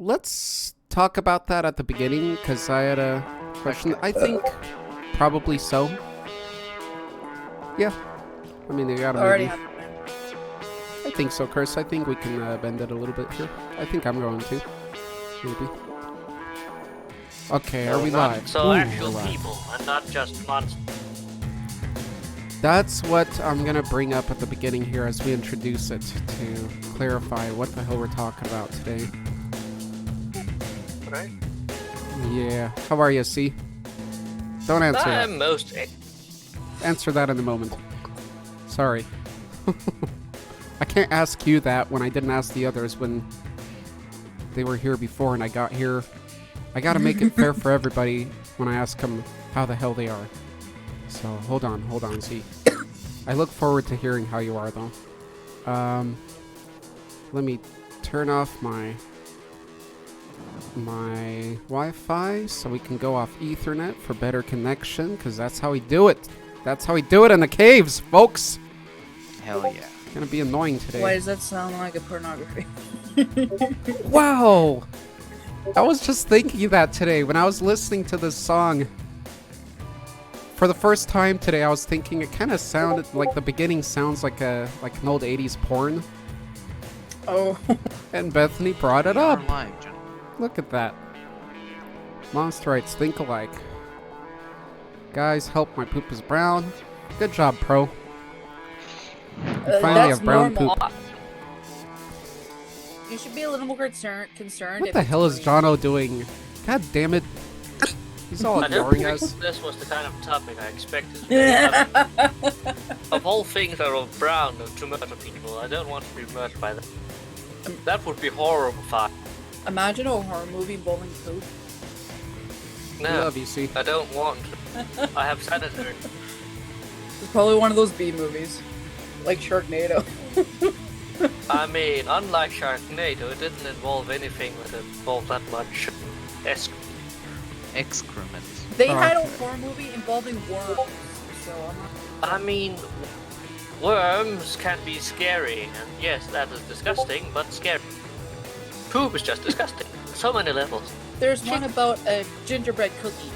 let's talk about that at the beginning, because I had a question. I think probably so. Yeah. I mean, they gotta Already maybe... have it. I think so, Chris. I think we can bend it a little bit here. I think I'm going to. Maybe. Okay, are we live? So Ooh, actual we're live. people, and not just monsters. That's what I'm gonna bring up at the beginning here as we introduce it, to clarify what the hell we're talking about today. Right? Yeah. How are you, C? Don't answer that. I'm most... Answer that in a moment. Sorry. I can't ask you that when I didn't ask the others when they were here before and I got here. I gotta make it fair for everybody when I ask them how the hell they are. So, hold on, Z. I look forward to hearing how you are, though. Let me turn off my Wi-Fi so we can go off Ethernet for better connection, because that's how we do it. That's how we do it in the caves, folks. Hell yeah. It's gonna be annoying today. Why does that sound like a pornography? Wow! I was just thinking that today when I was listening to this song. For the first time today, I was thinking it kind of sounded like the beginning sounds like an old 80s porn. Oh. And Bethany brought it up. Live, John. Look at that. Monsterites think alike. Guys, help, my poop is brown. Good job, pro. You finally That's have brown normal. poop. You should be a little more concerned. What if the it's hell is green. Jono doing? God damn it. He's all I don't ignoring think us. this was the kind of topic I expected. Of all things that are brown to murder people, I don't want to be murdered by them. That would be horrifying. Imagine a horror movie involving poop. I No, love you, see. I don't want to. I have sanitary. It's probably one of those B movies, like Sharknado. I mean, unlike Sharknado, it didn't involve anything that involved that much Excrement. They had a horror movie involving worms, so I'm not... I mean, worms can be scary, and yes, that is disgusting, but scary. Poop is just disgusting. So many levels. There's one about a gingerbread cookie.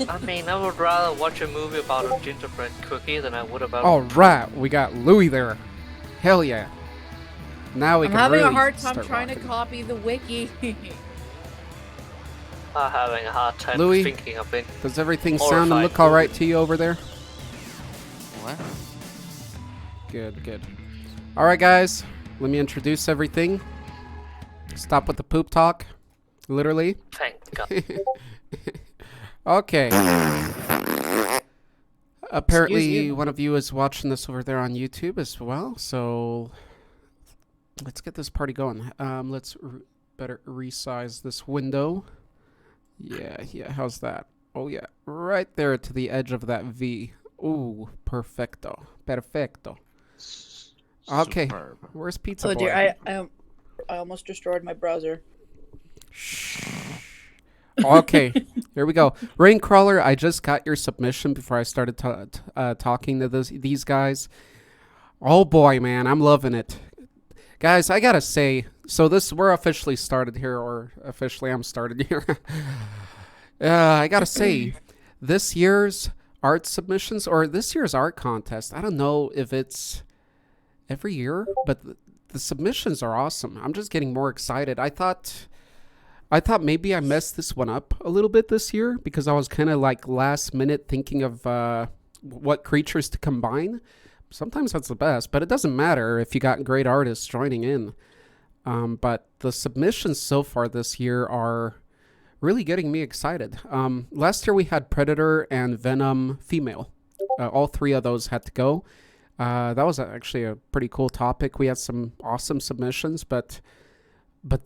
I mean, I would rather watch a movie about a gingerbread cookie than I would about Alright, we got Louis there. Hell yeah. Now we I'm can having really a hard time start trying to rocking. copy the wiki. I'm having a hard time Louis, thinking of it. Does everything sound and Horrified. look alright to you over there? What? Good, good. Alright guys, let me introduce everything. Stop with the poop talk. Literally. Thank God. Okay. Apparently Excuse you. one of you is watching this over there on YouTube as well, so let's get this party going. Let's better resize this window. Yeah, how's that? Oh yeah, right there to the edge of that V. Ooh, perfecto. Okay, Superb. where's Pizza Oh Boy? dear, I almost destroyed my browser. Okay, here we go. Raincrawler, I just got your submission before I started talking to these guys. Oh boy, man, I'm loving it. Guys, I gotta say, so we're officially started here, or officially I'm started here. I gotta say, this year's art submissions, or this year's art contest, I don't know if it's every year, but the submissions are awesome. I'm just getting more excited. I thought maybe I messed this one up a little bit this year because I was kind of like last minute thinking of what creatures to combine. Sometimes that's the best, but it doesn't matter if you got great artists joining in. But the submissions so far this year are really getting me excited. Last year we had Predator and Venom female. All three of those had to go. That was actually a pretty cool topic. We had some awesome submissions, but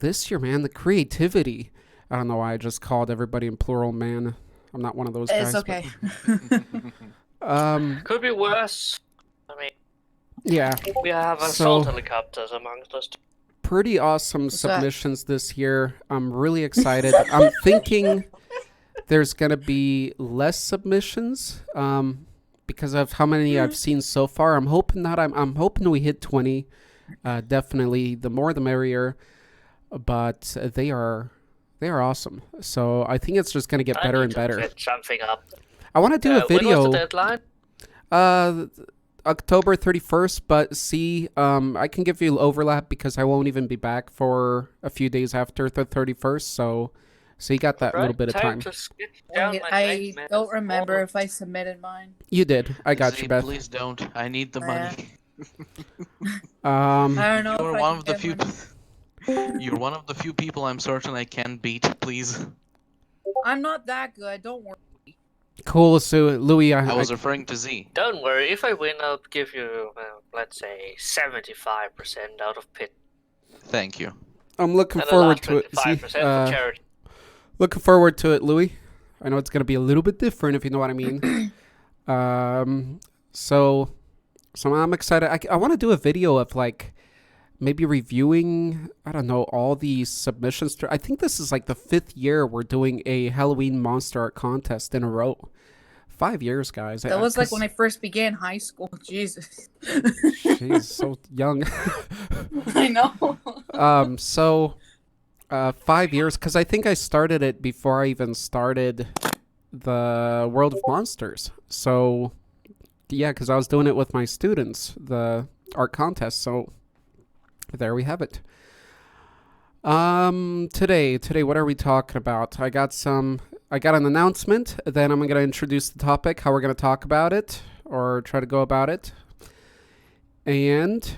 this year, man, the creativity. I don't know why I just called everybody in plural, man. I'm not one of those guys. It's okay. Could be worse. I mean, Yeah. we have So- assault helicopters amongst us. Pretty awesome What's that? submissions this year. I'm really excited. I'm thinking there's going to be less submissions because of how many I've seen so far. I'm hoping we hit 20. Definitely. The more the merrier. but they are awesome. So I think it's just gonna get better I and need to better. set something up. I want to do a When was video. the deadline? Uh, October 31st, but see, I can give you overlap because I won't even be back for a few days after the 31st, so you got that little Right, bit of time. to sketch down Wait, my I nightmares. don't remember if I submitted mine. You did. I got Z, you, Beth. please don't. I need the money. I don't know You're if I one can of the get few. money. You're one of the few people I'm certain I can beat. Please. I'm not that good. Don't worry. Cool, so Louis, I was referring to Z. Don't worry, if I win, I'll give you, let's say, 75% out of pit. Thank you. I'm looking And the forward last to it. 25% See, for charity. looking forward to it, Louis. I know it's gonna be a little bit different, if you know what I mean. So I'm excited. I want to do a video of like maybe reviewing, I don't know, all these submissions. I think this is like the 5th year we're doing a Halloween monster art contest in a row. 5 years, guys. That was like when I first began high school. Jesus. She's so young. I know. So 5 years, because I think I started it before I even started the World of Monsters. So yeah, because I was doing it with my students, the art contest. So there we have it. Today, what are we talking about? I got an announcement. Then I'm gonna introduce the topic, how we're gonna talk about it, or try to go about it, and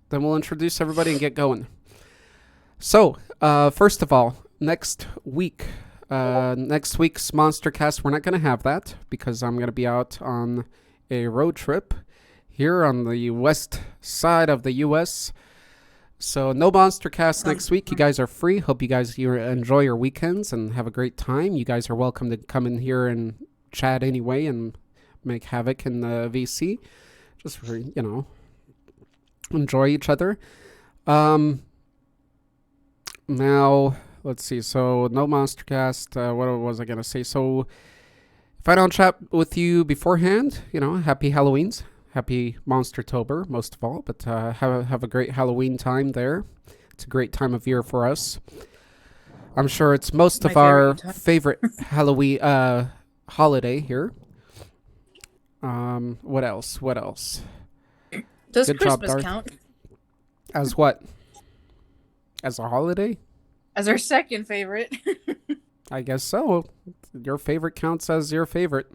then we'll introduce everybody and get going. So, first of all, next week's Monstercast, we're not gonna have that because I'm gonna be out on a road trip here on the west side of the U.S. So no Monstercast next week. You guys are free. Hope you guys enjoy your weekends and have a great time. You guys are welcome to come in here and chat anyway and make havoc in the VC. Just for, enjoy each other. Now, let's see. So no Monstercast. What was I going to say? So if I don't chat with you beforehand, happy Halloweens. Happy Monstertober, most of all, but have a great Halloween time there. It's a great time of year for us. I'm sure it's most of our favorite Halloween holiday here. What else? Does Good job, Christmas Darth. count As what? As a holiday? as our second favorite? I guess so. Your favorite counts as your favorite.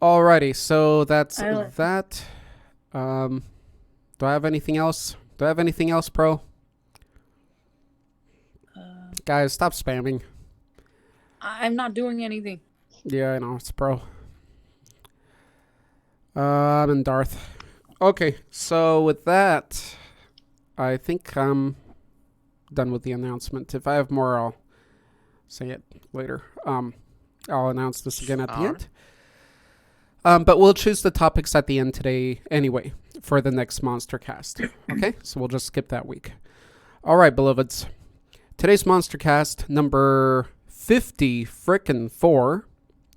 Alrighty, so that's that. Do I have anything else? Pro? Guys, stop spamming. I'm not doing anything. Yeah, I know, it's pro. And Darth. Okay, so with that, I think I'm done with the announcement. If I have more, I'll say it later. I'll announce this again at the end. But we'll choose the topics at the end today anyway for the next Monstercast. Okay? So we'll just skip that week. All right, beloveds. Today's Monstercast, number 50 frickin' 4.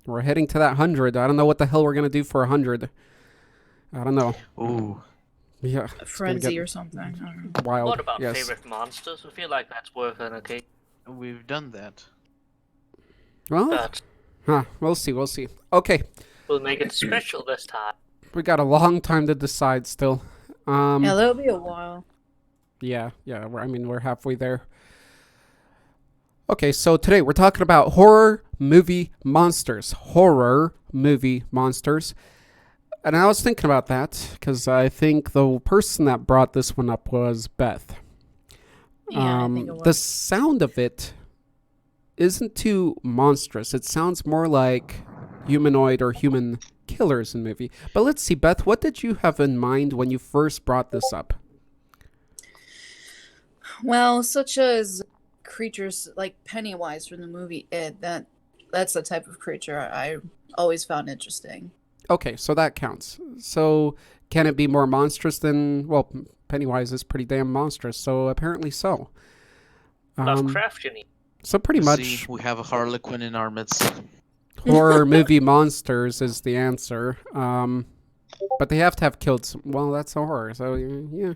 We're heading to that 100. I don't know what the hell we're going to do for 100. I don't know. Ooh. Yeah. A frenzy or something. I don't know. Wild. What about yes. favorite monsters? I feel like that's worth an occasion. We've done that. Well, But we'll see. Okay. we'll make it special this time. We got a long time to decide still. Yeah, that'll be a while. Yeah, we're halfway there. Okay, so today we're talking about horror movie monsters. And I was thinking about that because I think the person that brought this one up was Beth. Yeah, I think it was. The sound of it isn't too monstrous. It sounds more like humanoid or human killers in movie. But let's see, Beth, what did you have in mind when you first brought this up? Well, such as creatures like Pennywise from the movie It. That's the type of creature I always found interesting. Okay, so that counts. So can it be more monstrous than, well, Pennywise is pretty damn monstrous, so apparently so. Lovecraftian. So pretty much See, we have a Harlequin in our midst. horror movie monsters is the answer. But they have to have killed some, well, that's a horror. So yeah,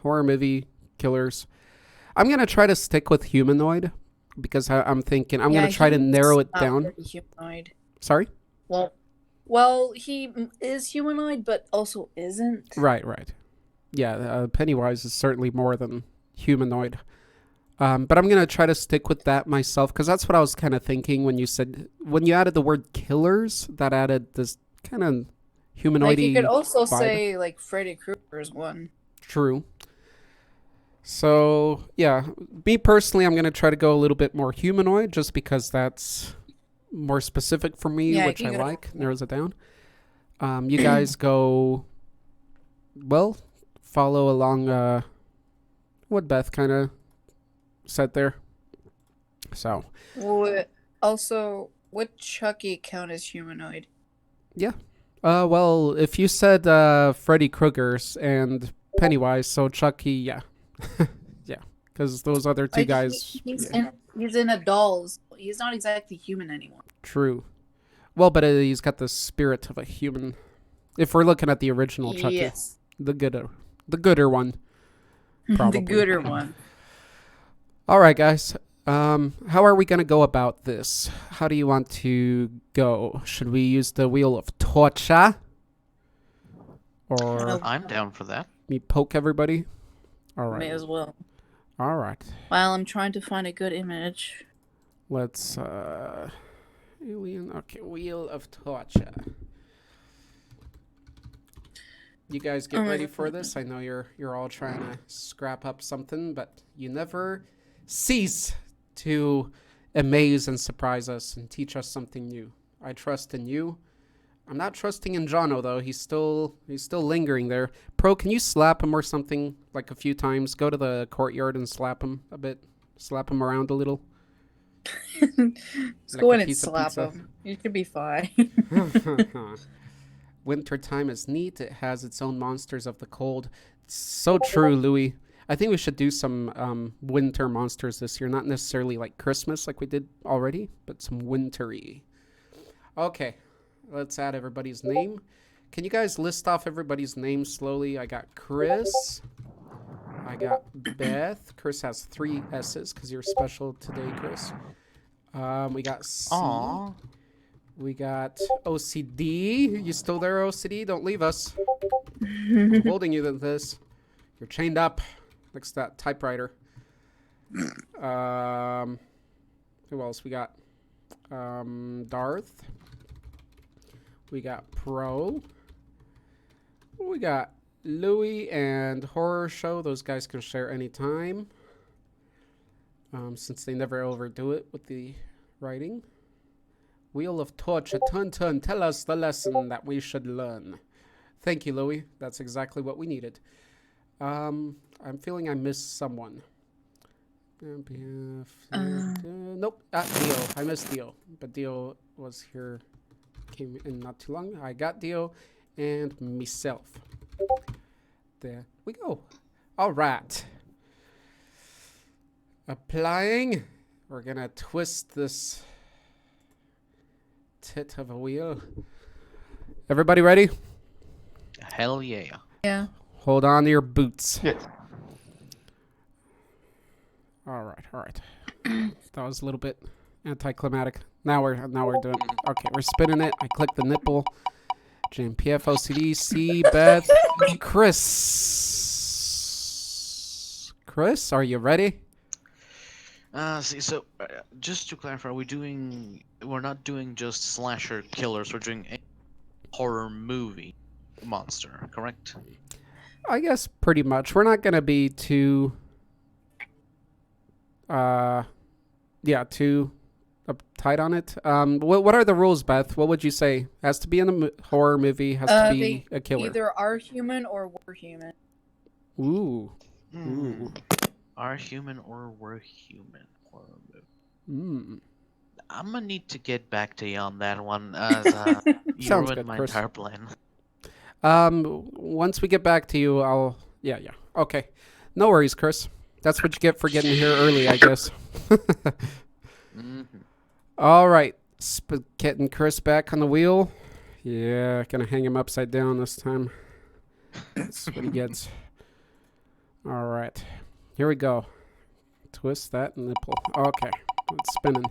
horror movie killers. I'm going to try to stick with humanoid because I'm thinking I'm Yeah, going to try to he's narrow it not down. very humanoid. Sorry? Well, he is humanoid, but also isn't. Right. Yeah, Pennywise is certainly more than humanoid. But I'm going to try to stick with that myself because that's what I was kind of thinking when you added the word killers, that added this kind of humanoid-y Like, you could also vibe. say, like, Freddy Krueger's one. True. So, yeah, me personally, I'm going to try to go a little bit more humanoid just because that's more specific for me, Yeah, which you I go- like. Narrows it down. You guys go, well, follow along what Beth kind of said there. So, Also, would Chucky count as humanoid? well, if you said Freddy Krueger's and Pennywise, so Chucky, yeah. Yeah, because those other two Like, guys, he's yeah, in a doll's. He's not exactly human anymore. true. Well, but he's got the spirit of a human. If we're looking at the original Chucky, Yes, the gooder one. Probably. the gooder one. All right, guys. How are we gonna go about this? How do you want to go? Should we use the wheel of torture, or I'm down for that. me poke everybody? All May right. as well. All right. While I'm trying to find a good image. Let's alien. Okay, wheel of torture. You guys get ready for this. I know you're all trying to scrap up something, but you never cease to amaze and surprise us and teach us something new. I trust in you. I'm not trusting in Jono though. He's still lingering there. Pro, can you slap him or something like a few times? Go to the courtyard and slap him a bit. Slap him around a little. Let's Like go a in and piece of slap pizza. him. You should be fine. Wintertime is neat. It has its own monsters of the cold. It's so true, Louis. I think we should do some winter monsters this year. Not necessarily like Christmas like we did already, but some wintry. Okay, let's add everybody's name. Can you guys list off everybody's names slowly? I got Chris. I got Beth. Chris has 3 S's because you're special today, Chris. We got C. Aww. We got OCD. You still there, OCD? Don't leave us. I'm holding you to this. You're chained up next to that typewriter. Who else? We got Darth. We got Pro. We got Louis and Horror Show. Those guys can share anytime. Since they never overdo it with the writing. Wheel of Torture, Tun, tell us the lesson that we should learn. Thank you, Louis. That's exactly what we needed. I'm feeling I missed someone. Nope, Dio. I missed Dio, but Dio was here, came in not too long. I got Dio and myself. There we go. All right. Applying. We're gonna twist this tit of a wheel. Everybody ready? Hell yeah. Yeah. Hold on to your boots. Yes. All right. That was a little bit anticlimactic. Now we're doing. Okay, we're spinning it. I click the nipple. JMPF, OCD, C, Beth, Chris. Chris, are you ready? Just to clarify, we're not doing just slasher killers, we're doing a horror movie monster, correct? I guess pretty much. We're not gonna be too too uptight on it. What are the rules, Beth? What would you say? Has to be in a horror movie, has to be They a killer. either are human or were human. Ooh. Are human or were human horror movie? Mm. I'm gonna need to get back to you on that one, as you Sounds ruined good, my Chris. entire plan. Once we get back to you, I'll yeah. Okay. No worries, Chris. That's what you get for getting here early, I guess. All right. Getting Chris back on the wheel. Yeah, gonna hang him upside down this time. That's what he gets. All right. Here we go. Twist that nipple. Okay, it's spinning.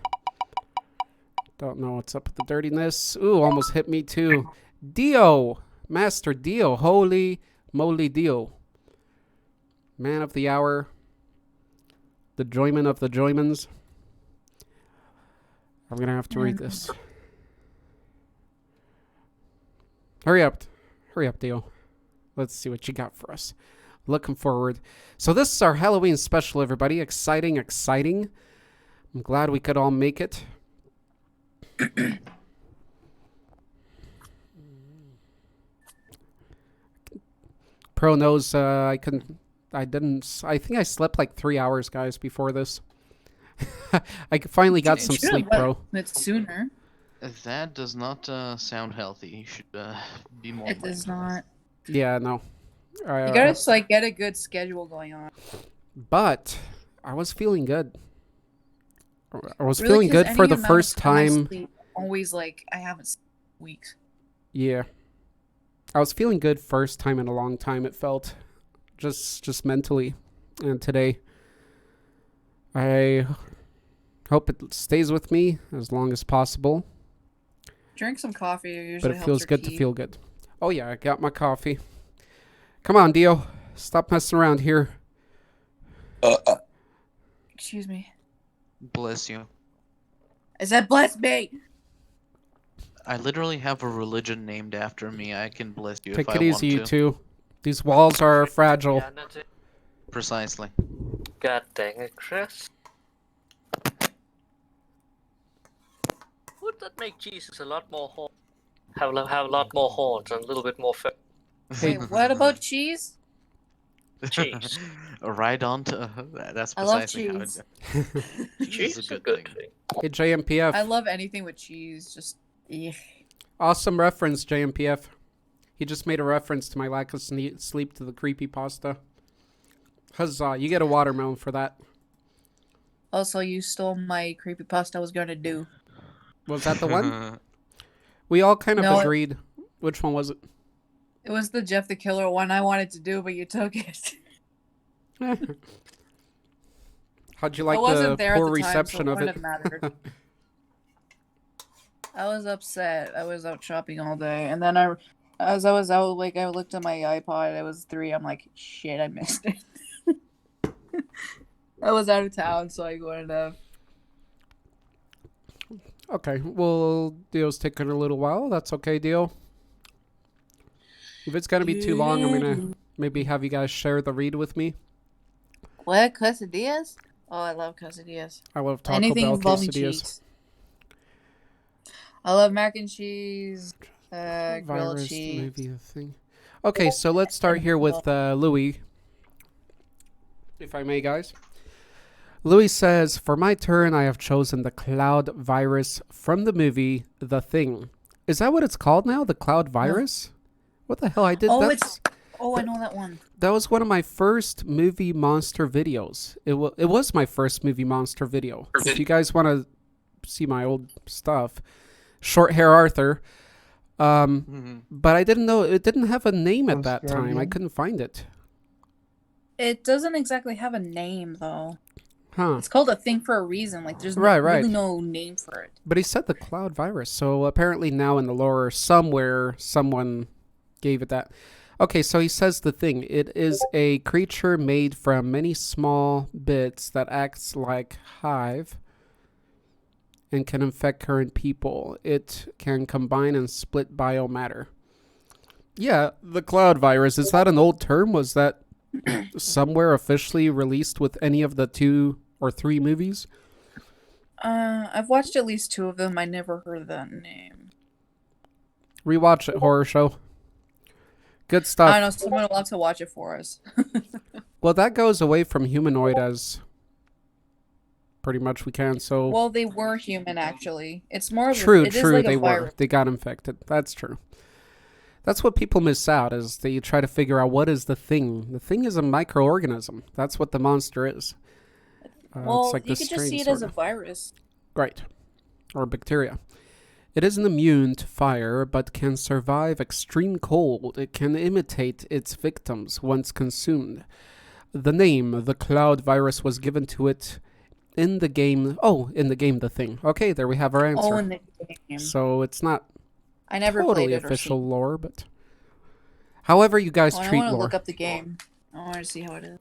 Don't know what's up with the dirtiness. Ooh, almost hit me too. Dio! Master Dio. Holy moly Dio. Man of the hour. The joyman of the joymans. I'm going to have to read this. Hurry up. Hurry up, Dio. Let's see what you got for us. Looking forward. So this is our Halloween special, everybody. Exciting, exciting. I'm glad we could all make it. Pro knows I think I slept like 3 hours, guys, before this. I finally got some sleep, Pro. It's sooner. That does not sound healthy. You should be more. It does not. Yeah, no. You gotta just like get a good schedule going on. But I was feeling good. I was Really, feeling 'cause good for any the amount of first time I time. sleep, always like I haven't slept in weeks. Yeah. I was feeling good first time in a long time, it felt. Just mentally. And today, I hope it stays with me as long as possible. Drink some coffee. It usually But it helps feels your good to key. feel good. Oh yeah, I got my coffee. Come on, Dio. Stop messing around here. Excuse me. Bless you. Is that bless me? I literally have a religion named after me. I can bless you Take if it I easy, want you to. two. These walls are fragile. Yeah, that's it. Precisely. God dang it, Chris. Would that make Jesus a lot more horn? Have a lot more horns and a little bit more fur? Wait, what about cheese? Cheese. Right on to that's I love precisely how cheese. it Cheese is is a good thing. Hey, JMPF. I love anything with cheese. Just Awesome reference, JMPF. He just made a reference to my lack of sleep to the creepypasta. Huzzah, you get a watermelon for that. Also, you stole my creepypasta I was gonna do. Was that the one? We all kind of No, agreed. Which one was it? It was the Jeff the Killer one I wanted to do, but you took it. How'd you I like wasn't the there at poor the time, reception so it of wouldn't it? have mattered. I was upset. I was out shopping all day, and then as I was out, like I looked at my iPod. It was 3. I'm like, shit, I missed it. I was out of town, so I wouldn't have. Okay, well, Dio's taking a little while. That's okay, Dio. If it's gonna be too long, I'm gonna maybe have you guys share the read with me. What, quesadillas? Oh, I love quesadillas. I love Taco Anything Bell involving quesadillas. cheese. I love mac and cheese, grilled Virus, cheese. maybe a thing. Okay, so let's start here with Louis, if I may, guys. Louis says, "For my turn, I have chosen the cloud virus from the movie The Thing." Is that what it's called now? The cloud virus? What the hell? I did that. Oh, I know that one. That was one of my first movie monster videos. It was my first movie monster video. If you guys want to see my old stuff, Short Hair Arthur. But I didn't know it didn't have a name at that time. I couldn't find it. It doesn't exactly have a name though. Huh. It's called A Thing for a reason. Like there's Right. really no name for it. But he said the cloud virus. So apparently now in the lore somewhere someone gave it that. Okay, so he says The Thing. It is a creature made from many small bits that acts like hive and can infect current people. It can combine and split biomatter. Yeah, the cloud virus. Is that an old term? Was that somewhere officially released with any of the 2 or 3 movies? I've watched at least 2 of them. I never heard that name. Rewatch it, horror show. Good stuff. I know someone will have to watch it for us. Well, that goes away from humanoid as pretty much we can. So Well, they were human actually. It's more of true, it is true. like They a were. virus. They got infected. That's true. That's what people miss out is they try to figure out what is the thing. The thing is a microorganism. That's what the monster is. Well, it's like you the could just see strain, it as a sort of. virus. Right. Or bacteria. It isn't immune to fire, but can survive extreme cold. It can imitate its victims once consumed. The name, the cloud virus, was given to it in the game. Oh, in the game, The Thing. Okay, there we have our answer. Oh, in the game. So it's not I never totally played it or official seen. lore, but however you guys Oh, I treat want to lore. look up the game. I want to see how it is.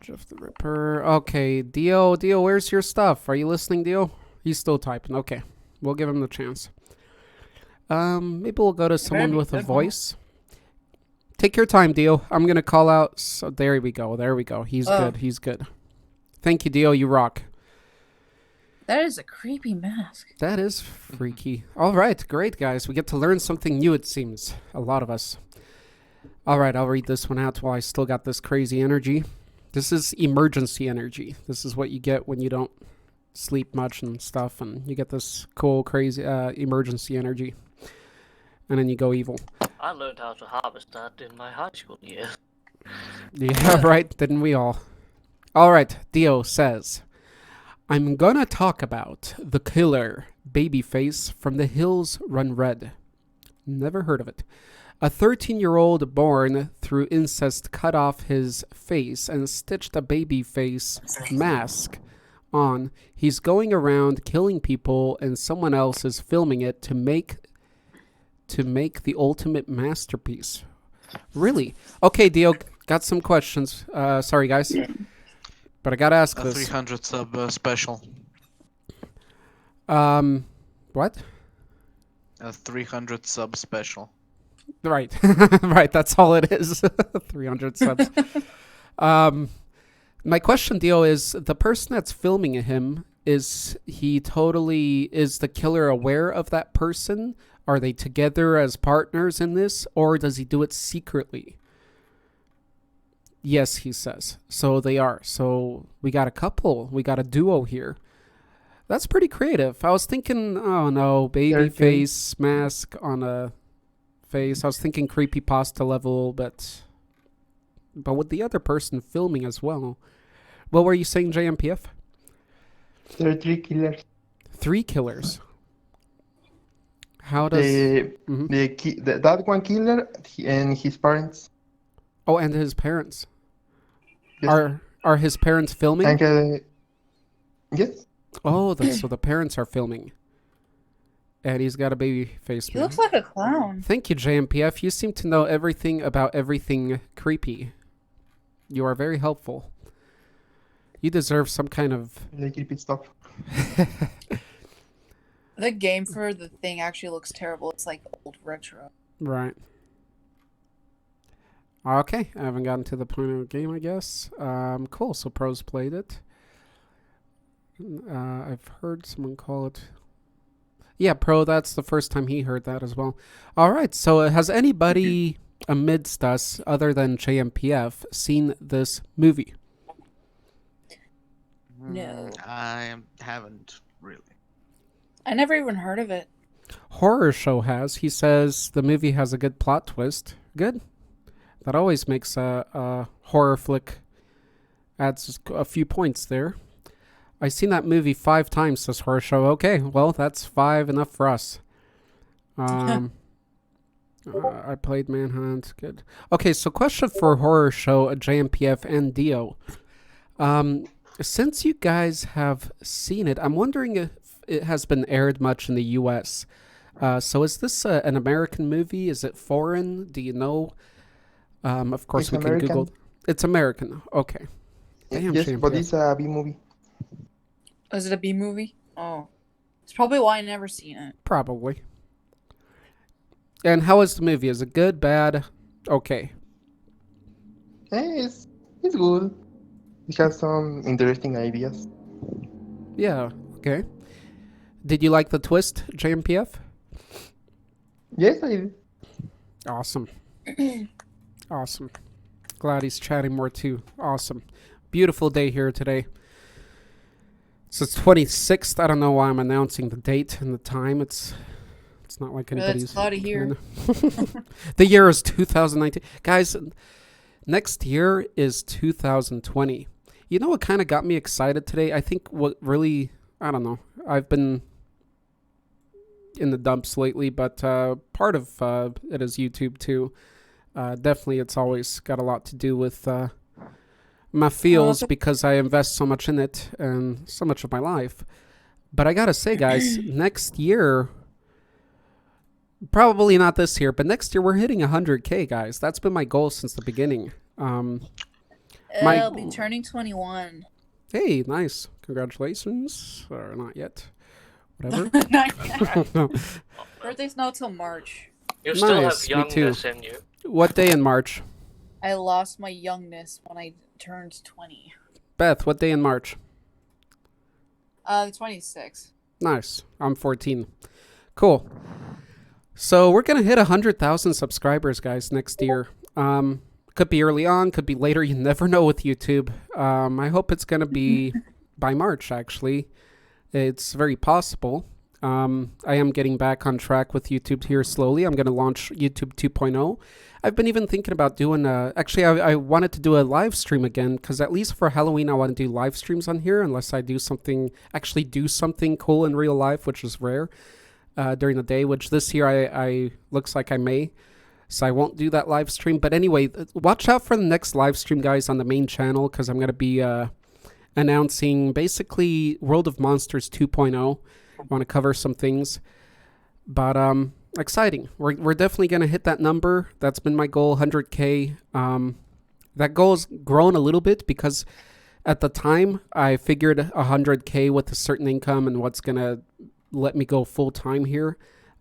Jeff the Ripper. Okay, Dio, where's your stuff? Are you listening, Dio? He's still typing. Okay, we'll give him the chance. Maybe we'll go to someone be with a good, huh? voice. Take your time, Dio. I'm gonna call out. So there we go. There we go. He's Oh. good. He's good. Thank you, Dio. You rock. That is a creepy mask. That is freaky. All right, great, guys. We get to learn something new, it seems. A lot of us. All right, I'll read this one out while I still got this crazy energy. This is emergency energy. This is what you get when you don't sleep much and stuff, and you get this cool, crazy emergency energy. And then you go evil. I learned how to harvest that in my high school years. Yeah, right. Didn't we all? All right, Dio says, I'm gonna talk about the killer Babyface from The Hills Run Red. Never heard of it. A 13-year-old born through incest cut off his face and stitched a baby face mask on. He's going around killing people, and someone else is filming it to make the ultimate masterpiece. Really? Okay, Dio, got some questions. Sorry, guys, but I gotta ask A this. 300 sub special. What? A 300 sub special. Right, right. That's all it is. 300 subs. My question, Dio, is the person that's filming him, is the killer aware of that person? Are they together as partners in this, or does he do it secretly? Yes, he says. So they are. So we got a couple. We got a duo here. That's pretty creative. I was thinking, oh no, baby face mask on a face. I was thinking creepypasta level, but with the other person filming as well. What were you saying, JMPF? There are 3 killers. 3 killers. How does... Mhm. That one killer and his parents. Oh, and his parents. Yes. Are his parents filming? Yes. Oh, so the parents are filming. And he's got a baby face. He looks like a clown. Thank you, JMPF. You seem to know everything about everything creepy. You are very helpful. You deserve some kind of... The creepy stuff. The game for the thing actually looks terrible. It's like old retro. Right. Okay, I haven't gotten to the point of the game, I guess. Cool, so pros played it. I've heard someone call it... Yeah, Pro, that's the first time he heard that as well. All right, so has anybody amidst us, other than JMPF, seen this movie? No. I haven't really. I never even heard of it. Horror Show has. He says the movie has a good plot twist. Good. That always makes a horror flick, adds a few points there. I've seen that movie 5 times, says Horror Show. Okay, well, that's 5 enough for us. I played Manhunt. Good. Okay, so question for Horror Show, JMPF, and Dio. Since you guys have seen it, I'm wondering if it has been aired much in the U.S. So is this an American movie? Is it foreign? Do you know? Of course, It's we American. can Google. It's American. Okay. Damn, Yes, but JMPF. it's a B movie. Is it a B movie? Oh. It's probably why I never seen it. Probably. And how is the movie? Is it good, bad, okay? It's good. It has some interesting ideas. Yeah, okay. Did you like the twist, JMPF? Yes, I did. Awesome. Awesome. Glad he's chatting more too. Awesome. Beautiful day here today. So it's 26th. I don't know why I'm announcing the date and the time. It's not like anybody's... It's cloudy here. The year is 2019. Guys, next year is 2020. You know what kind of got me excited today? I think what really... I don't know. I've been in the dumps lately, but part of it is YouTube too. Definitely, it's always got a lot to do with my feels so- because I invest so much in it and so much of my life. But I gotta say, guys, next year, probably not this year, but next year we're hitting 100K, guys. That's been my goal since the beginning. I'll be turning 21. Hey, nice. Congratulations. Or not yet. Whatever. Not yet. Birthday's not till March. You still Nice, have me too. youngness in you. What day in March? I lost my youngness when I turned 20. Beth, what day in March? The 26th. Nice. I'm 14. Cool. So we're going to hit 100,000 subscribers, guys, next year. Could be early on, could be later. You never know with YouTube. I hope it's going to be by March, actually. It's very possible. I am getting back on track with YouTube here slowly. I'm going to launch YouTube 2.0. I've been even thinking about doing actually, I wanted to do a live stream again, because at least for Halloween, I want to do live streams on here, unless I do something cool in real life, which is rare, during the day, which this year I looks like I may. So I won't do that live stream. But anyway, watch out for the next live stream, guys, on the main channel, because I'm going to be announcing basically World of Monsters 2.0. I want to cover some things. But exciting. We're definitely going to hit that number. That's been my goal, 100K. That goal has grown a little bit because at the time I figured 100K with a certain income and what's going to let me go full time here.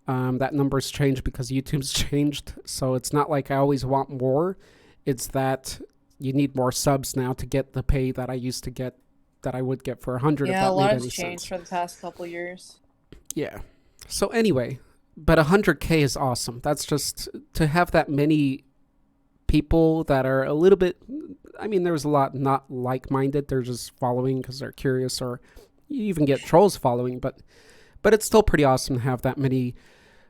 That number's changed because YouTube's changed. So it's not like I always want more. It's that you need more subs now to get the pay that I used to get, that I would get for 100. Yeah, if that a lot made has any changed sense. for the past couple years. Yeah. So anyway, but 100K is awesome. That's just to have that many people that are a little bit, I mean, there's a lot not like-minded. They're just following because they're curious, or you even get trolls following, but it's still pretty awesome to have that many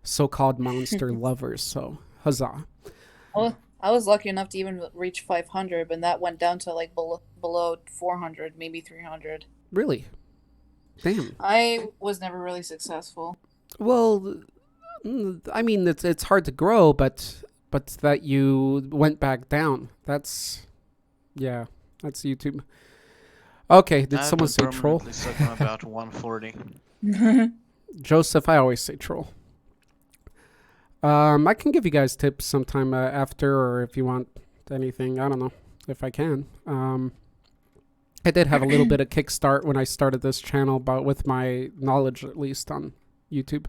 so-called monster lovers. So huzzah. Well, I was lucky enough to even reach 500, but that went down to like below 400, maybe 300. Really? Damn. I was never really successful. Well, I mean, it's hard to grow, but that you went back down. That's YouTube. Okay, did someone say troll? Permanently stuck on about 140. Joseph, I always say troll. I can give you guys tips sometime after, or if you want anything. I don't know if I can. I did have a little bit of kickstart when I started this channel, but with my knowledge, at least on YouTube,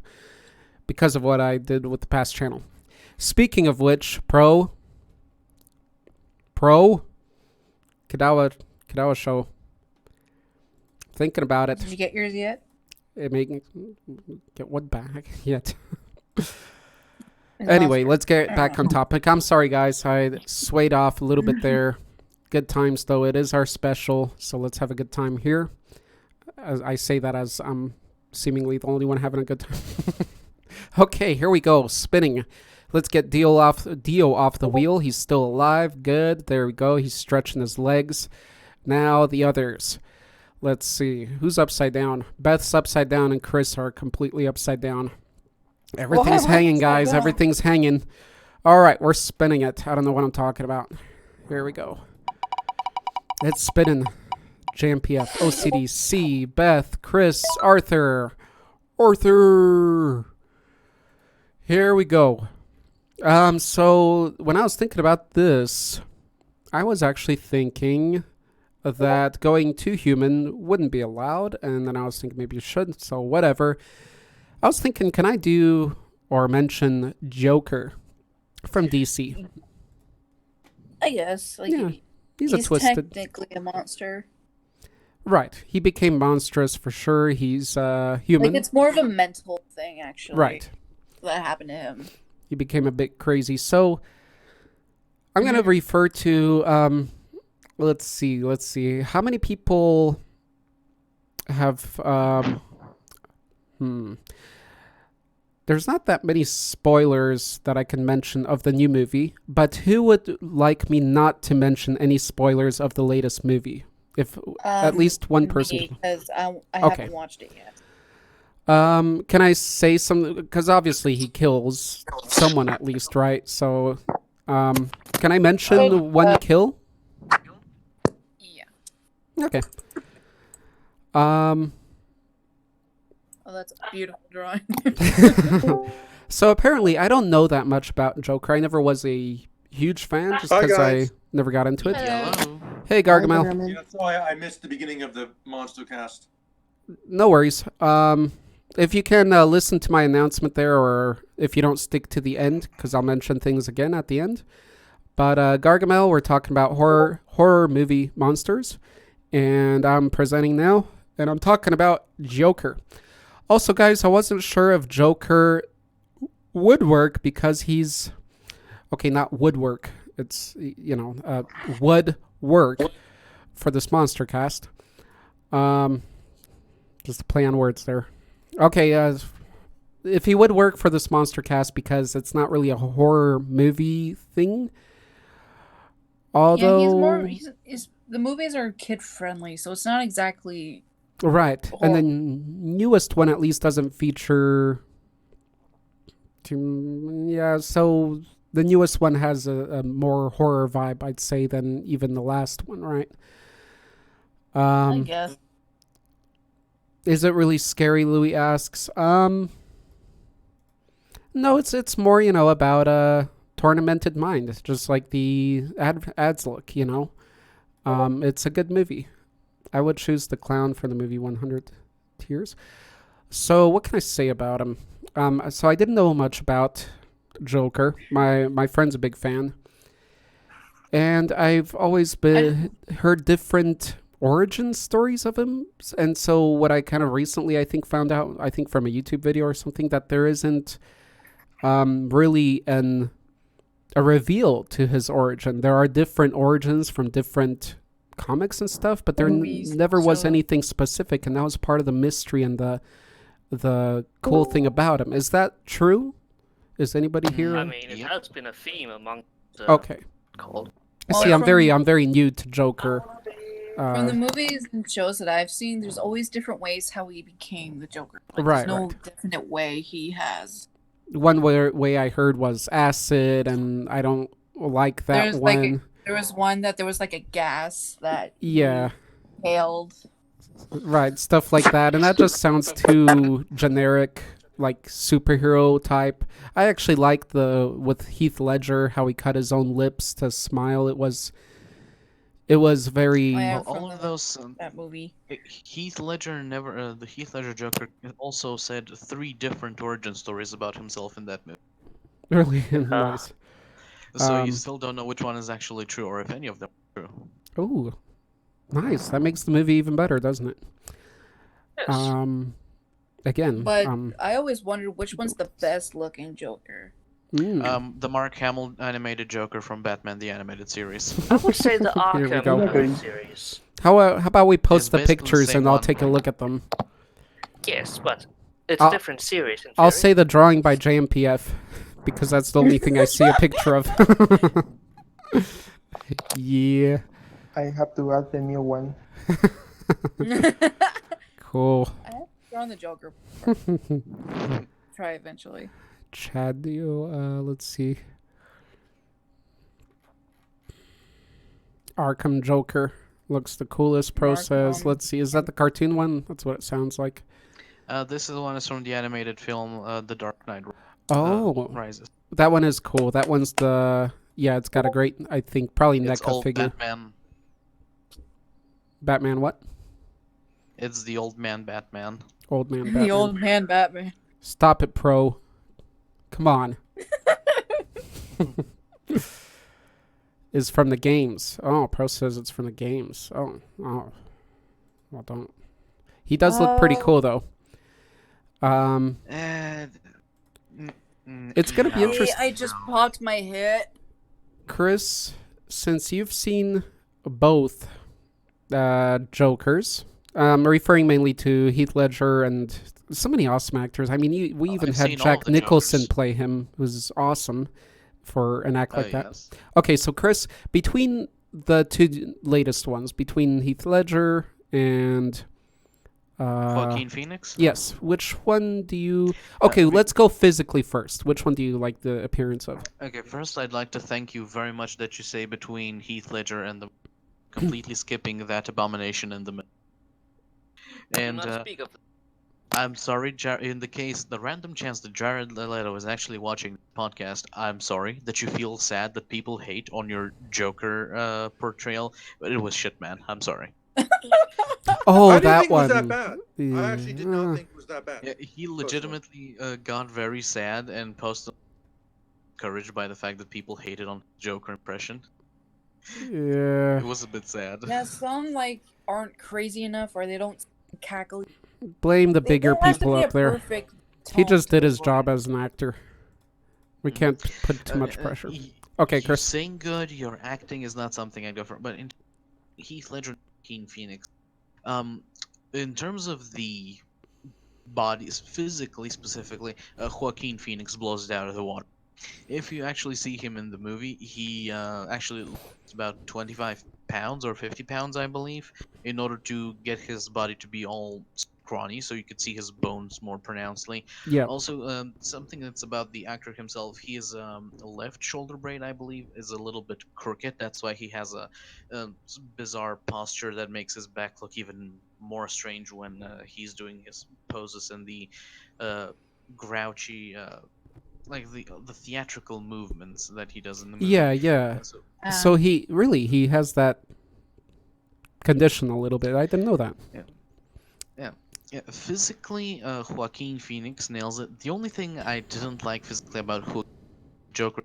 because of what I did with the past channel. Speaking of which, Pro, Kadawa show. Thinking about it. Did you get yours yet? It making get what back yet. Anyway, let's get back on topic. I'm sorry, guys. I swayed off a little bit there. Good times, though. It is our special, so let's have a good time here. As I say that as I'm seemingly the only one having a good time. Okay, here we go. Spinning. Let's get Dio off the wheel. He's still alive. Good. There we go. He's stretching his legs. Now the others. Let's see. Who's upside down? Beth's upside down and Chris are completely upside down. Everything's hanging, guys. Everything's hanging. All right, we're spinning it. I don't know what I'm talking about. Here we go. It's spinning. JMPF, OCDC, Beth, Chris, Arthur. Here we go. So when I was thinking about this, I was actually thinking that going to human wouldn't be allowed, and then I was thinking maybe you shouldn't, so whatever. I was thinking, can I do or mention Joker from DC? I guess. Like, Yeah, he's a he's twisted. technically a monster. Right, he became monstrous for sure. He's human. Like, it's more of a mental thing, actually. Right. That happened to him. He became a bit crazy. So I'm going to refer to, let's see. How many people have, there's not that many spoilers that I can mention of the new movie, but who would like me not to mention any spoilers of the latest movie? If at least one person. Because I Okay. haven't watched it yet. Can I say something? Because obviously he kills someone at least, right? So, can I mention one kill? Okay. Um. Oh, that's a beautiful drawing. So apparently, I don't know that much about Joker. I never was a huge fan, just Hi, because I guys. never got into it. Hello. Yellow. Hey, Gargamel. Yeah, sorry, I missed the beginning of the Monstercast. No worries. If you can listen to my announcement there, or if you don't stick to the end, because I'll mention things again at the end. But Gargamel, we're talking about horror movie monsters, and I'm presenting now, and I'm talking about Joker. Also, guys, I wasn't sure if Joker would work because he's okay. Not woodwork. It's would work for this Monstercast. Just a play on words there. Okay, if he would work for this Monstercast because it's not really a horror movie thing. Although, yeah, he's more. The movies are kid friendly, so it's not exactly right, and the newest one at least doesn't feature. So the newest one has a more horror vibe, I'd say, than even the last one, right? I guess. Is it really scary? Louis asks. No, it's more about a tormented mind. It's just like the ads look. It's a good movie. I would choose the clown for the movie 100 Tears. So what can I say about him? So I didn't know much about Joker. My friend's a big fan, and I've always heard different origin stories of him. And so what I kind of recently found out, I think from a YouTube video or something, that there isn't really a reveal to his origin. There are different origins from different comics and stuff, but there never was anything specific, and that was part of the mystery and the cool thing about him. Is that true? Is anybody here? I mean, it has been a theme among the Okay. cult. See, I'm very new to Joker. From the movies and shows that I've seen, there's always different ways how he became the Joker. Right, There's no right. definite way he has. One way I heard was acid, and I don't like that There's one. There was one that there was like a gas that Yeah, inhaled. right, stuff like that, and that just sounds too generic, like superhero type. I actually liked with Heath Ledger how he cut his own lips to smile. It was very. Oh, yeah, Well, all from of those. that movie. Heath Ledger never. The Heath Ledger Joker also said 3 different origin stories about himself in that movie. Really nice. So you still don't know which one is actually true, or if any of them are true. Oh, nice. That makes the movie even better, doesn't it? Yes. Again, But I always wondered which one's the best looking Joker. The Mark Hamill animated Joker from Batman the Animated Series. I would say the Here we Arkham go. series. how about we post It's the basically the pictures same and I'll one. take a look at them. Yes, but it's I'll- a different series. I'll say the drawing by JMPF because that's the only thing I see a picture of. Yeah, I have to add the new one. cool. I have drawn the Joker. Try eventually. Chadio, let's see. Arkham Joker looks the coolest. Pro says, Arkham. let's see, is that the cartoon one? That's what it sounds like. This is the one is from the animated film, The Dark Knight Oh, Rises. that one is cool. That one's it's got a great, I think, probably It's NECA old figure. Batman. Batman what? It's the old man Batman. Old man Batman. The old man Batman. Stop it, Pro. Come on. Is from the games. Oh, Pro says it's from the games. Oh. Well, don't. He does look pretty cool, though. It's gonna be yeah. interesting. I just popped my head. Chris, since you've seen both Jokers, referring mainly to Heath Ledger and so many awesome actors. I mean, we even I've had seen all Jack the Nicholson Jokers. play him, who's awesome for an act like that. Yes. Okay, so Chris, between the 2 latest ones, between Heath Ledger and Joaquin Phoenix? yes, which one do you? Okay, let's go physically first. Which one do you like the appearance of? Okay, first I'd like to thank you very much that you say between Heath Ledger and the completely skipping that abomination in the middle. Do And not speak of I'm sorry, in the random chance that Jared Leto is actually watching the podcast, I'm sorry that you feel sad that people hate on your Joker portrayal, but it was shit, man. I'm sorry. Oh, I didn't that think it was one. that bad. I actually did not think it was that bad. Yeah, he Personally. legitimately got very sad and posted encouraged by the fact that people hated on Joker impression. Yeah. It was a bit sad. Yeah, some like aren't crazy enough, or they don't cackle. Blame the There bigger has to people be a up there. perfect He tone just to did a his voice. job as an actor. We can't put too much pressure. Okay, You Chris. sing good. Your acting is not something I go for. But in Heath Ledger, and Joaquin Phoenix, in terms of the bodies, physically specifically, Joaquin Phoenix blows it out of the water. If you actually see him in the movie, he actually lost about 25 pounds or 50 pounds, I believe, in order to get his body to be all scrawny, so you could see his bones more pronouncedly. Yeah. Also, something that's about the actor himself, his left shoulder blade, I believe, is a little bit crooked. That's why he has a bizarre posture that makes his back look even more strange when he's doing his poses and the grouchy like the theatrical movements that he does in the movie. Yeah. So he has that condition a little bit. I didn't know that. Yeah, physically, Joaquin Phoenix nails it. The only thing I didn't like physically about Joker,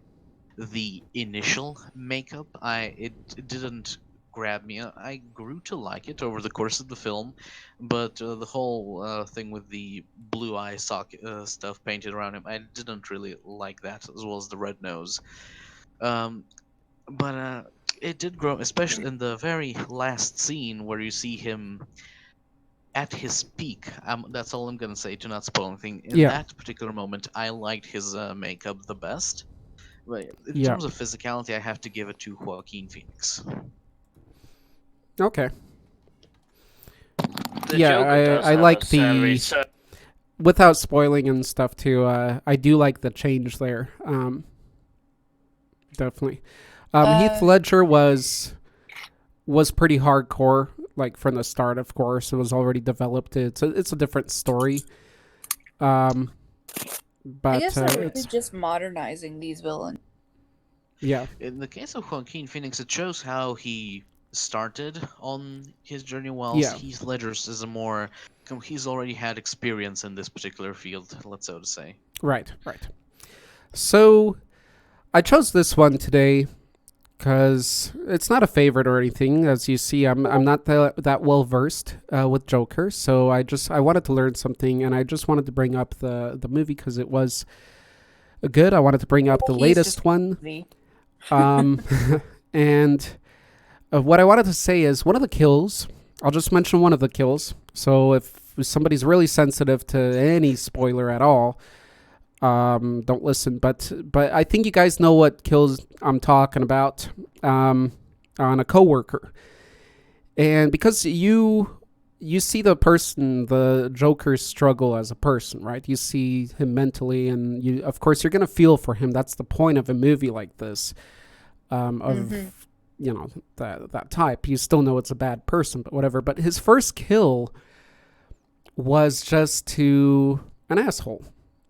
the initial makeup, it didn't grab me. I grew to like it over the course of the film, but the whole thing with the blue eye socket stuff painted around him, I didn't really like that, as well as the red nose. But it did grow, especially in the very last scene where you see him at his peak. That's all I'm gonna say to not spoil anything. In Yeah. that particular moment, I liked his makeup the best. But in Yeah. terms of physicality, I have to give it to Joaquin Phoenix. Okay. the Yeah, Joker does I have like a salary, the so without spoiling and stuff too. I do like the change there. Definitely. Heath Ledger was pretty hardcore, like from the start. Of course, it was already developed. It's a different story. But I guess that it's was just modernizing these villains. yeah. In the case of Joaquin Phoenix, it shows how he started on his journey, whilst Yeah. Heath Ledger's is a more. He's already had experience in this particular field, let's so to say. Right. So I chose this one today because it's not a favorite or anything. As you see, I'm not that well versed with Joker, so I wanted to learn something, and I just wanted to bring up the movie because it was good. I wanted to bring up the He's latest just one, me. and what I wanted to say is one of the kills. I'll just mention one of the kills. So if somebody's really sensitive to any spoiler at all, don't listen. But I think you guys know what kills I'm talking about. On a coworker, and because you see the person, the Joker's struggle as a person, right? You see him mentally, and of course you're gonna feel for him. That's the point of a movie like this, that type. You still know it's a bad person, but whatever. But his first kill was just to an asshole,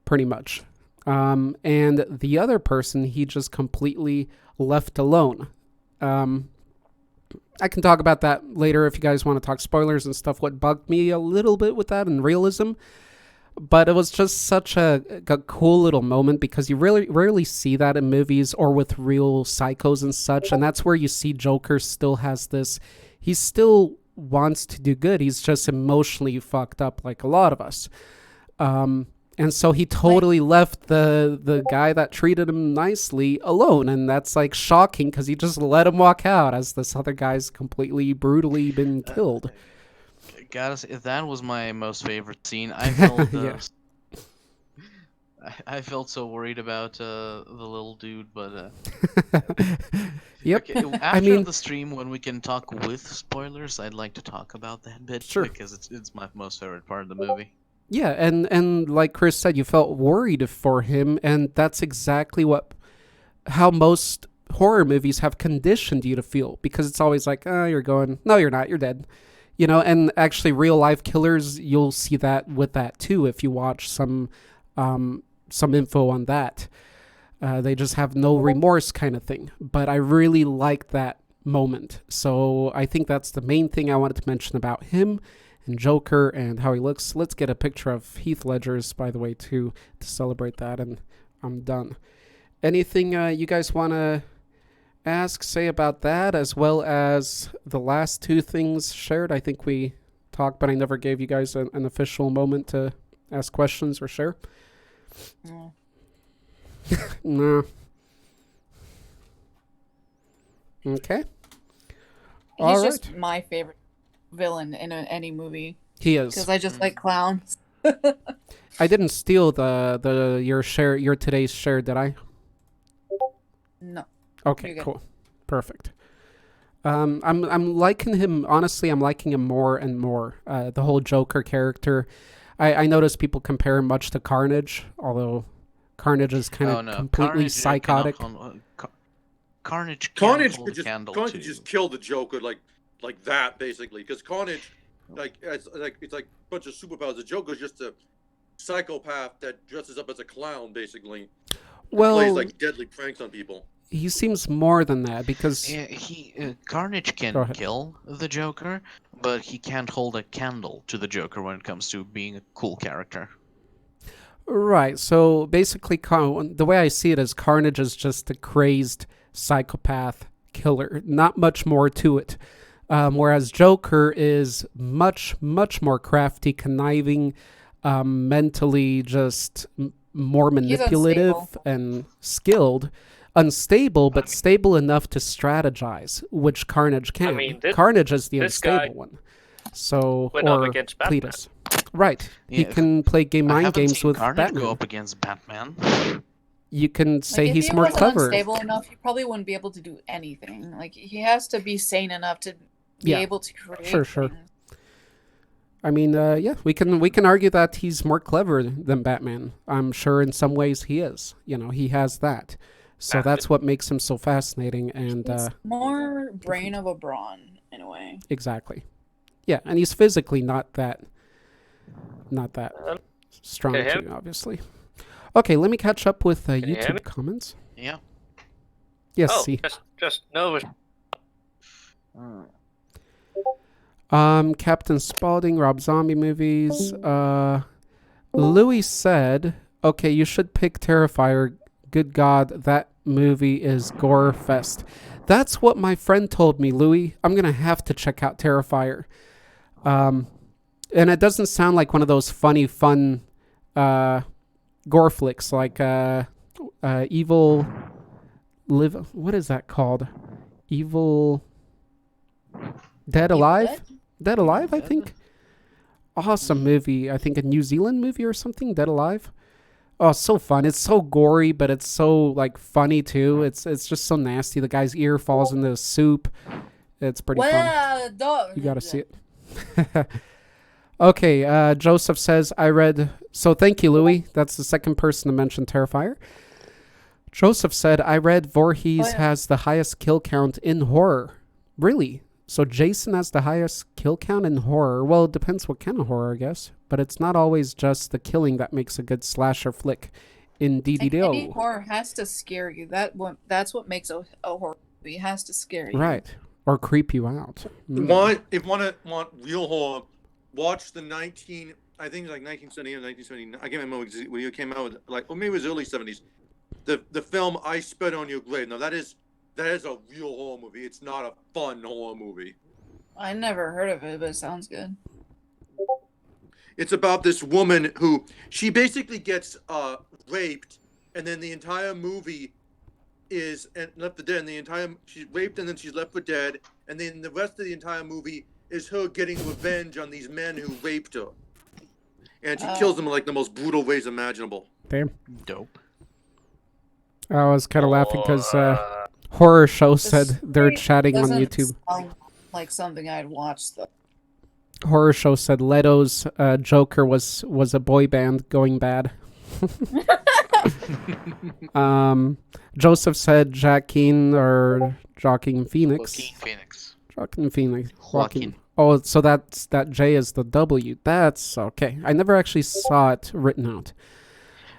pretty much. And the other person, he just completely left alone. I can talk about that later if you guys want to talk spoilers and stuff. What bugged me a little bit with that and realism. But it was just such a cool little moment because you really rarely see that in movies or with real psychos and such. And that's where you see Joker still has this. He still wants to do good. He's just emotionally fucked up like a lot of us. And so he totally left the guy that treated him nicely alone. And that's like shocking because he just let him walk out as this other guy's completely brutally been killed. Gotta say, that was my most favorite scene. I felt Yeah. I felt so worried about the little dude, but Yep. okay, I after mean, the stream when we can talk with spoilers, I'd like to talk about that bit Sure. because it's my most favorite part of the movie. yeah, and like Chris said, you felt worried for him, and that's exactly how most horror movies have conditioned you to feel, because it's always like, oh, you're going, no, you're not, you're dead. And actually real life killers, you'll see that with that too if you watch some info on that. They just have no remorse kind of thing. But I really like that moment. So I think that's the main thing I wanted to mention about him and Joker and how he looks. Let's get a picture of Heath Ledger's, by the way, too, to celebrate that, and I'm done. Anything you guys want to say about that, as well as the last two things shared? I think we talked, but I never gave you guys an official moment to ask questions or share. No. No. Okay. He's just my favorite villain in any movie. He is. Because I just like clowns. I didn't steal your today's share, did I? No. Okay, cool. Perfect. I'm liking him, honestly, I'm liking him more and more. The whole Joker character. I notice people compare him much to Carnage, although Carnage is kind of completely Carnage psychotic. Carnage could just kill the Joker like that, basically, because Carnage, it's like a bunch of superpowers. The Joker's just a psychopath that dresses up as a clown, basically. Well, plays like deadly pranks on people. He seems more than that, because Carnage can kill the Joker, but he can't hold a candle to the Joker when it comes to being a cool character. Right. So basically, the way I see it is Carnage is just a crazed psychopath killer. Not much more to it. Whereas Joker is much, much more crafty, conniving, mentally just more manipulative and skilled. Unstable, but stable enough to strategize, which Carnage can. I mean, Carnage is the unstable one. So, went up against Batman. Cletus. Right. He can play mind games with Carnage Batman. Go up against Batman. You can say he's more clever. If he wasn't unstable enough, he probably wouldn't be able to do anything. Like, he has to be sane enough to be able to create Sure. things. I mean, we can argue that he's more clever than Batman. I'm sure in some ways he is. He has that. So that's what makes him so fascinating. And he's more brain of a brawn, in a way. Exactly. Yeah, and he's physically not that strong too, obviously. Okay, let me catch up with YouTube comments. Yeah. Yes, see. Just no. Captain Spaulding, Rob Zombie movies. Louis said, okay, you should pick Terrifier. Good God, that movie is gore fest. That's what my friend told me, Louis. I'm going to have to check out Terrifier. And it doesn't sound like one of those funny, fun gore flicks like Evil Live. What is that called? Evil Dead Alive? Dead Alive, I think. Awesome movie. I think a New Zealand movie or something. Dead Alive. Oh, so fun. It's so gory, but it's so funny too. It's just so nasty. The guy's ear falls into the soup. It's pretty fun. You gotta see it. Okay, Joseph says, I read... So thank you, Louis. That's the second person to mention Terrifier. Joseph said, I read Voorhees has the highest kill count in horror. Really? So Jason has the highest kill count in horror. Well, it depends what kind of horror, I guess. But it's not always just the killing that makes a good slasher flick. In DDO. Any horror has to scare you. That's what makes a horror movie. It has to scare you. Right. Or creep you out. If you want real horror, watch the 1970 or 1979. I can't remember when it came out with, or maybe it was early 70s. The film I Spit on Your Grave. Now that is a real horror movie. It's not a fun horror movie. I never heard of it, but it sounds good. It's about this woman who she basically gets raped, and then the entire movie is left for dead. And she's raped, and then she's left for dead, and then the rest of the entire movie is her getting revenge on these men who raped her, and she kills them in the most brutal ways imaginable. Damn. Dope. I was kind of laughing because Horror Show said they're chatting on YouTube. Sound like something I'd watch though. Horror Show said Leto's Joker was a boy band going bad. Joseph said Joaquin or Joaquin Phoenix. Joaquin Phoenix. Joaquin Phoenix. Joaquin. Oh, so that J is the W. That's okay. I never actually saw it written out.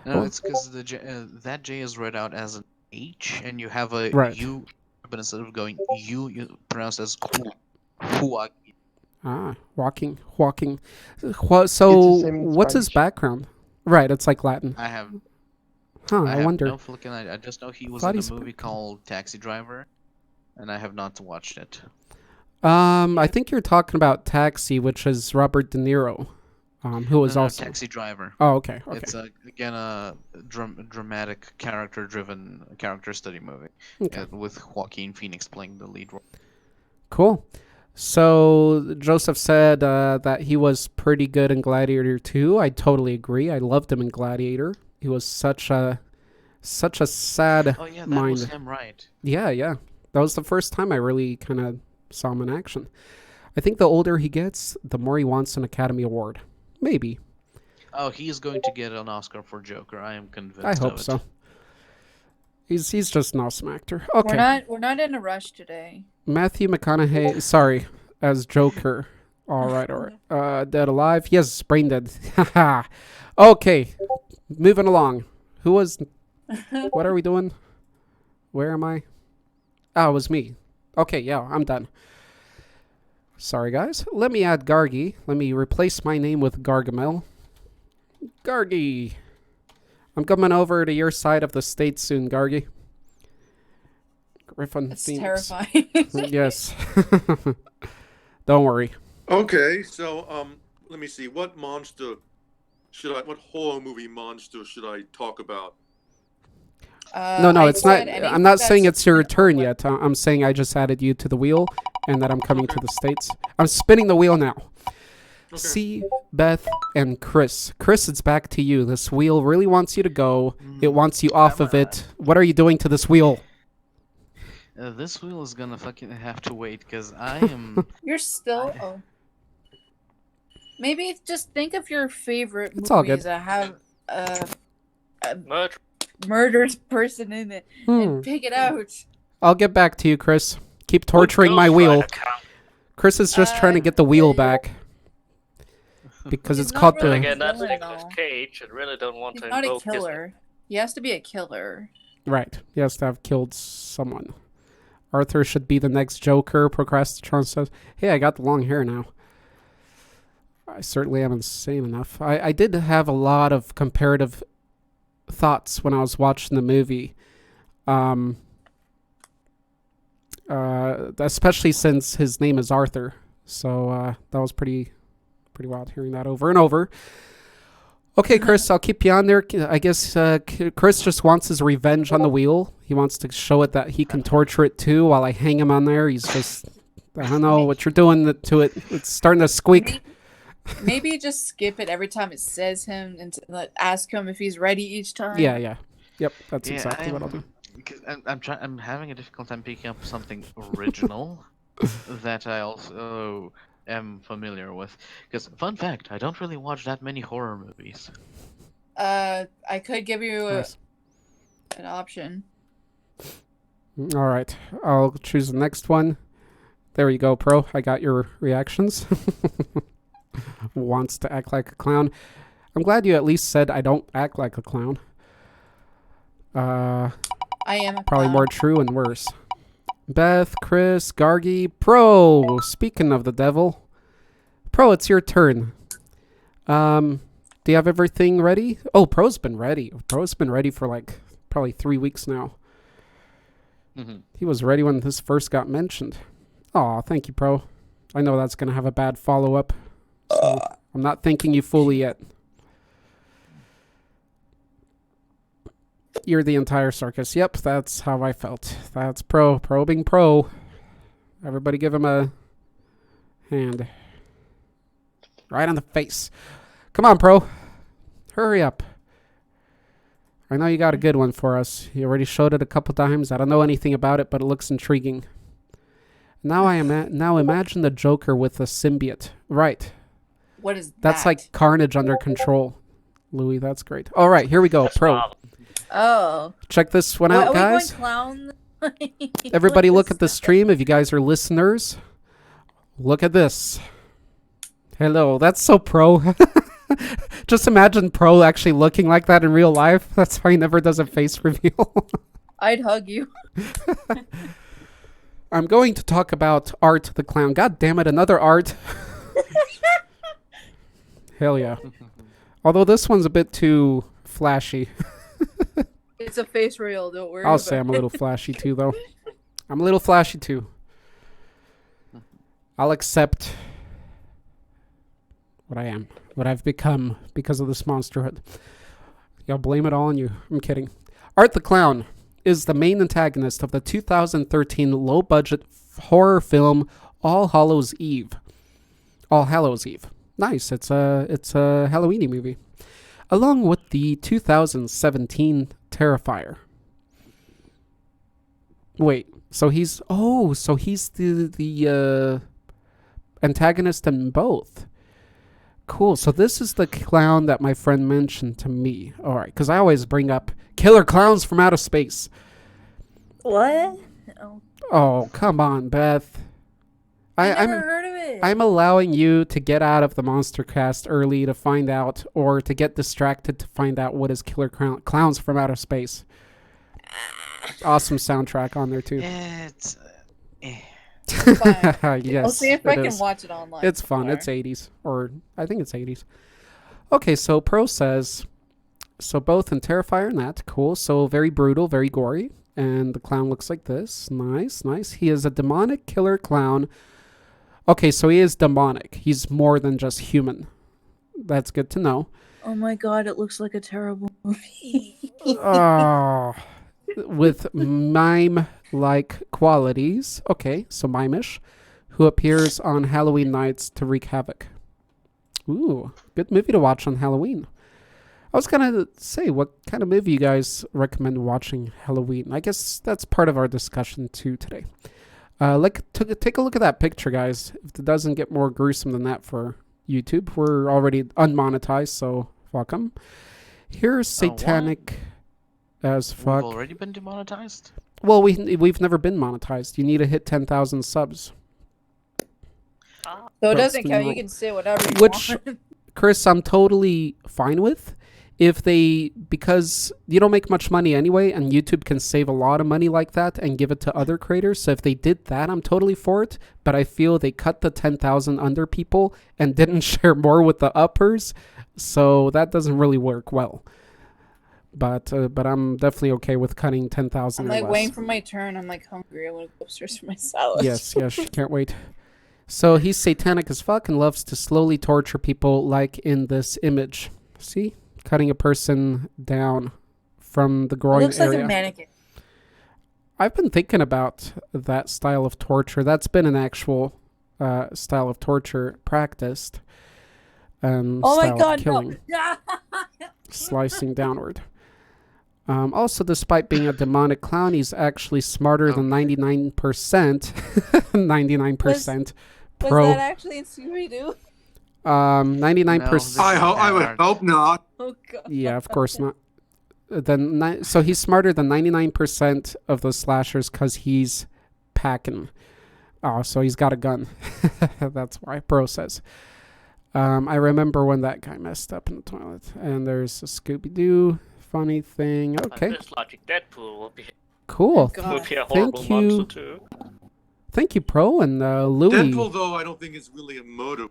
No, Oh. it's because that J is read out as an H, and you have a Right. U, but instead of going U, you pronounce it as Joaquin. Ah, walking. It's So, the same in what's his Spanish. background? Right, it's like Latin. I have Huh, I I have wonder. no flicking idea. I just know he was Thought in a he's- movie called Taxi Driver, and I have not watched it. I think you're talking about Taxi, which is Robert De Niro, who was No, also. Taxi Driver. Oh, okay. It's again a dramatic character-driven character study movie Okay. with Joaquin Phoenix playing the lead role. Cool. So Joseph said that he was pretty good in Gladiator 2. I totally agree. I loved him in Gladiator. He was such a sad Oh yeah, that mind. was him, right? Yeah. That was the first time I really kind of saw him in action. I think the older he gets, the more he wants an Academy Award. Maybe. Oh, he is going to get an Oscar for Joker. I am convinced. I hope of it. so. He's just an awesome actor. Okay. We're not in a rush today. Matthew McConaughey, sorry, as Joker. All right. Dead Alive. Yes, brain dead. Haha. Okay, moving along. Who was? What are we doing? Where am I? Oh, it was me. Okay, yeah, I'm done. Sorry, guys. Let me add Gargi. Let me replace my name with Gargamel. Gargi. I'm coming over to your side of the state soon, Gargi. Griffin It's Phoenix. terrifying. Yes. Don't worry. Okay, so let me see. What horror movie monster should I talk about? No, I it's not. said anything I'm not saying that's it's your turn what- yet. I'm saying I just added you to the wheel and that I'm coming to the States. I'm spinning the wheel now. Okay. C, Beth, and Chris. Chris, it's back to you. This wheel really wants you to go. It wants you off of it. What are you doing to this wheel? This wheel is gonna fucking have to wait because I am. You're still. Oh. Maybe just think of your favorite It's all good. movies that have a Murder. murdered person in it Hmm. and pick it out. I'll get back to you, Chris. Keep torturing my wheel. Chris is just trying to get the wheel back. Because He's it's not called really the... Again, that's villain, Nicolas though. Cage. I really don't want He's to not a invoke his killer. He has to be a killer. Right. He has to have killed someone. Arthur should be the next Joker. Procrastination says, hey, I got the long hair now. I certainly am insane enough. I did have a lot of comparative thoughts when I was watching the movie. Especially since his name is Arthur. So that was pretty wild hearing that over and over. Okay, Chris, I'll keep you on there. I guess Chris just wants his revenge on the wheel. He wants to show it that he can torture it too while I hang him on there. He's just, I don't know what you're doing to it. It's starting to squeak. Maybe just skip it every time it says him and ask him if he's ready each time. Yeah. Yep, that's Yeah, exactly what I'll do. Because I'm having a difficult time picking up something original that I also am familiar with. Because fun fact, I don't really watch that many horror movies. I could give you Nice. an option. All right, I'll choose the next one. There you go, Pro. I got your reactions. Wants to act like a clown. I'm glad you at least said I don't act like a clown. I am a Probably clown. more true and worse. Beth, Chris, Gargi, Pro. Speaking of the devil, Pro, it's your turn. Do you have everything ready? Oh, Pro's been ready. Pro's been ready for like probably 3 weeks now. He was ready when this first got mentioned. Aw, thank you, Pro. I know that's gonna have a bad follow-up. So I'm not thanking you fully yet. You're the entire circus. Yep, that's how I felt. That's Pro. Probing Pro. Everybody give him a hand. Right on the face. Come on, Pro. Hurry up. I know you got a good one for us. You already showed it a couple times. I don't know anything about it, but it looks intriguing. Now now imagine the Joker with a symbiote. Right. What is That's that? like Carnage under control. Louis, that's great. All right, here we go. That's Pro. wild. Oh. Check this one What, out, are we going guys. clown? Everybody look at the this. stream. If you guys are listeners, look at this. Hello, that's so pro. Just imagine Pro actually looking like that in real life. That's why he never does a face reveal. I'd hug you. I'm going to talk about Art the Clown. God damn it, another Art. Hell yeah. Although this one's a bit too flashy. It's a face real, don't worry. I'll about say I'm a it. little flashy too, though. I'm a little flashy too. I'll accept what I am, what I've become because of this monsterhood. Y'all blame it all on you. I'm kidding. Art the Clown is the main antagonist of the 2013 low-budget horror film All Hallows Eve. All Hallows Eve. Nice. It's a Halloweeny movie. Along with the 2017 Terrifier. Wait, so he's the antagonist in both. Cool. So this is the clown that my friend mentioned to me. All right, because I always bring up killer clowns from outer space. What? Oh, Oh, come on, Beth. I've never heard of it. I'm allowing you to get out of the Monstercast early to find out, or to get distracted to find out what is killer clowns from outer space. Awesome soundtrack on there too. It's Fine. Yes, I'll see if I it can is. watch it online. It's fun. somewhere. It's 80s, or I think it's 80s. Okay, so Pro says, so both in Terrifier and that, cool. So very brutal, very gory, and the clown looks like this. Nice, nice. He is a demonic killer clown. Okay, so he is demonic. He's more than just human. That's good to know. Oh my god, it looks like a terrible movie. Oh, with mime-like qualities. Okay, so mime-ish, who appears on Halloween nights to wreak havoc. Ooh, good movie to watch on Halloween. I was gonna say, what kind of movie you guys recommend watching Halloween? I guess that's part of our discussion too today. Take a look at that picture, guys. If it doesn't get more gruesome than that for YouTube, we're already unmonetized, so fuck 'em. Here's satanic as fuck. We've already been demonetized? Well, we've never been monetized. You need to hit 10,000 subs. So it That's doesn't the count. rule. You can say whatever you Which- want. Chris, I'm totally fine with. Because you don't make much money anyway, and YouTube can save a lot of money like that and give it to other creators. So if they did that, I'm totally for it. But I feel they cut the 10,000 under people and didn't share more with the uppers. So that doesn't really work well. But I'm definitely okay with cutting 10,000 I'm or like less. waiting for my turn. I'm like hungry. I want to go upstairs for my salad. Yes, can't wait. So he's satanic as fuck and loves to slowly torture people like in this image. See? Cutting a person down from the It groin looks area. like a mannequin. I've been thinking about that style of torture. That's been an actual style of torture practiced. Oh my Style of god, killing, no. slicing downward. Also, despite being a demonic clown, he's actually smarter than 99%. 99% Was pro. that actually in Scooby-Doo? 99%. No, I would hope not. Oh god. Yeah, of course not. So he's smarter than 99% of the slashers because he's packing. Oh, so he's got a gun. That's why Pro says. I remember when that guy messed up in the toilet. And there's a Scooby-Doo funny thing. Okay, This logic, Deadpool will be cool. God. a horrible Thank you. monster too. Thank you, Pro, and Louis. Deadpool, though, I don't think is really a motive.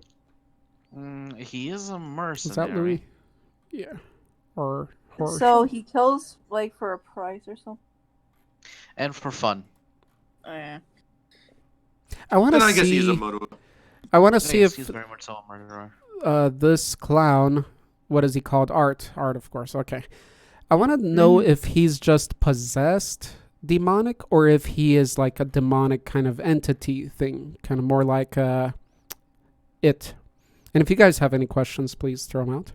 He is a mercenary. Is that Louis? Yeah. Or horror. So he kills like for a price or something. And for fun. Oh, yeah. I want Then to I guess he's a see. motive. I want to see Yes, if he's very much so a murderer. this clown, what is he called? Art, of course. Okay. I want to know if he's just possessed demonic or if he is like a demonic kind of entity thing, kind of more like it. And if you guys have any questions, please throw them out.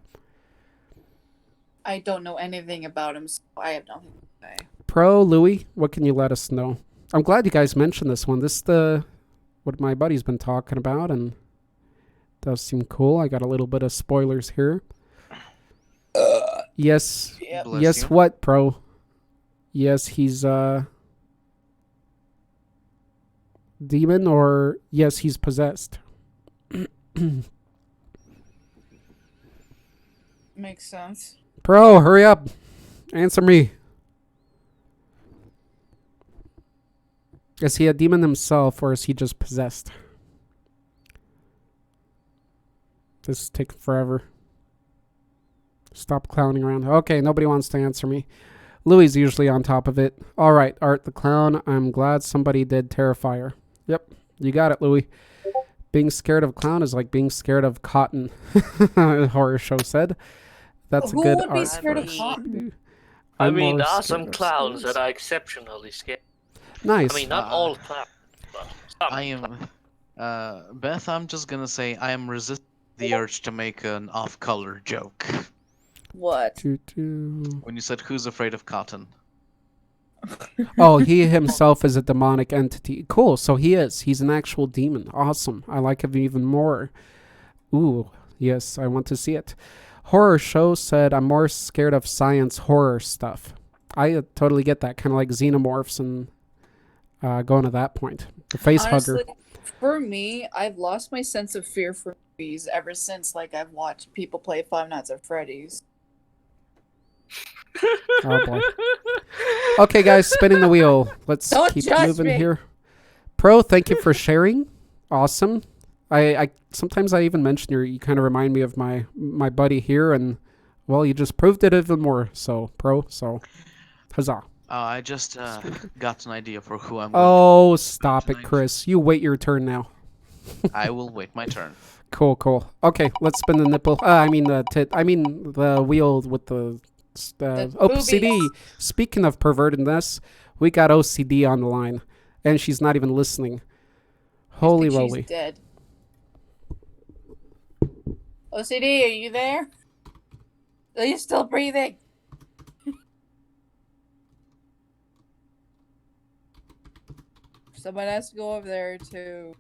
I don't know anything about him, so I have nothing to say. Pro, Louis, what can you let us know? I'm glad you guys mentioned this one. This is what my buddy's been talking about, and does seem cool. I got a little bit of spoilers here. Yes. Yep. Bless Yes, you. what, Pro? yes, he's a demon, or yes, he's possessed. Makes sense. Pro, hurry up. Answer me. Is he a demon himself, or is he just possessed? This is taking forever. Stop clowning around. Okay, nobody wants to answer me. Louis usually on top of it. All right, Art the Clown. I'm glad somebody did Terrifier. Yep, you got it, Louis. Being scared of a clown is like being scared of cotton. Horror show said. That's a Who good would be art. scared of first. cotton? I I'm mean, more there are scared some of clowns spiders. that are exceptionally scary. Nice. I mean, not all clowns, but some. I am. Beth, I'm just gonna say I am resisting the urge to make an off-color joke. What? When you said who's afraid of cotton? Oh, he himself is a demonic entity. Cool. So he is. He's an actual demon. Awesome. I like him even more. Ooh, yes, I want to see it. Horror show said I'm more scared of science horror stuff. I totally get that. Kind of like xenomorphs and going to that point. The face hugger. Honestly, for me, I've lost my sense of fear for movies ever since like I've watched people play Five Nights at Freddy's. Oh boy. Okay, guys, spinning the wheel. Let's Don't keep judge moving me. here. Pro, thank you for sharing. Awesome. I sometimes I even mention you kind of remind me of my buddy here, and well, you just proved it even more. So, Pro, so huzzah. I just got an idea for who I'm going Oh, stop it, tonight. Chris. You wait your turn now. to. I will wait my turn. Cool, cool. Okay, let's spin the nipple. I mean the tit. I mean the wheel with the OCD. boobies. Speaking of pervertedness, we got OCD on the line, and she's not even listening. Holy She's roly. dead. OCD, are you there? Are you still breathing? Someone has to go over there to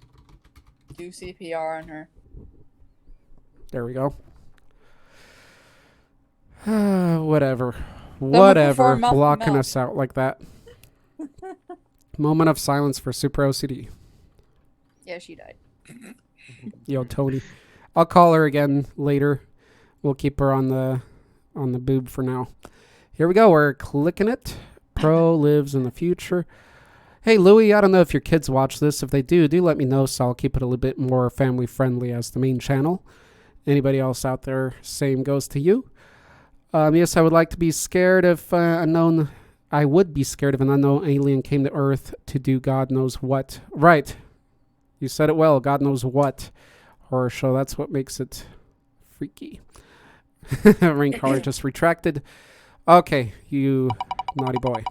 do CPR on her. There we go. Whatever. Whatever. perform mouth to Blocking mouth. us out like that. Moment of silence for Super OCD. Yeah, she died. Yo, Tony. I'll call her again later. We'll keep her on the boob for now. Here we go. We're clicking it. Pro lives in the future. Hey, Louie, I don't know if your kids watch this. If they do let me know so I'll keep it a little bit more family friendly as the main channel. Anybody else out there, same goes to you. Yes, I would like to be scared if I would be scared if an unknown alien came to Earth to do God knows what. Right. You said it well. God knows what. Horror show. That's what makes it freaky. Ring collar just retracted. Okay, you naughty boy.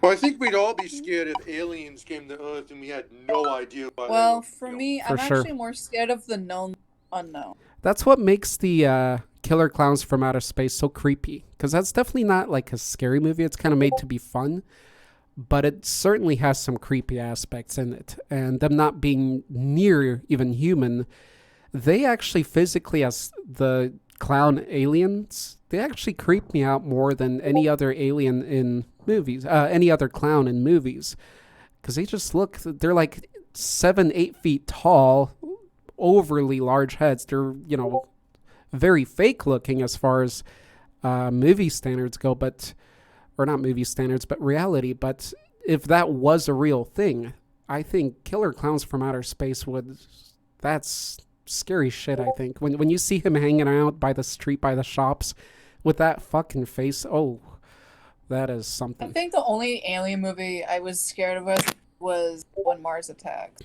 Well, I think we'd all be scared if aliens came to Earth and we had no idea what they Well, were, for you know. me, For I'm sure. actually more scared of the known unknown. That's what makes the Killer Clowns from Outer Space so creepy. Because that's definitely not like a scary movie. It's kind of made to be fun. But it certainly has some creepy aspects in it. And them not being near even human, they actually physically, as the clown aliens, they actually creep me out more than any other alien in movies, any other clown in movies. Because they just look, they're like 7-8 feet tall, overly large heads. They're, very fake looking as far as movie standards go, or not movie standards, but reality. But if that was a real thing, I think Killer Clowns from Outer Space that's scary shit, I think. When you see him hanging out by the street, by the shops, with that fucking face, oh, that is I something. think the only alien movie I was scared of was When Mars Attacks.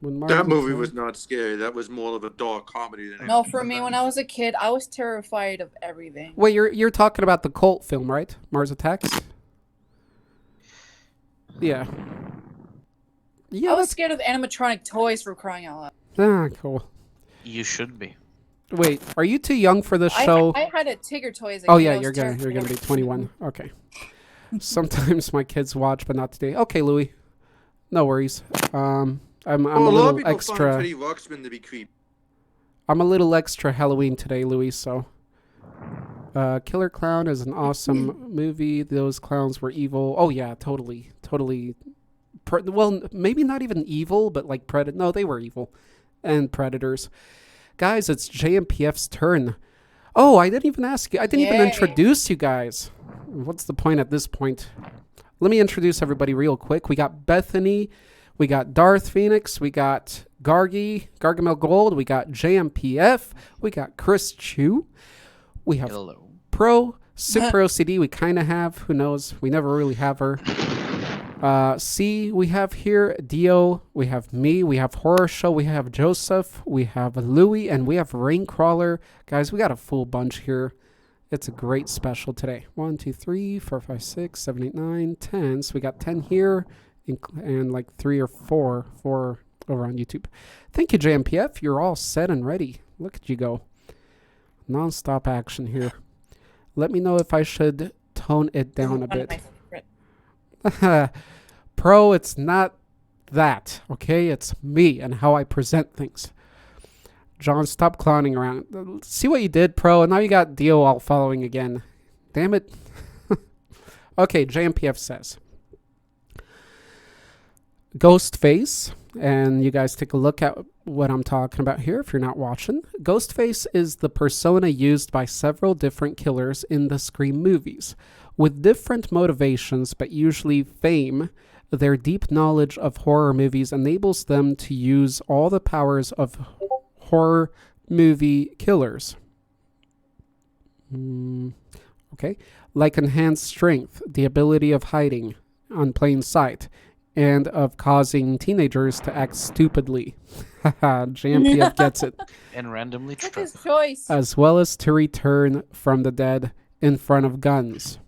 When Mars That movie Attacks- was not scary. That was more of a dark comedy than No, anything. for me, when I was a kid, I was terrified of everything. Wait, you're talking about the cult film, right? Mars Attacks? Yeah. Yeah, I was that's scared of animatronic toys for crying out loud. cool. You should be. Wait, are you too young for this show? I had a Tigger toy as a Oh kid. yeah, I was you're gonna terrified be of- 21. Okay. Sometimes my kids watch, but not today. Okay, Louie. No worries. I'm Oh, a a lot of little people find extra. Teddy Ruxpin to be creepy. I'm a little extra Halloween today, Louie. So Killer Clown is an awesome movie. Those clowns were evil. Oh yeah, totally. Well, maybe not even evil, but like predator. No, they were evil and predators. Guys, it's JMPF's turn. Oh, I didn't even ask you. I didn't even Yay. introduce you guys. What's the point at this point? Let me introduce everybody real quick. We got Bethany. We got Darth Phoenix. We got Gargamel Gold. We got JMPF. We got Chris Chu. We have Hello. Pro, Super OCD. We kind of have. Who knows? We never really have her. C, we have here Dio, we have me, we have Horror Show, we have Joseph, we have Louie, and we have Raincrawler. Guys, we got a full bunch here. It's a great special today. 1, 2, 3, 4, 5, 6, 7, 8, 9, 10. So we got 10 here and like 3 or 4 over on YouTube. Thank you, JMPF. You're all set and ready. Look at you go. Non-stop action here. Let me know if I should tone it down a bit. Pro, it's not that, okay? It's me and how I present things. John, stop clowning around. See what you did, Pro, and now you got Dio all following again. Damn it. Okay, JMPF says Ghostface, and you guys take a look at what I'm talking about here if you're not watching. Ghostface is the persona used by several different killers in the Scream movies. With different motivations, but usually fame, their deep knowledge of horror movies enables them to use all the powers of horror movie killers. Okay. Like enhanced strength, the ability of hiding on plain sight, and of causing teenagers to act stupidly. Haha, JMPF gets it. And randomly Took trip. his choice. As well as to return from the dead in front of guns.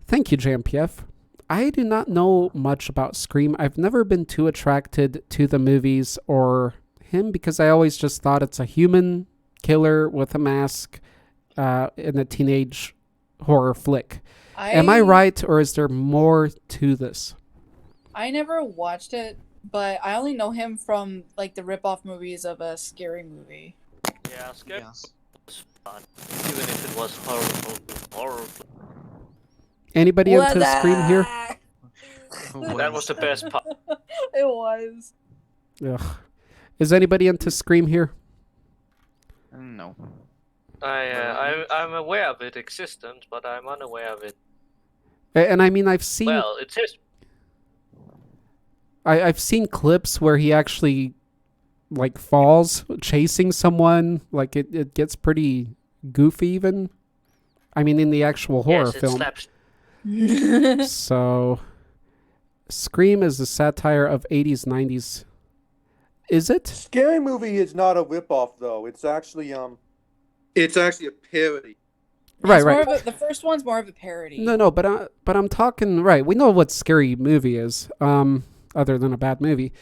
Thank you, JMPF. I do not know much about Scream. I've never been too attracted to the movies or him because I always just thought it's a human killer with a mask in a teenage horror flick. Am I right, or is there more to this? I never watched it, but I only know him from like the rip-off movies of a Scary Movie. Yeah, Scary Yes. was fun, even if it was horrible. Anybody into Scream here? That was the best part. It was. Ugh. Is anybody into Scream here? No. I'm aware of its existence, but I'm unaware of it. And I mean, I've seen Well, it's his. I've seen clips where he actually like falls chasing someone. Like it gets pretty goofy even. I mean, in the actual horror Yes, it film. slaps. So, Scream is a satire of 80s, 90s. Is it? Scary Movie is not a ripoff though. It's actually a parody. Right, It's right. more of the first one's more of a parody. No, but I'm talking right. We know what Scary Movie is. Other than a bad movie.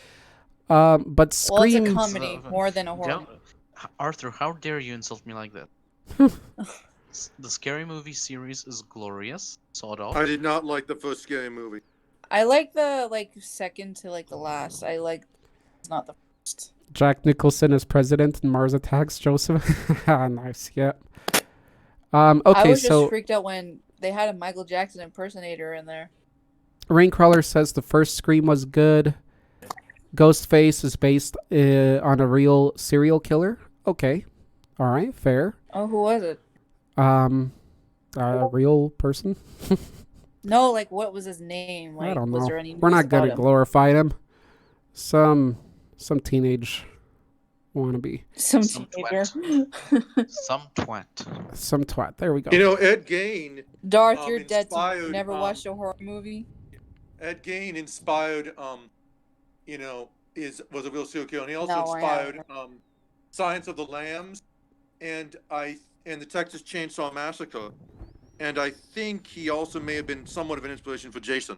But Well, it's Scream. a comedy more than a horror. Don't- Arthur, how dare you insult me like that? The Scary Movie series is glorious, sort of. I did not like the first Scary Movie. I like the second to the last. I like it's not the first. Jack Nicholson as president in Mars Attacks. Joseph. Nice. Yeah. I Okay, was just so freaked out when they had a Michael Jackson impersonator in there. Raincrawler says the first Scream was good. Ghostface is based on a real serial killer. Okay. All right. Fair. Oh, who was it? A real person. No, what was his name? I don't know. Was there any We're news not about gonna him? glorify him. Some teenage wannabe. Some Some teenager. Some twat. Some twat. There we go. You know, Ed Gein. Darth, you're dead. So Inspired, you never watched a horror movie? Ed Gein inspired. Was a real serial killer, and he also No, I inspired haven't. Silence of the Lambs, and the Texas Chainsaw Massacre, and I think he also may have been somewhat of an inspiration for Jason.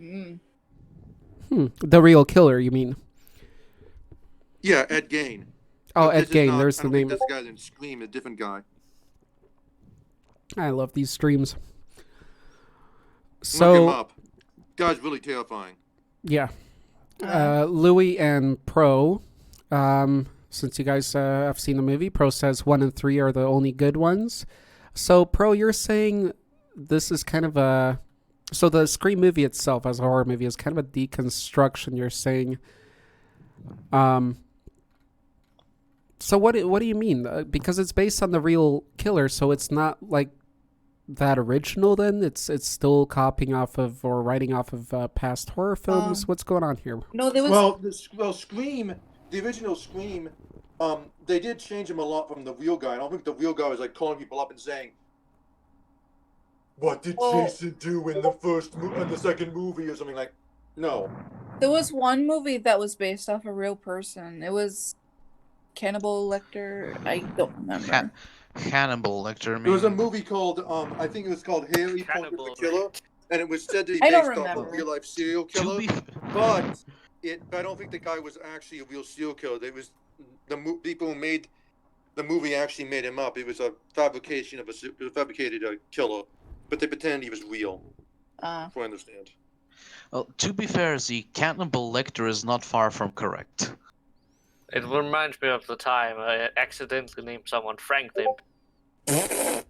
Mm. The real killer, you mean? Yeah, Ed Gein. Oh, This Ed is Gein. not- There's I the don't name. think this guy's in Scream, a different guy. I love these streams. Look him So up. Guy's really terrifying. yeah, Louis and Pro. since you guys have seen the movie. Pro says 1 and 3 are the only good ones. So, Pro, you're saying this is kind of a... So the Scream movie itself, as a horror movie, is kind of a deconstruction, you're saying. So what do you mean? Because it's based on the real killer, so it's not like that original then? It's still copying off of or writing off of past horror films? What's going on here? No, there was. Scream, the original Scream, they did change him a lot from the real guy. I don't think the real guy was like calling people up and saying, "What did Jason do in the second movie?" or something like. No. There was one movie that was based off a real person. It was Cannibal Lecter. I don't remember. Hannibal Lecter. There was a movie called, I think it was called Harry Potter the Killer, and it was said to be I don't based off a remember. real life serial killer. But I don't think the guy was actually a real serial killer. It was people who made the movie actually made him up. It was a fabrication of a fabricated killer, but they pretended he was real. From what I understand. Well, to be fair, the Cannibal Lecter is not far from correct. It reminds me of the time I accidentally named someone Franklin. Yes.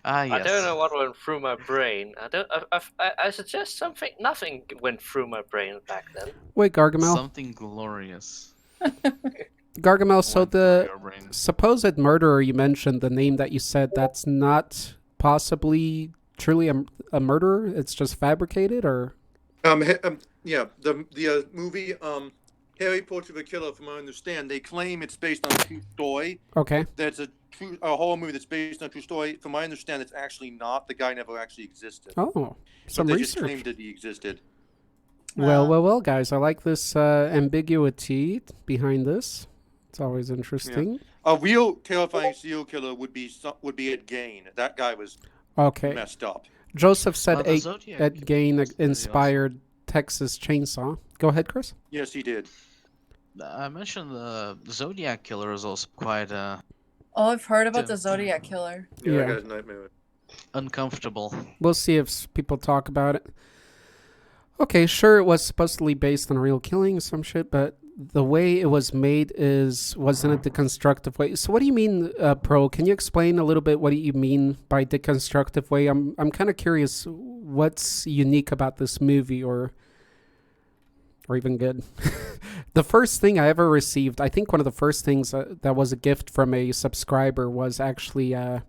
I don't know what went through my brain. I suggest something. Nothing went through my brain back then. Wait, Gargamel. Something glorious. Gargamel, so went through the your brain. supposed murderer you mentioned, the name that you said, that's not possibly truly a murderer? It's just fabricated, or? Yeah, the movie, Harry Potter the Killer, from what I understand, they claim it's based on a true story. Okay. That's a horror movie that's based on a true story. From what I understand, it's actually not. The guy never actually existed. Oh, some But they research. just claimed that he existed. Well, guys, I like this ambiguity behind this. It's always interesting. A real terrifying serial killer would be Ed Gein. That guy was messed up. Joseph said the Zodiac Ed Gein is pretty inspired Texas Chainsaw. Go ahead, Chris. Yes, he did. I mentioned the Zodiac Killer is also quite Oh, I've heard about the Zodiac Killer. Yeah, Yeah. that guy's a nightmare. uncomfortable. We'll see if people talk about it. Okay, sure, it was supposedly based on a real killing or some shit, but the way it was made wasn't a deconstructive way. So what do you mean, Pro? Can you explain a little bit what do you mean by deconstructive way? I'm kind of curious what's unique about this movie or even good. The first thing I ever received, I think one of the first things that was a gift from a subscriber was actually a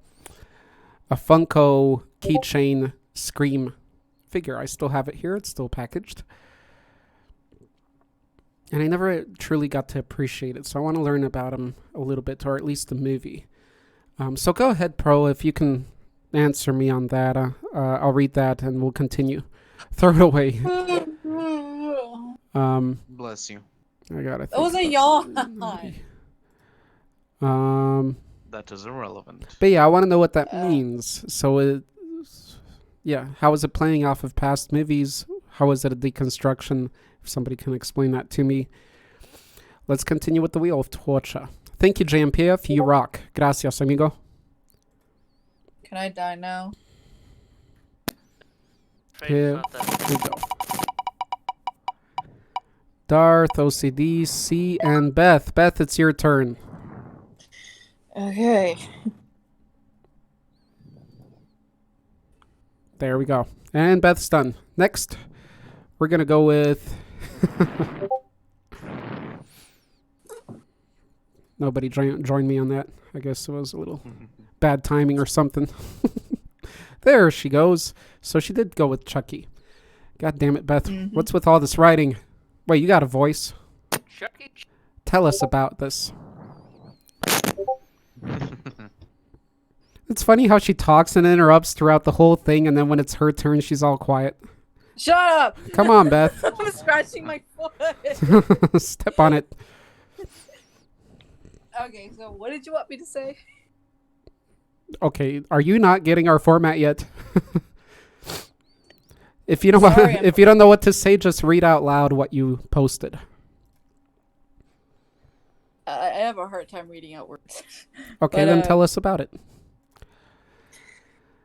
Funko keychain Scream figure. I still have it here. It's still packaged. And I never truly got to appreciate it, so I want to learn about him a little bit, or at least the movie. So go ahead, Pro, if you can answer me on that. I'll read that and we'll continue. Throw it away. Bless you. I gotta. That was a yawn. That is irrelevant. But yeah, I want to know what that means. So, how is it playing off of past movies? How is it a deconstruction? If somebody can explain that to me. Let's continue with the Wheel of Torture. Thank you, JMPF. You rock. Gracias, amigo. Can I die now? Here we go. Darth, OCD, C, and Beth. Beth, it's your turn. Okay. There we go. And Beth's done. Next, we're going to go with... Nobody joined me on that. I guess it was a little bad timing or something. There she goes. So she did go with Chucky. God damn it, Beth. Mm-hmm. What's with all this writing? Wait, you got a voice. Chucky. Tell us about this. It's funny how she talks and interrupts throughout the whole thing, and then when it's her turn, she's all quiet. Shut up! Come on, Beth. I'm scratching my foot. Step on it. Okay, so what did you want me to say? Okay, are you not getting our format yet? If you don't know what to say, just read out loud what you posted. I have a hard time reading out words. Okay, then tell us about it.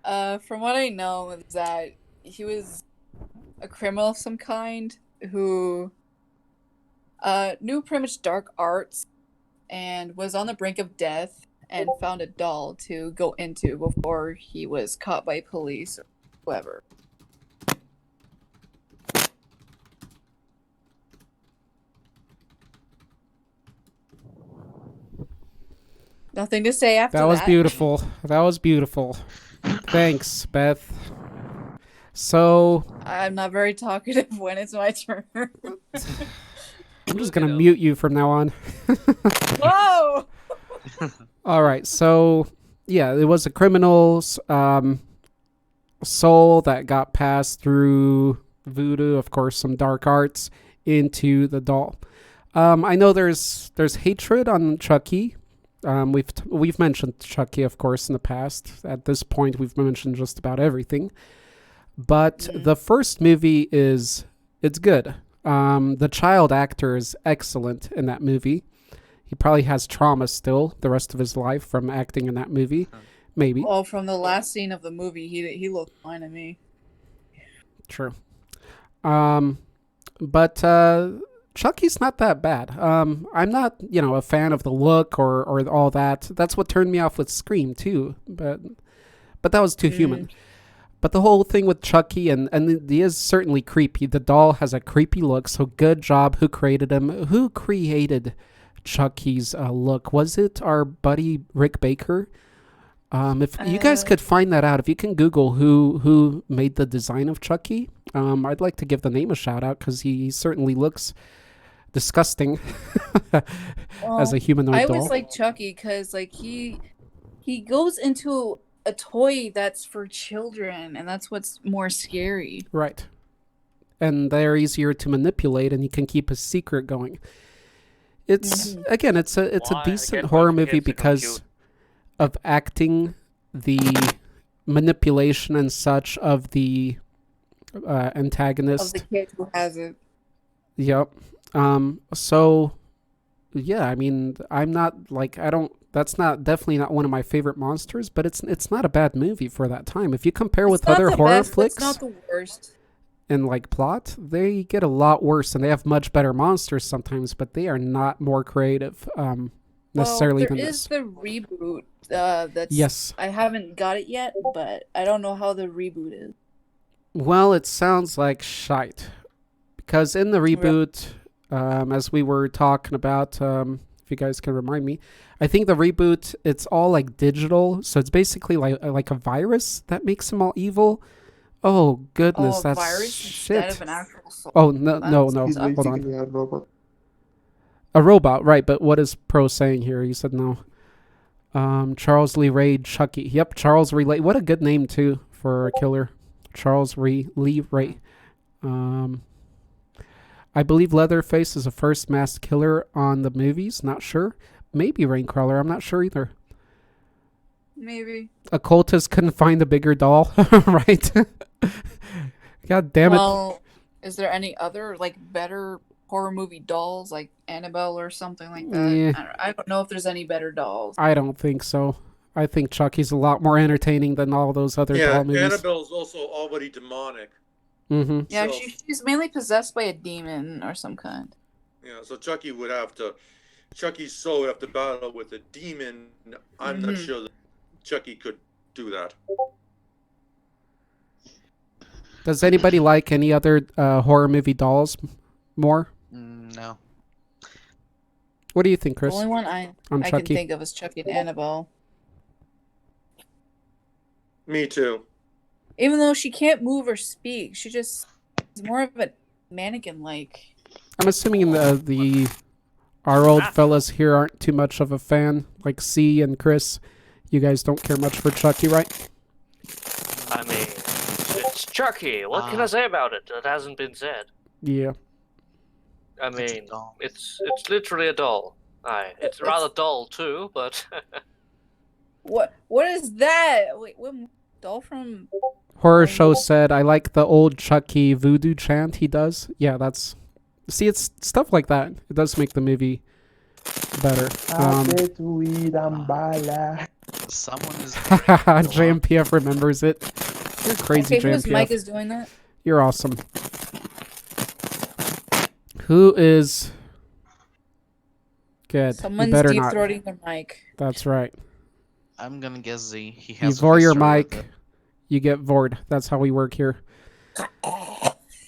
From what I know is that he was a criminal of some kind who knew pretty much dark arts and was on the brink of death and found a doll to go into before he was caught by police or whoever. Nothing to say after that. That was beautiful. That was beautiful. Thanks, Beth. So I'm not very talkative when it's my turn. I'm just gonna mute you from now on. Whoa! All right. So yeah, it was a criminal's soul that got passed through voodoo, of course, some dark arts, into the doll. I know there's hatred on Chucky. We've mentioned Chucky, of course, in the past. At this point, we've mentioned just about everything. But the first movie it's good. The child actor is excellent in that movie. He probably has trauma still the rest of his life from acting in that movie. Maybe. Oh, from the last scene of the movie, he looked fine to me. True. But Chucky's not that bad. I'm not, a fan of the look or all that. That's what turned me off with Scream too. But that was too human. But the whole thing with Chucky, and he is certainly creepy. The doll has a creepy look, so good job. Who created him? Who created Chucky's look? Was it our buddy Rick Baker? If you guys could find that out, if you can Google who made the design of Chucky, I'd like to give the name a shout out because he certainly looks disgusting as a humanoid doll. I always like Chucky because he goes into a toy that's for children, and that's what's more scary. Right. And they're easier to manipulate, and you can keep a secret going. It's again, it's a decent horror movie because of acting, the manipulation and such of the antagonist. Of the kid who has it. Yep. So yeah, I mean, I'm not that's definitely not one of my favorite monsters, but it's not a bad movie for that time. If you compare with other horror flicks, it's not the worst. And plot, they get a lot worse, and they have much better monsters sometimes, but they are not more creative necessarily than this. There is the reboot. Yes. I haven't got it yet, but I don't know how the reboot is. Well, it sounds like shite, because in the reboot, as we were talking about, if you guys can remind me, I think the reboot, it's all like digital, so it's basically like a virus that makes them all evil. Oh goodness, that's virus shit. Instead of an actual soul. Oh no! He's Hold on. basically a robot. A robot, right? But what is Pro saying here? You said no. Charles Lee Ray Chucky. Yep, Charles Lee. What a good name too for a killer. Charles Lee Ray. I believe Leatherface is the first masked killer on the movies. Not sure. Maybe Raincrawler. I'm not sure either. Maybe. Occultist couldn't find a bigger doll, right? God damn it. Well, is there any other better horror movie dolls like Annabelle or something like that? Yeah. I don't know if there's any better dolls. I don't think so. I think Chucky's a lot more entertaining than all those other doll movies. Annabelle's also already demonic. Mm-hmm. Yeah, So- she's mainly possessed by a demon or some kind. Yeah, so Chucky's soul would have to battle with a demon. I'm not sure that Chucky could do that. Does anybody like any other horror movie dolls more? No. What do you think, Chris? The only one I can Chucky? think of is Chucky and Annabelle. Me too. Even though she can't move or speak, she just is more of a mannequin-like. I'm assuming our old fellas here aren't too much of a fan, like C and Chris. You guys don't care much for Chucky, right? I mean, it's Chucky. What can I say about it that hasn't been said? Yeah. I mean, it's literally a doll. It's rather dull too, but What is that? Wait, what doll from? Horror Show said, I like the old Chucky voodoo chant he does. Yeah, see, it's stuff like that. It does make the movie better. Someone is. JMPF remembers it. You're crazy, Okay, whose mic JMPF. is doing that? You're awesome. Who is... Good. You Someone's better deep not. throating the mic. That's right. I'm gonna guess Z. He You has a vor your history with mic, you get vored. That's how we work here.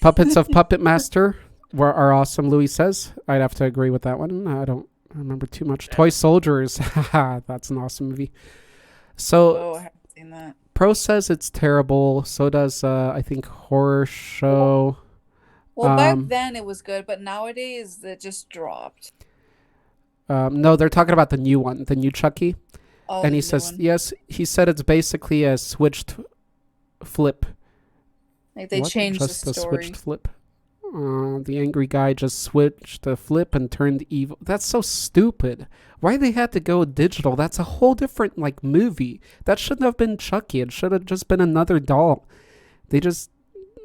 Puppets of Puppet Master are awesome, Louis says. I'd have to agree with that one. I don't remember too much. Toy Soldiers. That's an awesome movie. So, Oh, I haven't seen that. Pro says it's terrible. So does, I think, Horror Show. Well, back Um, then it was good, but nowadays it just dropped. No, they're talking about the new one, the new Chucky. Oh, And the he new says, one. yes, he said it's basically a switched flip. Like they What? changed Just the a story. switched flip. The angry guy just switched the flip and turned evil. That's so stupid. Why they had to go digital? That's a whole different like movie. That shouldn't have been Chucky. It should have just been another doll. They just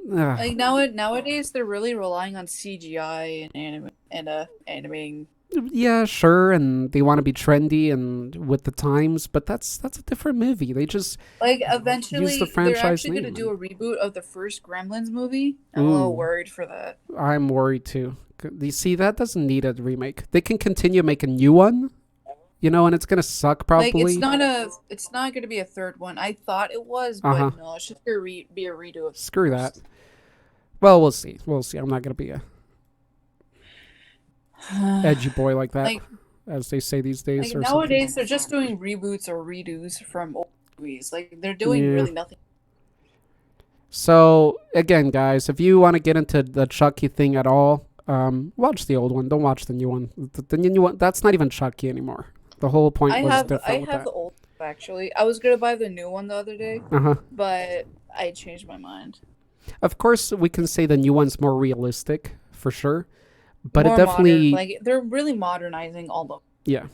Like nowadays they're really relying on CGI and animating. yeah, sure, and they want to be trendy and with the times, but that's a different movie. They just Like eventually they're franchise actually gonna name, do a reboot of the first Gremlins movie. I'm a Ooh. little worried for that. I'm worried too. You see, that doesn't need a remake. They can continue making a new one, and it's gonna suck probably. Like it's not gonna be a third one. I thought it was, but Uh-huh. no, it's just gonna be a redo of Screw that. Well, we'll see. We'll see. I'm not gonna be a edgy boy like that, Like- as they say these days. Like or nowadays they're just doing reboots or redos from old movies. Like they're doing Yeah. really nothing. So again, guys, if you want to get into the Chucky thing at all, watch the old one. Don't watch the new one. The new one, that's not even Chucky anymore. The whole point I was have different with that. the old one, actually. I was gonna buy the new one the other day, Uh-huh. but I changed my mind. Of course, we can say the new one's more realistic for sure, but More it definitely, modern. Like they're really modernizing all the. yeah,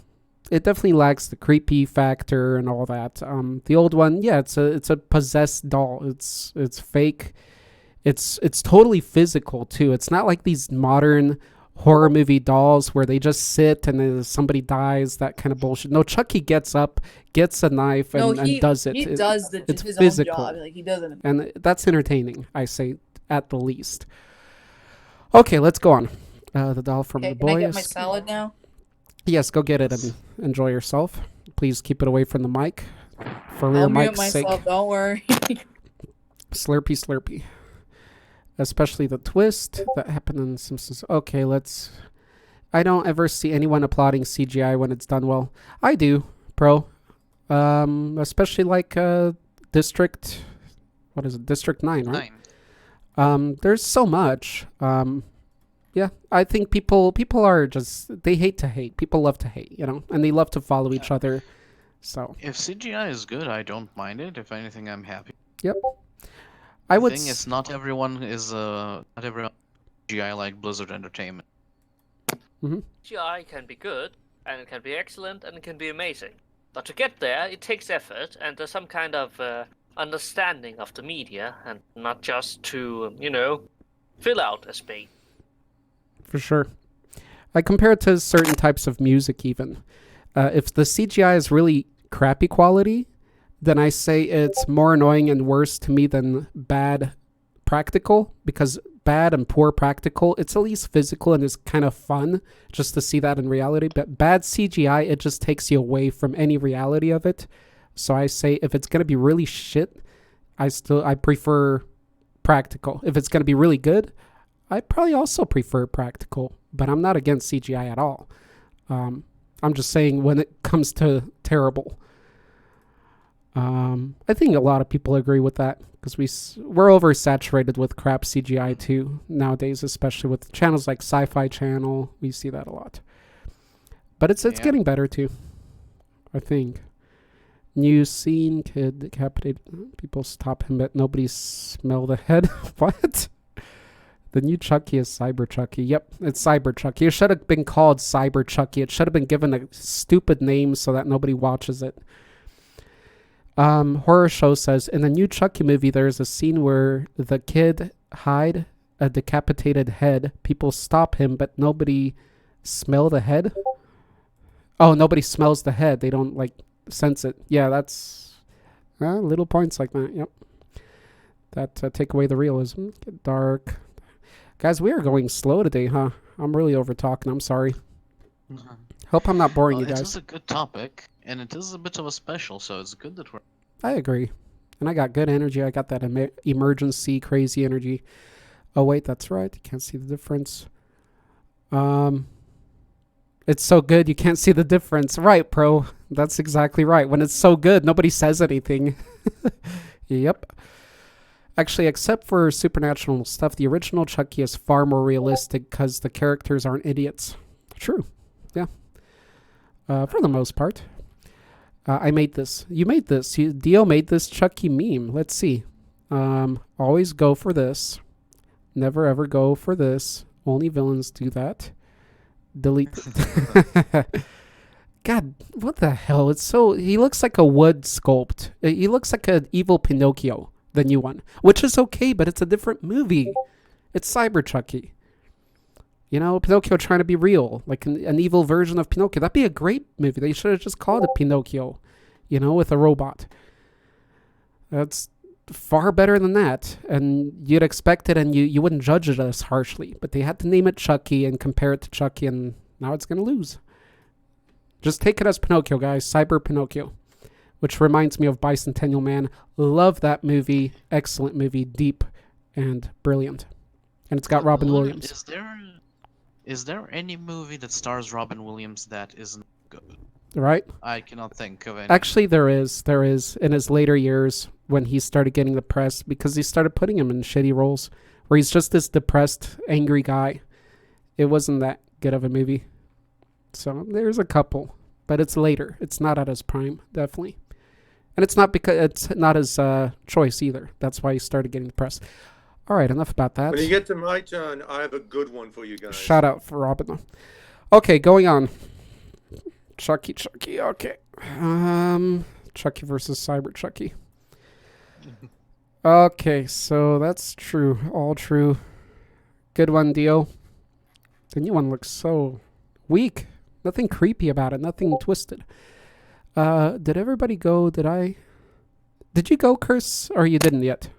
it definitely lacks the creepy factor and all that. The old one, yeah, it's a possessed doll. It's fake. It's totally physical too. It's not like these modern horror movie dolls where they just sit and then somebody dies, that kind of bullshit. No, Chucky gets up, gets a knife, and does it. He does it's his physical. own job. Like he doesn't. And that's entertaining, I say, at the least. Okay, let's go on. The doll from Okay, the can I get boys. my salad now? Yes, go get it and enjoy yourself. Please keep it away from the mic. For your I'll mute mic's sake. myself. Don't worry. Slurpy, slurpy. Especially the twist that happened in Simpsons. Okay, I don't ever see anyone applauding CGI when it's done well. I do, Pro. Especially like District. What is it? District 9, right? 9. There's so much. Yeah, I think people are just, they hate to hate. People love to hate, and they love to follow each other. So If CGI is good, I don't mind it. If anything, I'm happy. I The would. thing is, not everyone CGI like Blizzard Entertainment. CGI can be good, and it can be excellent, and it can be amazing. But to get there, it takes effort, and there's some kind of understanding of the media, and not just to, fill out a space. For sure. I compare it to certain types of music even. If the CGI is really crappy quality, then I say it's more annoying and worse to me than bad practical, because bad and poor practical, it's at least physical and is kind of fun just to see that in reality. But bad CGI, it just takes you away from any reality of it. So I say if it's going to be really shit, I prefer practical. If it's going to be really good, I probably also prefer practical, but I'm not against CGI at all. I'm just saying when it comes to terrible. I think a lot of people agree with that because we're oversaturated with crap CGI too nowadays, especially with channels like Sci-Fi Channel. We see that a lot, but it's Yeah. getting better too. I think. New scene, kid decapitated. People stop him, but nobody smell the head. What? The new Chucky is Cyber Chucky. Yep, it's Cyber Chucky. It should have been called Cyber Chucky. It should have been given a stupid name so that nobody watches it. Horror Show says, in the new Chucky movie, there's a scene where the kid hide a decapitated head. People stop him, but nobody smell the head. Oh, nobody smells the head. They don't, sense it. Yeah, that's little points like that. Yep. That take away the realism. Get dark. Guys, we are going slow today, huh? I'm really over talking. I'm sorry. Hope I'm not boring Well, you it guys. is a good topic, and it is a bit of a special, so it's good that we're. I agree. And I got good energy. I got that emergency crazy energy. Oh wait, that's right. You can't see the difference. It's so good you can't see the difference. Right, pro. That's exactly right. When it's so good, nobody says anything. Yep. Actually, except for supernatural stuff, the original Chucky is far more realistic because the characters aren't idiots. True. Yeah. For the most part. I made this. You made this. Dio made this Chucky meme. Let's see. Always go for this. Never ever go for this. Only villains do that. Delete it. God, what the hell? It's so... He looks like a wood sculpt. He looks like an evil Pinocchio, the new one. Which is okay, but it's a different movie. It's Cyber Chucky. You know, Pinocchio trying to be real. Like an evil version of Pinocchio. That'd be a great movie. They should have just called it Pinocchio. You know, with a robot. That's far better than that. And you'd expect it and you wouldn't judge it as harshly. But they had to name it Chucky and compare it to Chucky, and now it's going to lose. Just take it as Pinocchio, guys. Cyber Pinocchio. Which reminds me of Bicentennial Man. Love that movie. Excellent movie. Deep and brilliant. And it's got Robin Leonard, Williams. Is there any movie that stars Robin Williams that isn't good? Right? I cannot think of any. Actually, there is. There is. In his later years, when he started getting the press, because he started putting him in shitty roles, where he's just this depressed, angry guy. It wasn't that good of a movie. So there's a couple, but it's later. It's not at his prime, definitely. And it's not because it's not his choice either. That's why he started getting the press. All right, enough about that. When you get to my turn, I have a good one for you guys. Shout out for Robin. Okay, going on. Chucky. Okay. Chucky versus Cyber Chucky. Okay, so that's true. All true. Good one, Dio. The new one looks so weak. Nothing creepy about it. Nothing twisted. Did everybody go? Did you go, Chris? Or you didn't yet?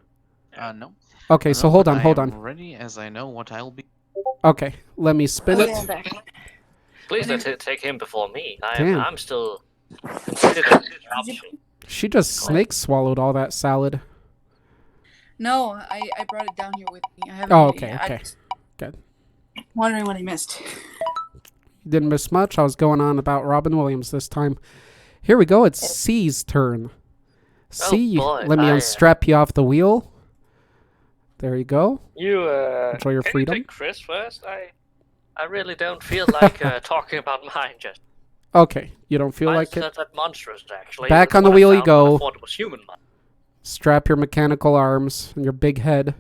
No. Okay, so No, hold but on, hold I am on. ready, as I know what I'll be. Okay, let me spin Oh, it. yeah, I'm back. Please don't take him before me. Damn. I'm still considered a good option. She just snake swallowed all that salad. No, I brought it down here with me. I haven't Oh, eaten it okay, yet. okay. Good. Wondering what I missed. Didn't miss much. I was going on about Robin Williams this time. Here we go. It's C's turn. C, boy, let me I, unstrap you off the wheel. There you go. You Enjoy your can freedom. you take Chris first? I really don't feel like talking about mine just. Okay, you don't feel Mine's like it? not that monstrous actually. Back It's on the what I wheel you found when go. I thought it was human mine. Strap your mechanical arms and your big head.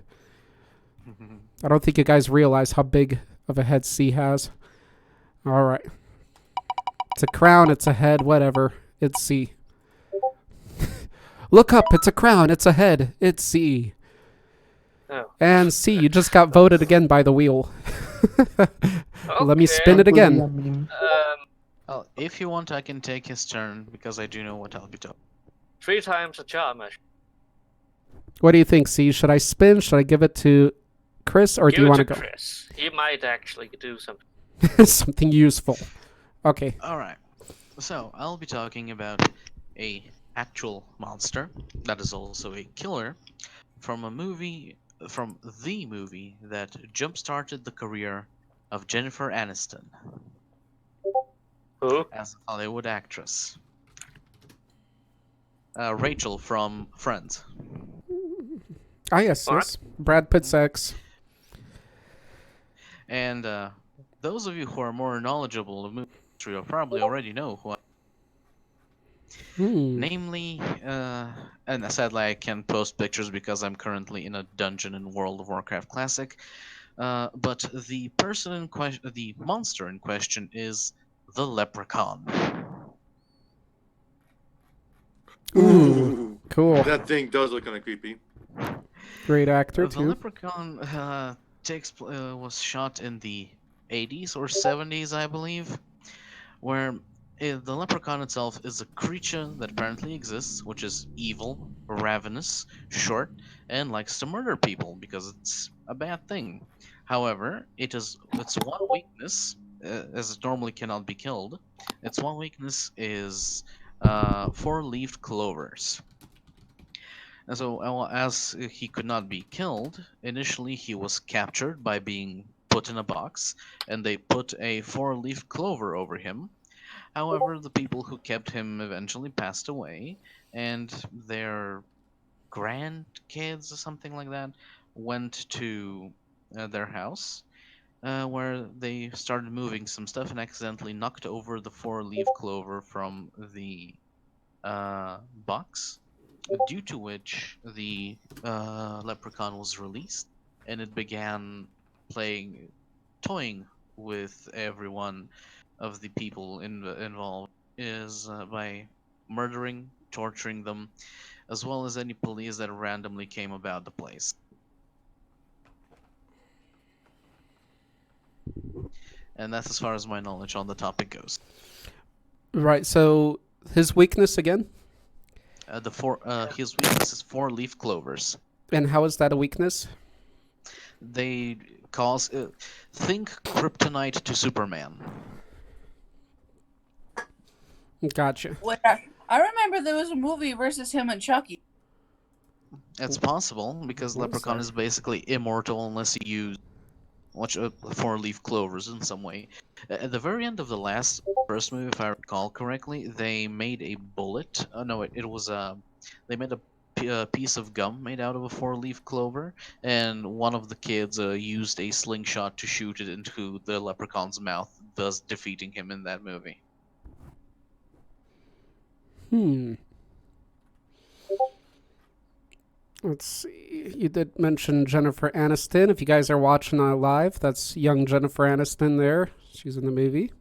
I don't think you guys realize how big of a head C has. All right. It's a crown, it's a head, whatever. It's C. Look up, it's a crown, it's a head, it's C. Oh. And C, you just got voted again by the wheel. Let me spin it again. Well, if you want, I can take his turn, because I do know what I'll be talking. 3 times a charm. What do you think, C? Should I spin? Should I give it to Chris, or do you want to go? Chris. He might actually do something. Something useful. Okay. Alright. So, I'll be talking about a actual monster that is also a killer from the movie that jump-started the career of Jennifer Aniston Who? as a Hollywood actress. Rachel from Friends. Ah, yes, What? yes. Brad Pitt's ex. And those of you who are more knowledgeable of movie history will probably already know who I namely, and sadly I can't post pictures because I'm currently in a dungeon in World of Warcraft Classic. But the person in question, the monster in question, is the Leprechaun. Ooh, cool. That thing does look kind of creepy. Great actor, The too. Leprechaun was shot in the 80s or 70s, I believe, where the Leprechaun itself is a creature that apparently exists, which is evil, ravenous, short, and likes to murder people because it's a bad thing. However, its one weakness as it normally cannot be killed. Its one weakness is four-leaved clovers. And so, as he could not be killed, initially he was captured by being put in a box, and they put a four-leaf clover over him. However, the people who kept him eventually passed away, and their grandkids or something like that went to their house, where they started moving some stuff and accidentally knocked over the four-leaf clover from the box, due to which the leprechaun was released, and it began toying with everyone of the people involved, is by murdering, torturing them, as well as any police that randomly came about the place. And that's as far as my knowledge on the topic goes. Right. So his weakness again, His weakness is four-leaf clovers. and how is that a weakness? They cause think kryptonite to Superman. Gotcha. I remember there was a movie versus him and Chucky. It's possible because What was Leprechaun that? is basically immortal unless you use four-leaf clovers in some way. At the very end of the first movie, if I recall correctly, they made a bullet. No, it was they made a piece of gum made out of a four-leaf clover, and one of the kids used a slingshot to shoot it into the Leprechaun's mouth, thus defeating him in that movie. Let's see. You did mention Jennifer Aniston. If you guys are watching live, that's young Jennifer Aniston there. She's in the movie.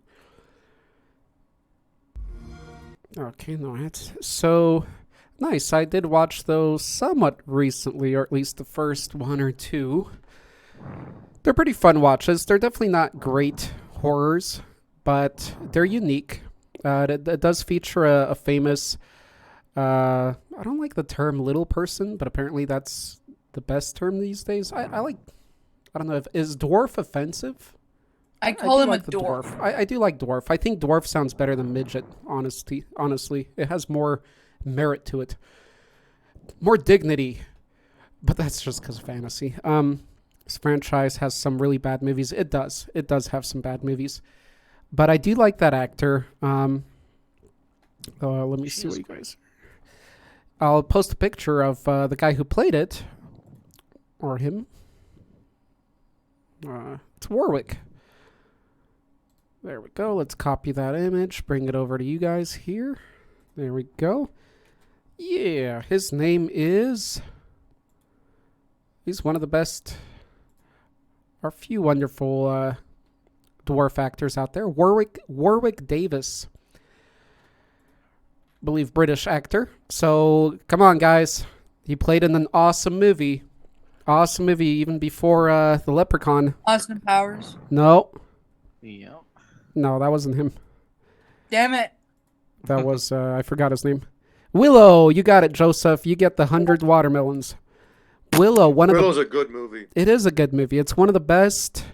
Okay, no, it's so nice. I did watch those somewhat recently, or at least the first one or two. They're pretty fun watches. They're definitely not great horrors, but they're unique. It does feature a famous... I don't like the term little person, but apparently that's the best term these days. I don't know, is dwarf offensive? I call do him like a the dwarf. I do like dwarf. I think dwarf sounds better than midget, honestly. It has more merit to it. More dignity. But that's just because of fantasy. This franchise has some really bad movies. It does. It does have some bad movies. But I do like that actor. Let me see what you guys... I'll post a picture of the guy who played it. Or him. It's Warwick. There we go. Let's copy that image. Bring it over to you guys here. There we go. Yeah, his name is... He's one of the best... Or few wonderful dwarf actors out there. Warwick Davis. Believe British actor. So come on, guys. He played in an awesome movie. Awesome movie even before the Leprechaun. Austin Powers. No, Yep. no, that wasn't him. Damn it. That was I forgot his name. Willow. You got it, Joseph. You get the 100 watermelons. Willow. Willow's a good movie. It is a good movie. It's one of the best.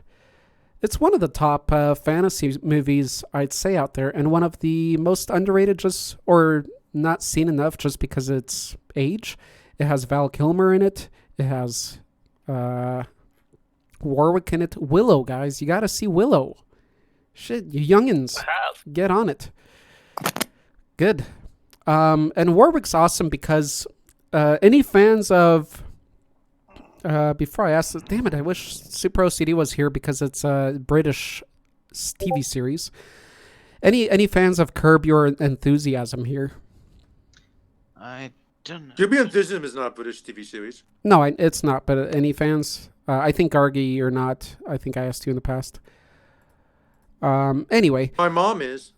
It's one of the top fantasy movies, I'd say, out there, and one of the most underrated, or not seen enough, just because of its age. It has Val Kilmer in it. It has Warwick in it. Willow, guys, you got to see Willow. Shit, you youngins, get on it. Good. And Warwick's awesome because any fans of... before I ask this, damn it, I wish Super OCD was here because it's a British TV series. Any fans of Curb Your Enthusiasm here? I don't know. Curb Your Enthusiasm is not a British TV series. No, it's not, but any fans? I think Argy, you're not. I think I asked you in the past. Anyway. My mom is.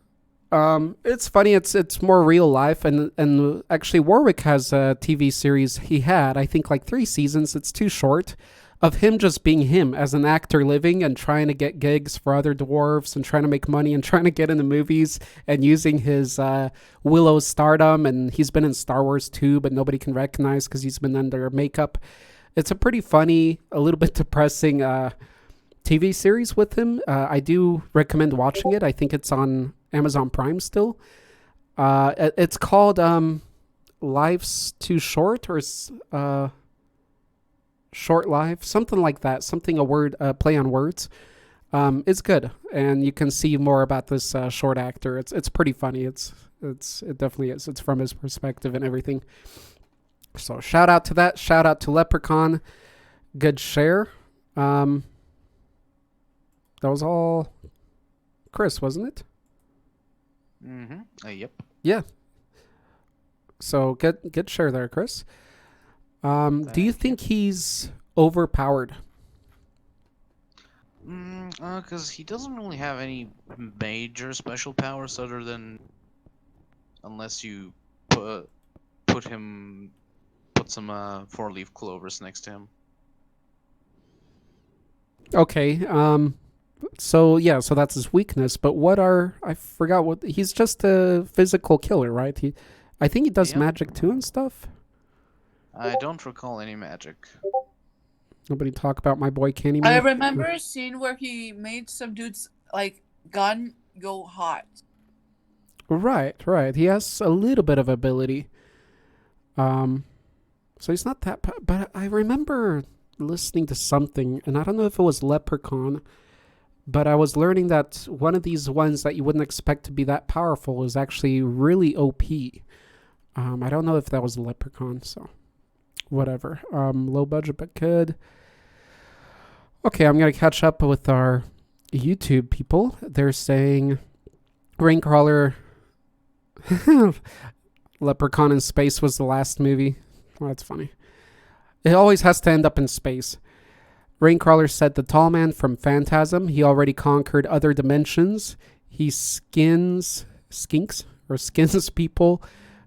It's funny. It's more real life, and actually Warwick has a TV series. He had, I think, like 3 seasons. It's too short, of him just being him as an actor, living and trying to get gigs for other dwarves and trying to make money and trying to get into movies and using his Willow stardom. And he's been in Star Wars too, but nobody can recognize because he's been under makeup. It's a pretty funny, a little bit depressing TV series with him. I do recommend watching it. I think it's on Amazon Prime still. It's called Life's Too Short or Short Life, something like that. Something a word play on words. It's good, and you can see more about this short actor. It's pretty funny. It definitely is. It's from his perspective and everything. So shout out to that. Shout out to Leprechaun. Good share. That was all Chris, wasn't it? Mm-hmm. Yep. Yeah. So good share there, Chris. Do you think he's overpowered? Because he doesn't really have any major special powers other than unless you put some four-leaf clovers next to him. Okay. So that's his weakness. But I forgot what he's just a physical killer, right? I think he does magic too and stuff. I don't recall any magic. Nobody talk about my boy Candyman. I remember a scene where he made some dude's like gun go hot. Right. He has a little bit of ability. So he's not that. But I remember listening to something, and I don't know if it was Leprechaun, but I was learning that one of these ones that you wouldn't expect to be that powerful is actually really OP. I don't know if that was Leprechaun, so whatever. Low budget but good. Okay, I'm gonna catch up with our YouTube people. They're saying Raincrawler Leprechaun in Space was the last movie. Well, that's funny. It always has to end up in space. Raincrawler said the tall man from Phantasm, he already conquered other dimensions. He skins people,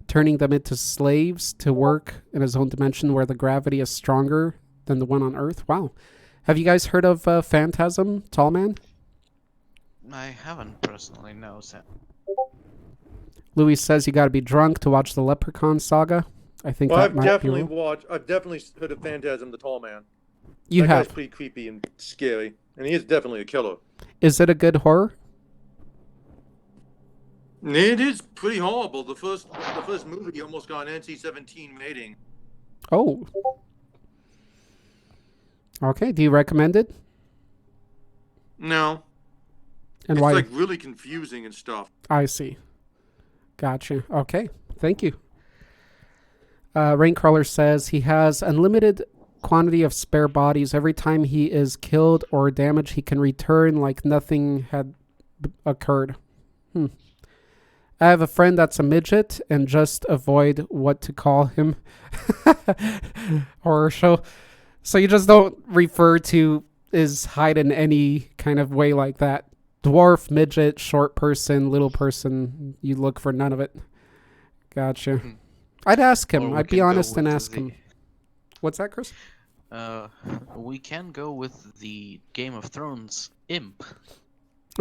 turning them into slaves to work in his own dimension where the gravity is stronger than the one on Earth. Wow. Have you guys heard of Phantasm, Tall Man? I haven't personally, no. Louis says you got to be drunk to watch the Leprechaun saga. I think I've definitely heard of Phantasm, the Tall Man. That guy's pretty creepy and scary, and he is definitely a killer. Is it a good horror? It is pretty horrible. The first movie almost got an NC-17 rating. Oh. Okay, do you recommend it? No. And it's why? like really confusing and stuff. I see. Gotcha. Okay, thank you. Raincrawler says he has unlimited quantity of spare bodies. Every time he is killed or damaged, he can return like nothing had occurred. I have a friend that's a midget, and just avoid what to call him. Horror show. So you just don't refer to his height in any kind of way like that. Dwarf, midget, short person, little person. You look for none of it. Gotcha. I'd ask him. I'd be honest and ask him. What's that, Chris? We can go with the Game of Thrones imp.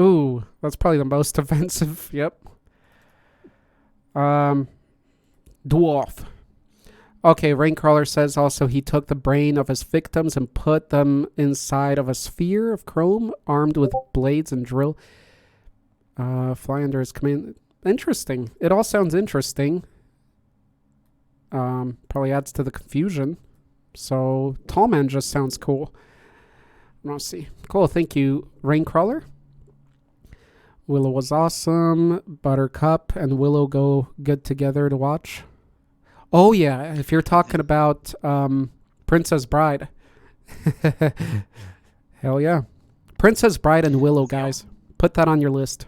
Ooh, that's probably the most offensive. Yep. Dwarf. Okay, Raincrawler says also he took the brain of his victims and put them inside of a sphere of chrome armed with blades and drill. Fly under his command. Interesting. It all sounds interesting. Probably adds to the confusion. So, Tall Man just sounds cool. Let's see. Cool, thank you, Raincrawler. Willow was awesome. Buttercup and Willow go good together to watch. Oh, yeah, if you're talking about Princess Bride. Hell yeah. Princess Bride and Willow, guys. Put that on your list.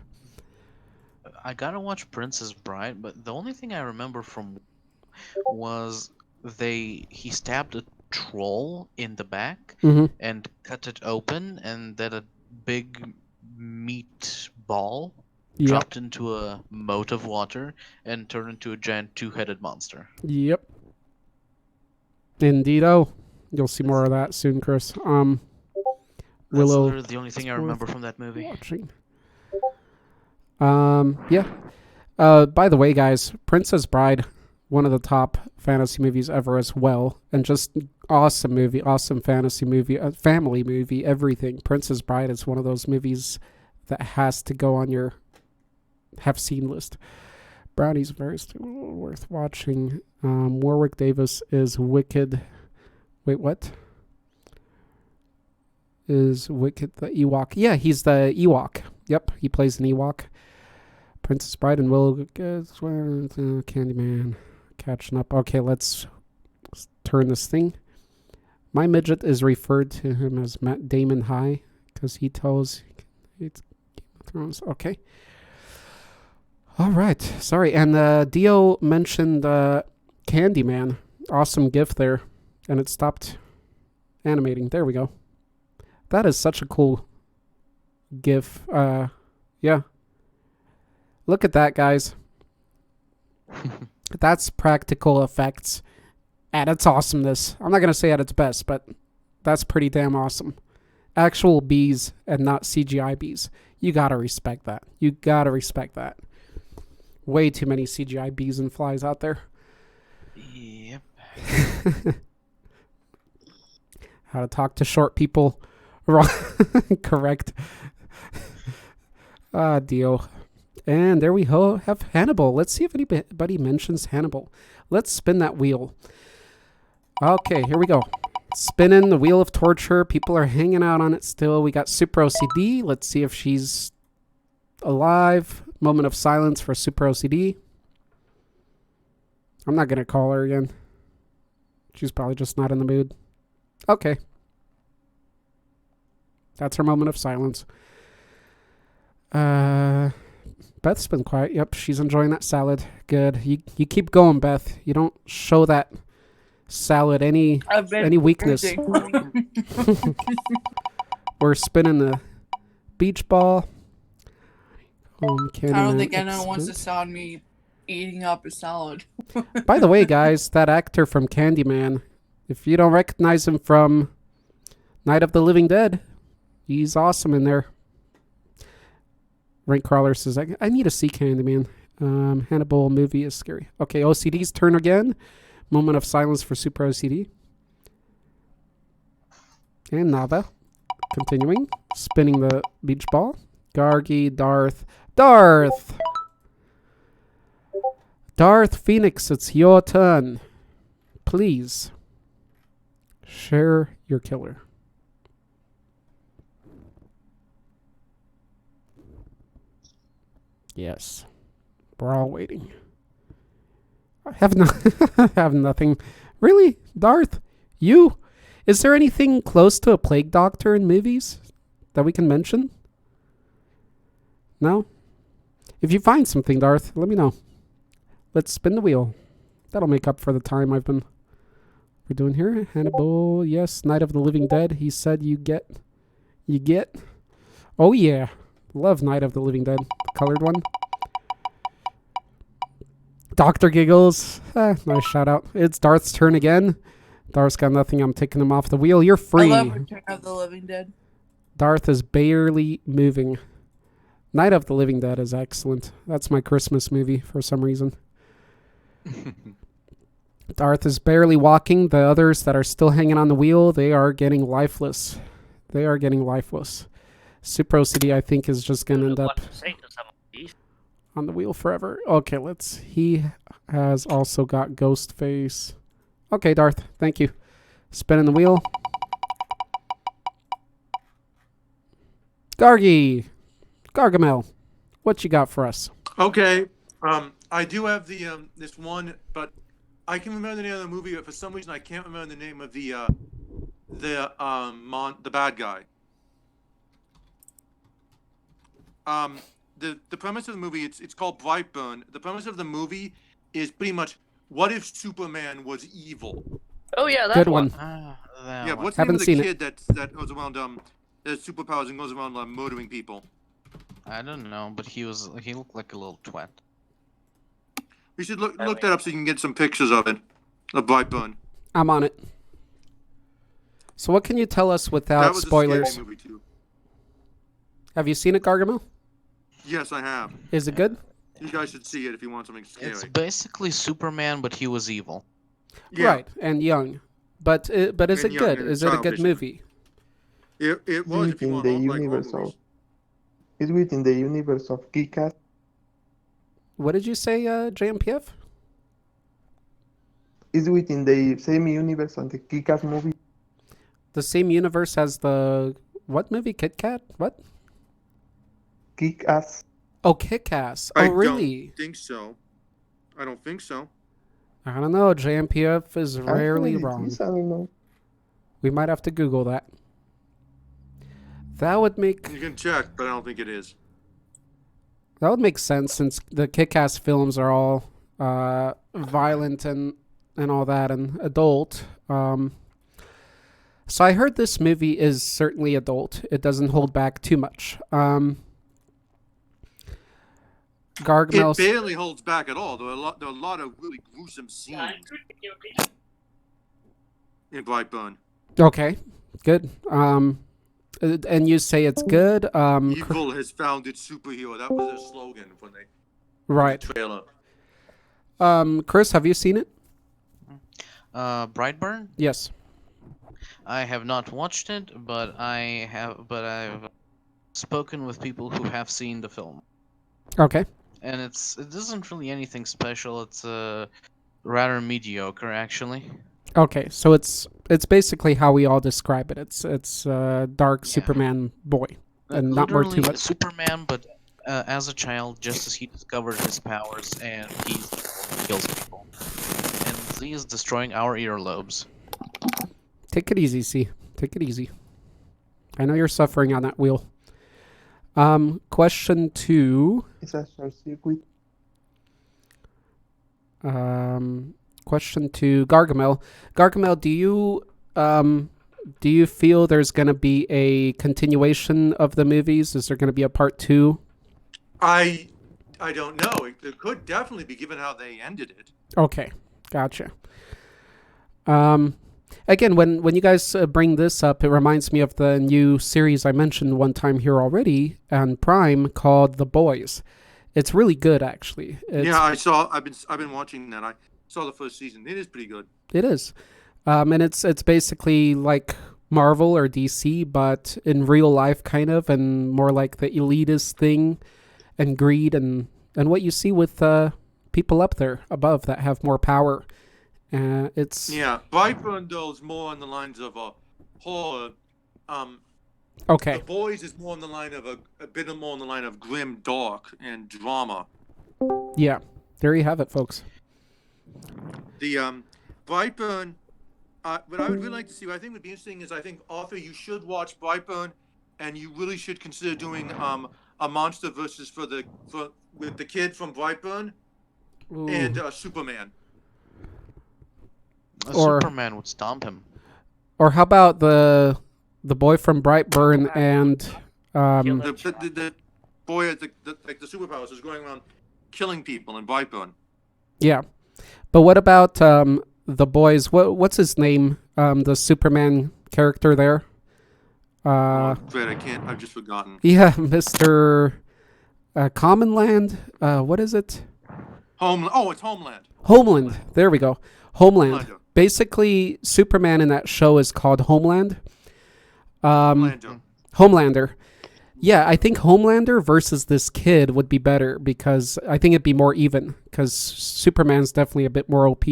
I gotta watch Princess Bride, but the only thing I remember from was he stabbed a troll in the back and cut it open, and then a big meat ball dropped into a moat of water and turned into a giant two-headed monster. Yep. Indeedo. You'll see more of that soon, Chris. That's Willow. literally the only thing I remember from that movie. Watching. Yeah. By the way, guys, Princess Bride one of the top fantasy movies ever as well, and just awesome movie, awesome fantasy movie, family movie, everything. Princess Bride is one of those movies that has to go on your have seen list. Brownie's very worth watching. Warwick Davis is Wicked. Wait, what? Is Wicked the Ewok? Yeah, he's the Ewok. Yep, he plays an Ewok. Princess Bride and Will Candyman catching up. Okay, let's turn this thing. My midget is referred to him as Matt Damon High because he tells it's Game of Thrones. Okay. All right. Sorry. And Dio mentioned Candyman. Awesome GIF there. And it stopped animating. There we go. That is such a cool GIF. Yeah. Look at that, guys. That's practical effects at its awesomeness. I'm not going to say at its best, but that's pretty damn awesome. Actual bees and not CGI bees. You got to respect that. You got to respect that. Way too many CGI bees and flies out there. Yep. How to talk to short people. Wrong. Correct. Deal. And there we have Hannibal. Let's see if anybody mentions Hannibal. Let's spin that wheel. Okay, here we go. Spinning the wheel of torture. People are hanging out on it still. We got Super OCD. Let's see if she's alive. Moment of silence for Super OCD. I'm not going to call her again. She's probably just not in the mood. Okay. That's her moment of silence. Beth's been quiet. Yep, she's enjoying that salad. Good. You keep going, Beth. You don't show that salad any weakness. We're spinning the beach ball. I don't think anyone wants to sound me eating up a salad. By the way, guys, that actor from Candyman, if you don't recognize him from Night of the Living Dead, he's awesome in there. Rank Crawler says, I need to see Candyman. Hannibal movie is scary. Okay, OCD's turn again. Moment of silence for Super OCD. And Nava. Continuing. Spinning the beach ball. Gargi, Darth. Darth Phoenix, it's your turn. Please. Share your killer. Yes. We're all waiting. I have have nothing. Really? Darth? You? Is there anything close to a plague doctor in movies that we can mention? No? If you find something, Darth, let me know. Let's spin the wheel. That'll make up for the time we're doing here. Hannibal, yes. Night of the Living Dead. He said you get. Oh yeah. Love Night of the Living Dead. The colored one. Dr. Giggles. Nice shout out. It's Darth's turn again. Darth's got nothing. I'm taking him off the wheel. You're free. I love Return of the Living Dead. Darth is barely moving. Night of the Living Dead is excellent. That's my Christmas movie for some reason. Darth is barely walking. The others that are still hanging on the wheel, they are getting lifeless. Super OCD, I think, is just going to end up on the wheel forever. Okay, he has also got Ghost Face. Okay, Darth, thank you. Spinning the wheel. Gargamel, what you got for us? Okay. I do have the this one, but I can remember the name of the movie, but for some reason I can't remember the name of the bad guy. The premise of the movie, it's called Brightburn. The premise of the movie is pretty much, what if Superman was evil? Oh yeah, that Good one. Yeah, what's the name of the kid that goes around has superpowers and goes around murdering people? I don't know, but he looked like a little twat. We should look that up so you can get some pictures of it, of Brightburn. I'm on it. So what can you tell us without spoilers? A scary movie too. Have you seen it, Gargamel? Yes, I have. Is it good? You guys should see it if you want something scary. It's basically Superman, but he was evil. Yeah. Right, and young. But is And it young good? and Is it a good childish. movie? It was if you within want the like horror universe of movies. it's within the universe of Kick-Ass. What did you say, JMPF? It's within the same universe on the Kick-Ass movie. The same universe as the what movie? Kit Kat? What? Kick-Ass. Oh, Kick-Ass. I Oh, really? don't think so. I don't think so. I don't know. JMPF is rarely Actually, it wrong. is, I don't know. We might have to Google that. That would make You can check, but I don't think it is. sense since the Kick-Ass films are all violent and all that and adult. So I heard this movie is certainly adult. It doesn't hold back too much. Gargamel. It barely holds back at all. There are a lot of really gruesome scenes in Brightburn. Okay, good. And you say it's good. Evil has found its superhero. That was their slogan when they Right. the trailer. Chris, have you seen it? Brightburn? Yes. I have not watched it, but I've spoken with people who have seen the film. Okay. And it isn't really anything special. It's rather mediocre, actually. Okay. So it's basically how we all describe it. It's dark Yeah. Superman boy, and not more too Literally much. Superman, but as a child, just as he discovered his powers, and he kills people. And he is destroying our earlobes. Take it easy, C. Take it easy. I know you're suffering on that wheel. Question 2. It's a short circuit. Question 2. Gargamel. Gargamel, do you feel there's going to be a continuation of the movies? Is there going to be a part 2? I don't know. It could definitely be given how they ended it. Okay, gotcha. Again, when you guys bring this up, it reminds me of the new series I mentioned one time here already on Prime called The Boys. It's really good, actually. Yeah, I saw. I've been watching that. I saw the first season. It is pretty good. It is, and it's basically like Marvel or DC, but in real life, kind of, and more like the elitist thing, and greed, and what you see with people up there above that have more power. It's Brightburn though is more on the lines of a horror. okay. The Boys is more on the line of a bit more on the line of grim, dark, and drama. Yeah, there you have it, folks. The Brightburn. What I would really like to see, what I think would be interesting, is I think Arthur, you should watch Brightburn, and you really should consider doing a monster versus with the kid from Brightburn Ooh. and Superman. Or- Superman would stomp him. Or how about the boy from Brightburn and The boy at the superpowers is going around killing people in Brightburn. yeah. But what about the boys? What's his name? The Superman character there. Fred, I can't. I've just forgotten. Yeah, Mr. Commonland. What is it? It's Homeland. Homeland. There we go. Homeland. Homelander. Basically, Superman in that show is called Homeland. Homelander. Homelander. Yeah, I think Homelander versus this kid would be better because I think it'd be more even because Superman's definitely a bit more OP.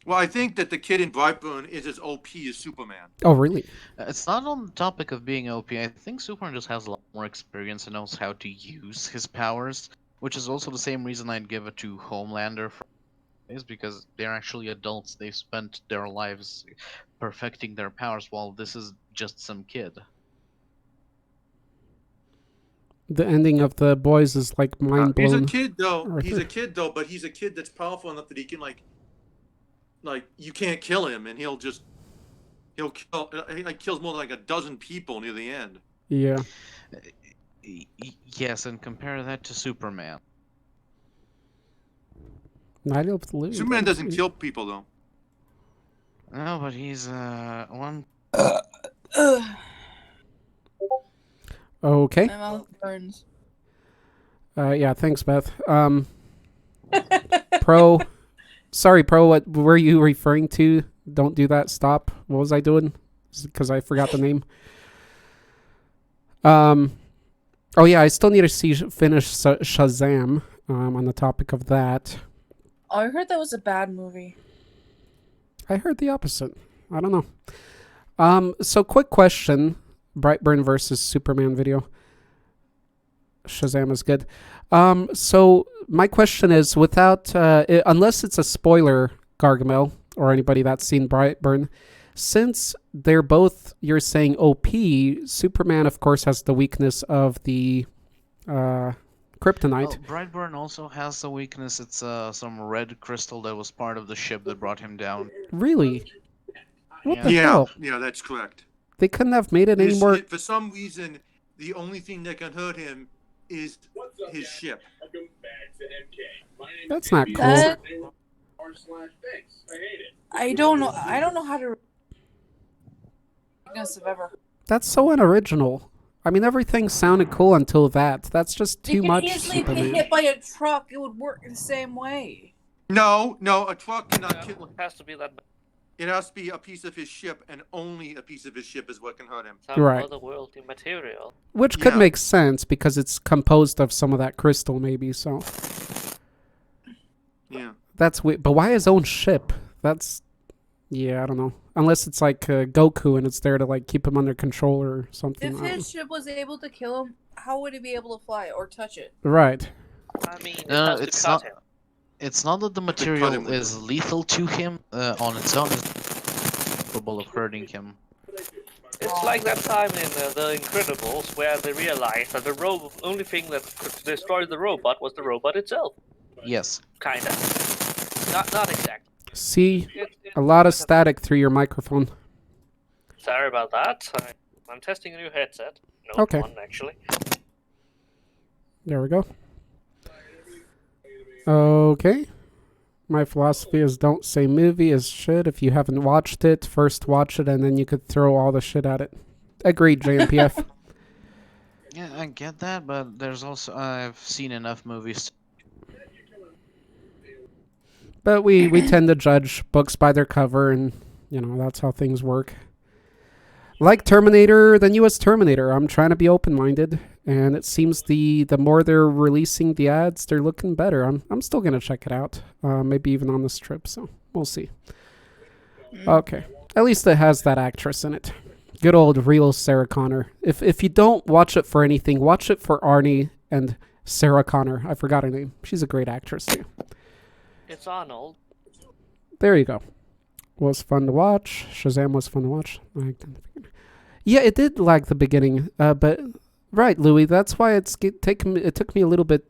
Well, I think that the kid in Brightburn is as OP as Superman. Oh, really? It's not on the topic of being OP. I think Superman just has a lot more experience and knows how to use his powers, which is also the same reason I'd give it to Homelander. Is because they're actually adults. They've spent their lives perfecting their powers, while this is just some kid. The ending of The Boys is like mind He's blown. a kid though. Right He's there. a kid though, but he's a kid that's powerful enough that he can like you can't kill him, and he'll kill. He kills more than like a dozen people near the end. Yeah. Yes, and compare that to Superman. Night of the Living. Superman doesn't kill people though. No, but he's one. Okay. My mouth burns. Yeah, thanks, Beth. Pro. Sorry, Pro, what were you referring to? Don't do that. Stop. What was I doing? Because I forgot the name. Oh, yeah, I still need to finish Shazam on the topic of that. Oh, I heard that was a bad movie. I heard the opposite. I don't know. So quick question. Brightburn versus Superman video. Shazam is good. So my question is, without unless it's a spoiler, Gargamel, or anybody that's seen Brightburn, since they're both, you're saying OP, Superman of course has the weakness of the kryptonite. Well, Brightburn also has the weakness. It's some red crystal that was part of the ship that brought him down. Really? What the Yeah, hell? yeah, that's correct. They couldn't have made it any more. For some reason, the only thing that can hurt him is his ship. That's not cool. That- I don't know. I don't know how to. Of ever. That's so unoriginal. I mean, everything sounded cool until that. That's just too You much. could easily be Superman. hit by a truck. It would work the same way. No, a truck cannot kill him. It has to be that It has to be a piece of his ship, and only a piece of his ship is what can hurt him. some Right. otherworldly material. Which could Yeah. make sense because it's composed of some of that crystal, maybe. So Yeah. that's weird. But why his own ship? That's, yeah, I don't know. Unless it's like Goku and it's there to like keep him under control or something. If I don't his ship was able to kill him, how would he be able to fly or touch it? know. Right. I mean, it No, has to it's cut not. him. It's not that the cut him material with is lethal to him on its own. It's capable of hurting him. It's like that time in The Incredibles where they realized that the only thing that could destroy the robot was the robot itself. Yes. Kinda. Not exactly. See, a lot of static through your microphone. Sorry about that. I'm testing a new headset. No Okay. one, actually. There we go. Okay. My philosophy is don't say movie is shit. If you haven't watched it, first watch it and then you could throw all the shit at it. Agreed, JMPF. Yeah, I get that, but there's also I've seen enough movies. But we tend to judge books by their cover, and, you know, that's how things work. Like Terminator, the newest Terminator, I'm trying to be open-minded, and it seems the more they're releasing the ads, they're looking better. I'm still going to check it out, maybe even on this trip, so we'll see. Okay. At least it has that actress in it. Good old real Sarah Connor. If you don't watch it for anything, watch it for Arnie and Sarah Connor. I forgot her name. She's a great actress, too. It's Arnold. There you go. Was fun to watch. Shazam was fun to watch. Yeah, it did lag the beginning, but right, Louis. That's why it took me a little bit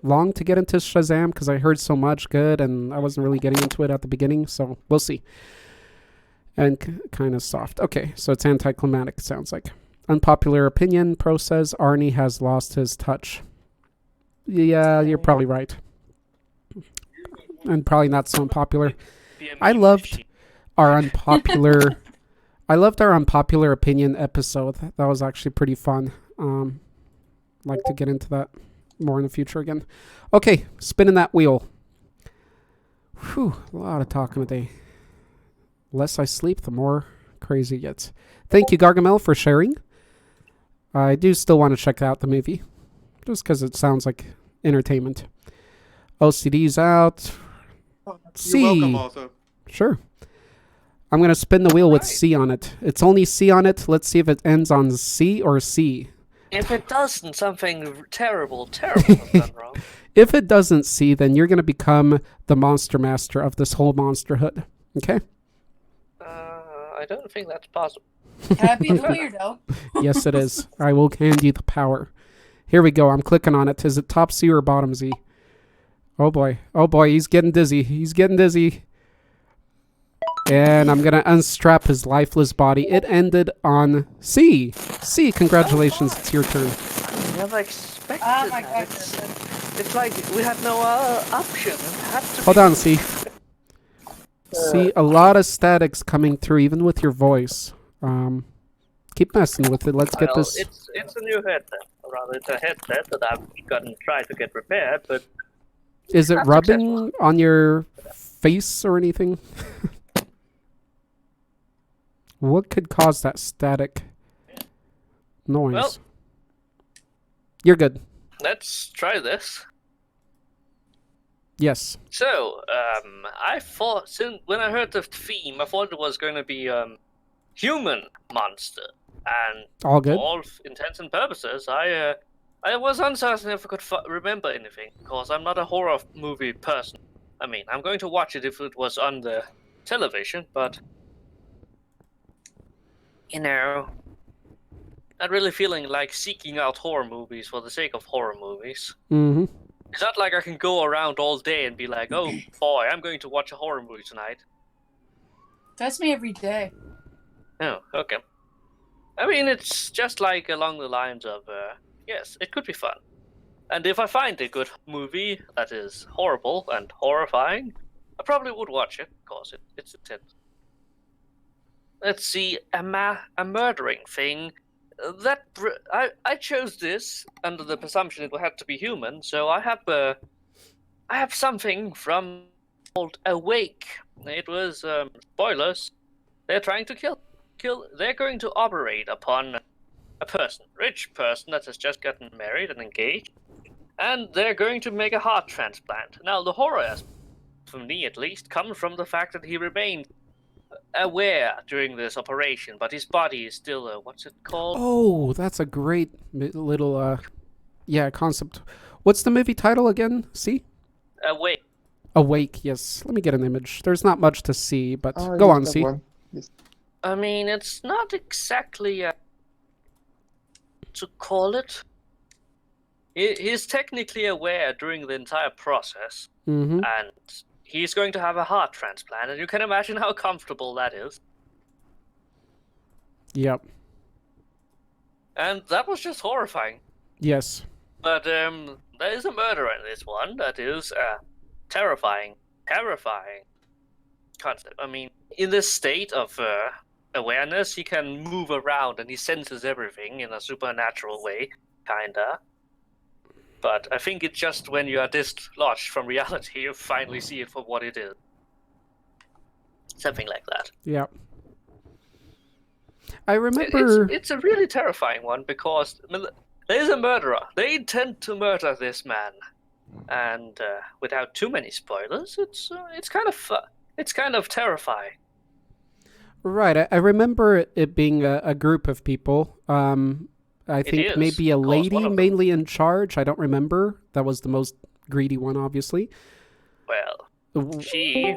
long to get into Shazam because I heard so much good and I wasn't really getting into it at the beginning. So we'll see. And kind of soft. Okay, so it's anticlimactic. Sounds like. Unpopular opinion. Pro says Arnie has lost his touch. Yeah, you're probably right. And probably not so unpopular. I loved our unpopular opinion episode. That was actually pretty fun. Like to get into that more in the future again. Okay, spinning that wheel. Whew, a lot of talking today. Less I sleep, the more crazy it gets. Thank you, Gargamel, for sharing. I do still want to check out the movie. Just because it sounds like entertainment. OCD's out. C. You're welcome, also. Sure. I'm going to spin the wheel with C on it. It's only C on it. Let's see if it ends on C or C. If it doesn't, something terrible has done wrong. If it doesn't C, then you're going to become the monster master of this whole monsterhood. Okay? I don't think that's possible. Happy New Year, though. Yes, it is. I will hand you the power. Here we go. I'm clicking on it. Is it top C or bottom Z? Oh boy. Oh boy, he's getting dizzy. He's getting dizzy. And I'm going to unstrap his lifeless body. It ended on C. C, congratulations. It's your turn. I never expected Oh my that. god. It's like we had no option. It had to Hold be- on, C. See, a lot of statics coming through, even with your voice. Keep messing with it. Let's get Well, this. It's a new headset. rather it's a headset that I've gotten tried to get repaired, but Is it Not rubbing successful. on your face or anything? What could cause that static noise? Well- You're good. let's try this. Yes. So, I thought when I heard the theme, I thought it was going to be human monster, and All for good. all intents and purposes, I was uncertain if I could remember anything because I'm not a horror movie person. I mean, I'm going to watch it if it was on the television, but not really feeling like seeking out horror movies for the sake of horror movies. Mm-hmm. It's not like I can go around all day and be like, oh boy, I'm going to watch a horror movie tonight. That's me every day. Oh, okay. I mean, it's just like along the lines of, yes, it could be fun. And if I find a good movie that is horrible and horrifying, I probably would watch it, because it's intense. Let's see, a murdering thing. I chose this under the presumption it had to be human, so I have something from called Awake. It was spoilers. They're trying to kill. They're going to operate upon a rich person that has just gotten married and engaged, and they're going to make a heart transplant. Now, the horror aspect, for me at least, comes from the fact that he remained aware during this operation, but his body is still what's it called? Oh, that's a great little concept. What's the movie title again? See? Awake. Awake. Yes. Let me get an image. There's not much to see, but Oh, go yes, on. that See. one. Yes. I mean, it's not exactly to call it. He's technically aware during the entire process, Mm-hmm. and he's going to have a heart transplant, and you can imagine how comfortable that is. Yep. And that was just horrifying. Yes. But there is a murder in this one that is terrifying concept. I mean, in this state of awareness, he can move around and he senses everything in a supernatural way, kinda. But I think it's just when you are dislodged from reality, you finally see it for what it is. Something like that. Yep. I remember. It's a really terrifying one because I mean, there's a murderer. They intend to murder this man, and without too many spoilers, it's kind of terrifying. Right. I remember it being a group of people. I think is, maybe a of course, one lady of them. mainly in charge. I don't remember. That was the most greedy one, obviously. Well, she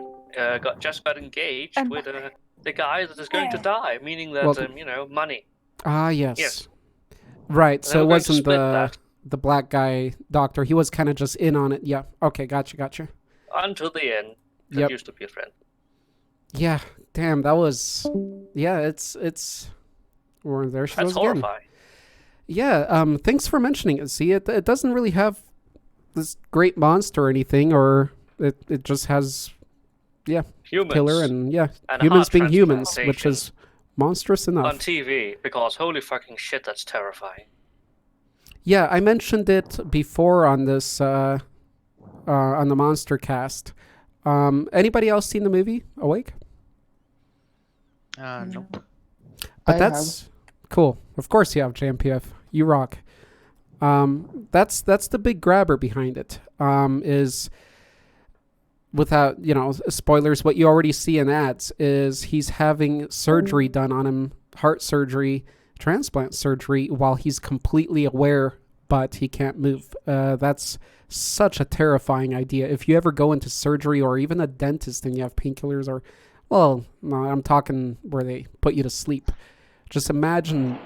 just got engaged with the guy that is going to die, meaning that Well- money. Ah, yes. Yes. Right. So we're it going to wasn't split that. the black guy doctor. He was kind of just in on it. Yeah. Okay. Gotcha. Until the end, that Yep. used to be a friend. Yeah. Damn. That was. Yeah. It's. Or there she That's goes again. horrifying. Yeah. Thanks for mentioning it. See, it doesn't really have this great monster or anything, or it just has Humans killer and and humans heart being humans, which transplantation is monstrous on enough. TV, because holy fucking shit, that's terrifying. Yeah, I mentioned it before on this on the Monstercast. Anybody else seen the movie Awake? No. But I that's cool. Of course you have JMPF. You rock. That's the big grabber behind it. Is without spoilers, what you already see in ads is he's having surgery done on him, heart surgery, transplant surgery, while he's completely aware, but he can't move. That's such a terrifying idea. If you ever go into surgery or even a dentist and you have painkillers or, well, no, I'm talking where they put you to sleep. Just imagine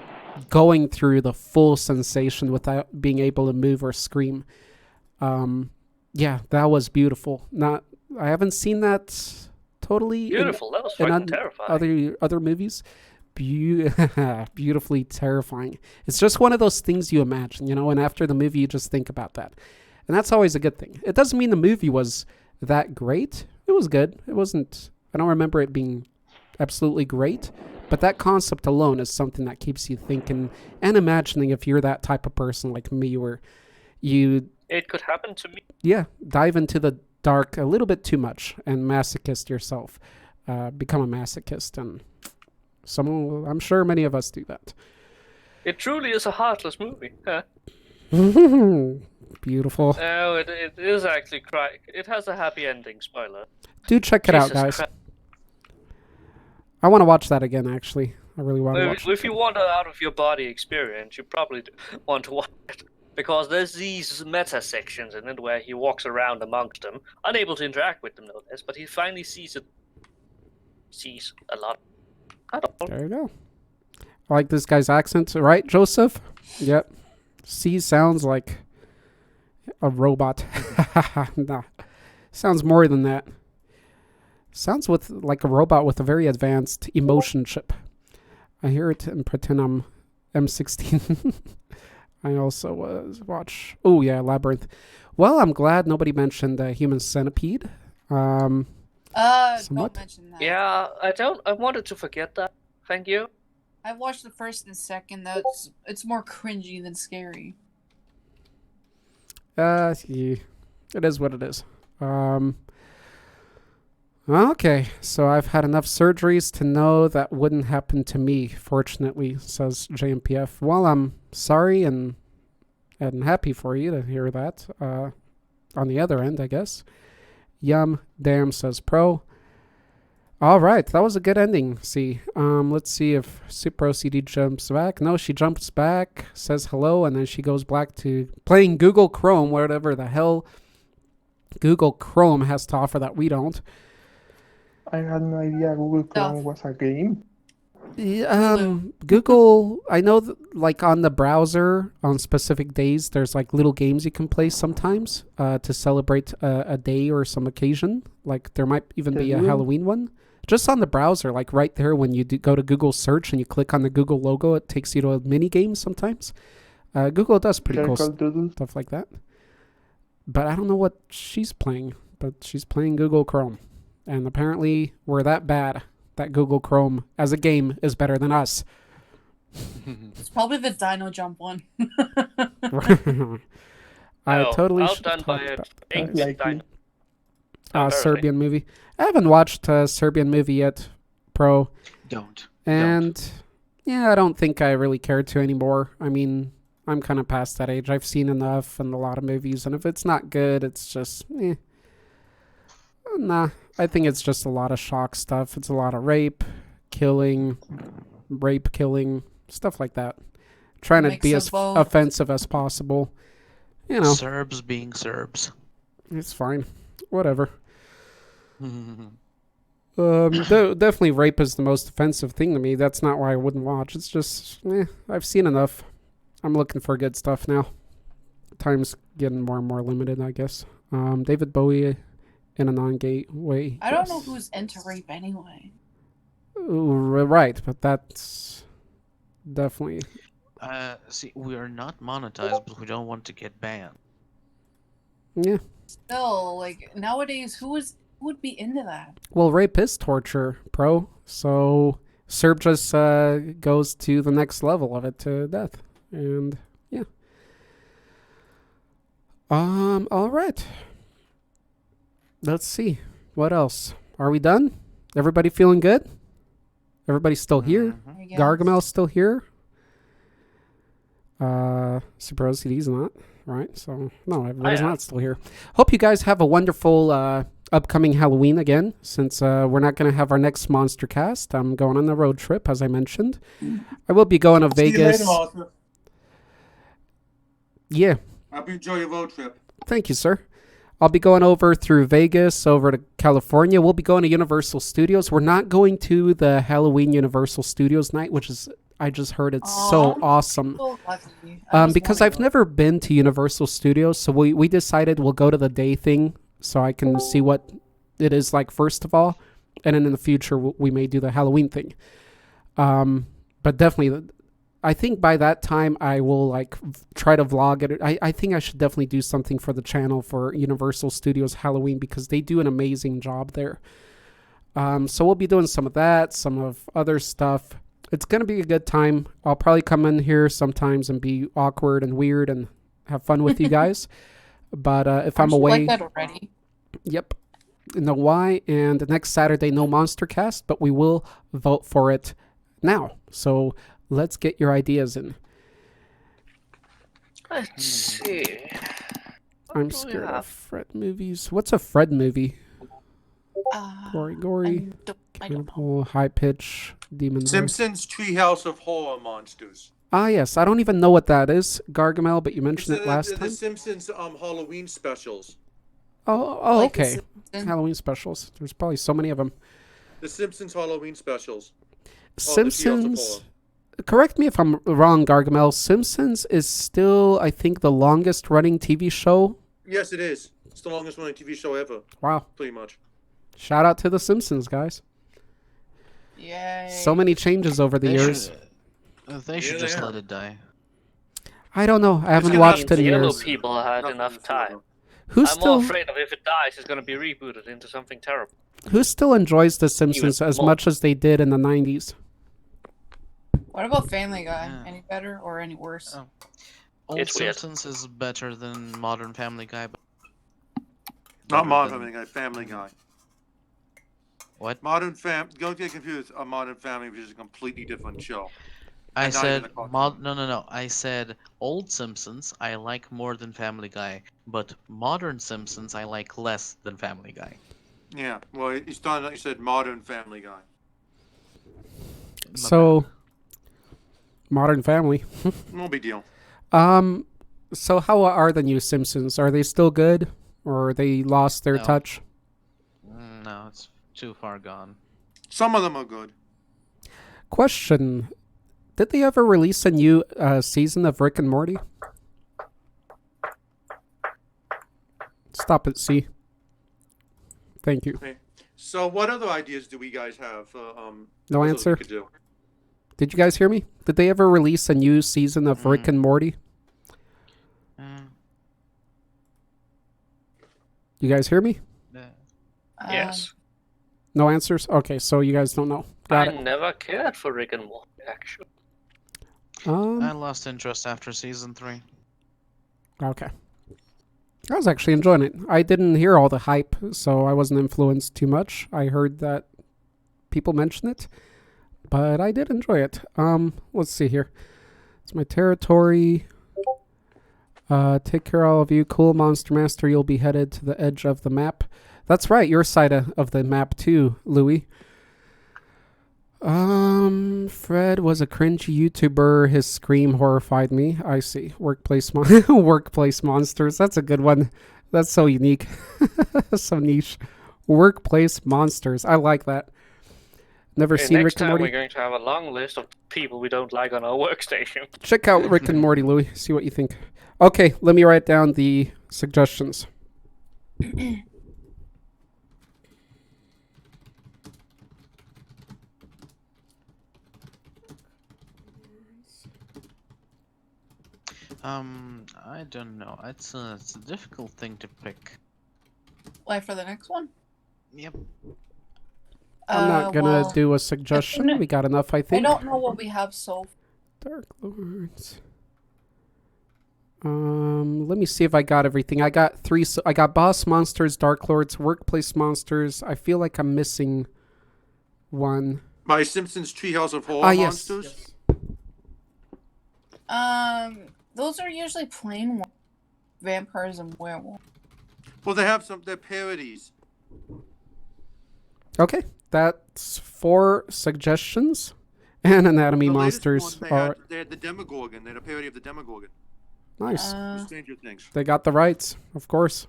going through the full sensation without being able to move or scream. Yeah, that was beautiful. I haven't seen that totally Beautiful. That was in fucking terrifying. other movies. Beautifully terrifying. It's just one of those things you imagine, and after the movie you just think about that. And that's always a good thing. It doesn't mean the movie was that great. It was good. It wasn't, I don't remember it being absolutely great, But that concept alone is something that keeps you thinking and imagining if you're that type of person like me where you, It could happen to me. dive into the dark a little bit too much and masochist yourself. Become a masochist. And I'm sure many of us do that. It truly is a heartless movie. Huh? Beautiful. Oh, it is actually cry. It has a happy ending. Spoiler. Do check it out, Jesus guys. Christ. I want to watch that again, actually. I really want to watch If it. you want an out of your body experience, you probably want to watch it. Because there's these meta sections in it where he walks around amongst them, unable to interact with them, no less, but he finally sees a lot. I don't know. There you go. I like this guy's accent, right, Joseph? Yep. C sounds like a robot. Nah. Sounds more than that. Sounds like a robot with a very advanced emotion chip. I hear it and pretend I'm M16. I also watch... Oh, yeah, Labyrinth. Well, I'm glad nobody mentioned Human Centipede. Don't Somewhat. mention that. Yeah, I wanted to forget that. Thank you. I watched the first and second. It's more cringy than scary. Yeah, it is what it is. Okay, so I've had enough surgeries to know that wouldn't happen to me, fortunately, says JMPF. Well, I'm sorry and happy for you to hear that. On the other end, I guess. Yum, damn, says Pro. All right, that was a good ending. See, let's see if Super OCD jumps back. No, she jumps back, says hello, and then she goes back to playing Google Chrome, whatever the hell Google Chrome has to offer that we don't. I had no idea Google Chrome was a game. Google, I know like on the browser on specific days, there's like little games you can play sometimes to celebrate a day or some occasion. Like there might even be a Halloween one. Just on the browser, like right there when you go to Google search and you click on the Google logo, it takes you to a mini game sometimes. Google does pretty cool stuff like that. But I don't know what she's playing, but she's playing Google Chrome. And apparently we're that bad that Google Chrome as a game is better than us. It's probably the Dino Jump one. I Oh, totally should outdone talk by about a that. Likely. Serbian movie. I haven't watched a Serbian movie yet, Pro. Don't. And yeah, I don't think I really care to anymore. I mean, I'm kind of past that age. I've seen enough in a lot of movies, and if it's not good, it's just, Nah, I think it's just a lot of shock stuff. It's a lot of rape, killing, stuff like that. Trying to Mix be of as both. offensive as possible. You know, Serbs being Serbs. it's fine. Whatever. Definitely rape is the most offensive thing to me. That's not why I wouldn't watch. It's just, I've seen enough. I'm looking for good stuff now. Time's getting more and more limited, I guess. David Bowie in a non-gay way. I don't yes. know who's into rape anyway. Ooh, right, but that's definitely... See, we are not monetized, but we don't want to get banned. Yeah. Still, like nowadays, who would be into that? Well, rape is torture, Pro. So Serb just goes to the next level of it to death. And yeah. All right. Let's see. What else? Are we done? Everybody feeling good? Everybody's still here? I guess. Gargamel's still here? Super OCD's not, right? So, no, everybody's not still here. Hope you guys have a wonderful upcoming Halloween again, since we're not going to have our next Monstercast. I'm going on a road trip, as I mentioned. I will be going to Vegas. See you later, Walter. Yeah. Hope you enjoy your road trip. Thank you, sir. I'll be going over through Vegas, over to California. We'll be going to Universal Studios. We're not going to the Halloween Universal Studios night, which is, I just heard it's so awesome. So lucky. Because I've never been to Universal Studios, so we decided we'll go to the day thing so I can see what it is like first of all, and then in the future we may do the Halloween thing. But definitely, I think by that time I will like try to vlog it. I think I should definitely do something for the channel for Universal Studios Halloween because they do an amazing job there. So we'll be doing some of that, some of other stuff. It's going to be a good time. I'll probably come in here sometimes and be awkward and weird and have fun with you guys. But if I'm Aren't you away... like that already? Yep. No why. And next Saturday, no Monstercast, but we will vote for it now. So let's get your ideas in. Let's see. I'm scared of Fred movies. What's a Fred movie? Gory, I don't know. cannibal, high pitch, demon voice. Simpsons Treehouse of Horror Monsters. Ah, yes. I don't even know what that is, Gargamel, but you mentioned It's it last the time. Simpsons Halloween specials. Oh, Like the okay. Simpsons. Halloween specials. There's probably so many of them. The Simpsons Halloween specials. The Treehouse of Simpsons. Horror. Correct me if I'm wrong, Gargamel. Simpsons is still, I think, the longest running TV show. Yes, it is. It's the longest running TV show ever, Wow. pretty much. Shout out to the Simpsons, guys. Yay. So many changes over the years. They should Yeah, just they let it die. I don't know. I haven't gonna watched The in yellow years. people had Nothing enough to say time. about Who I'm more still afraid of if it dies, it's going to be rebooted into something terrible. who still enjoys the Simpsons as more. much as they did in the 90s? What about Family Guy? Yeah. Any better or any worse? Oh. Old It's weird. Simpsons is better than Modern Family Guy. But Not better Modern than- Family Guy, Family Guy. What? Don't get confused. A Modern Family, which is a completely different show. I And not even said a cartoon. no. I said old Simpsons I like more than Family Guy, but modern Simpsons I like less than Family Guy. Yeah, well, you started. You said Modern Family Guy. My So, Modern Family. No big deal. So how are the new Simpsons? Are they still good, or they lost their No. touch? bad. No, it's too far gone. Some of them are good. Question: did they ever release a new season of Rick and Morty? Stop it, C. Thank you. So, what other ideas do we guys have? No what else answer. we could do? Did you guys hear me? Did they ever release a new season of Rick and Morty? Mm, You guys hear me? yeah. Yes. No answers? Okay, so you guys don't know. Got I it. never cared for Rick and Morty, actually. I lost interest after season 3. Okay. I was actually enjoying it. I didn't hear all the hype, so I wasn't influenced too much. I heard that people mention it, but I did enjoy it. Let's see here. It's my territory. Take care, all of you. Cool, Monster Master. You'll be headed to the edge of the map. That's right, your side of the map too, Louis. Fred was a cringy YouTuber. His scream horrified me. I see. Workplace monsters. That's a good one. That's so unique. So niche. Workplace monsters. I like that. Never Okay, seen next Rick and time Morty. we're going to have a long list of people we don't like on our workstation. Check out Rick and Morty, Louis. See what you think. Okay, let me write down the suggestions. I don't know. It's a difficult thing to pick. Like for the next one? Yep. I'm not gonna well, do a suggestion. no- We got enough, I I think. don't know what we have so Dark Lords. Let me see if I got everything. I got three. So I got Boss Monsters, Dark Lords, Workplace Monsters. I feel like I'm missing one. My Simpsons Treehouse of Horror Ah, yes. Monsters. those are usually plain vampires and werewolves. Well, they have some. They're parodies. Okay, that's 4 suggestions. And Anatomy The latest Monsters one, are they had the Demogorgon. They had a parody of the Demogorgon. nice. From Stranger Things. They got the rights, of course.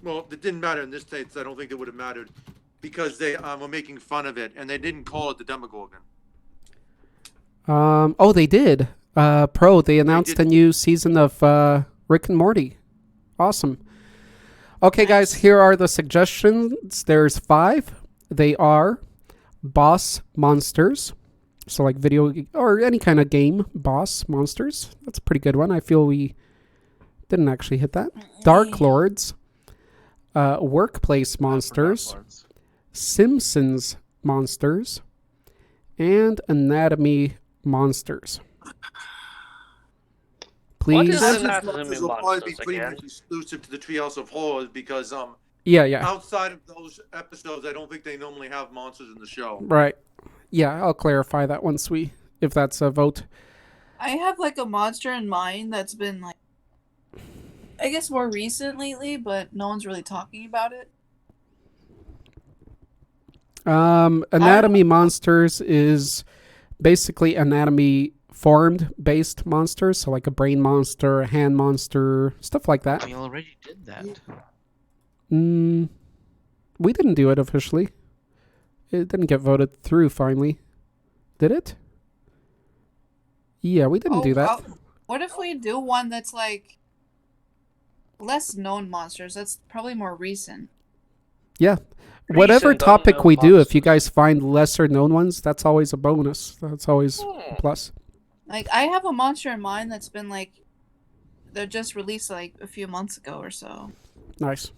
Well, it didn't matter in this case. I don't think it would have mattered because they were making fun of it, and they didn't call it the Demogorgon. Oh, they did. They announced a did. new season of Rick and Morty. Awesome. Okay, guys, here are the suggestions. There's 5. They are Boss Monsters. So like video or any kind of game, Boss Monsters. That's a pretty good one. I feel we didn't actually hit that. Dark Lords. Workplace Monsters, Dark Lords. Simpsons Monsters, and Anatomy Monsters. What is Please. an Simpsons Anatomy Monsters will probably be Monsters pretty again? much exclusive to the Treehouse of Horrors because Yeah. outside of those episodes, I don't think they normally have monsters in the show. Right. Yeah, I'll clarify that once if that's a vote. I have like a monster in mind that's been like, I guess more recent lately, but no one's really talking about it. Anatomy Monsters is basically anatomy formed based monsters, so like a brain monster, a hand monster, stuff like that. We already did that. We didn't do it officially. It didn't get voted through finally. Did it? Yeah, we didn't do that. What if we do one that's like less known monsters? That's probably more recent. Yeah. Whatever Recent topic unknown we do, if you monsters. guys find lesser known ones, that's always a bonus. That's always a plus. Like I have a monster in mind that's been like, they're just released like a few months ago or so. Nice.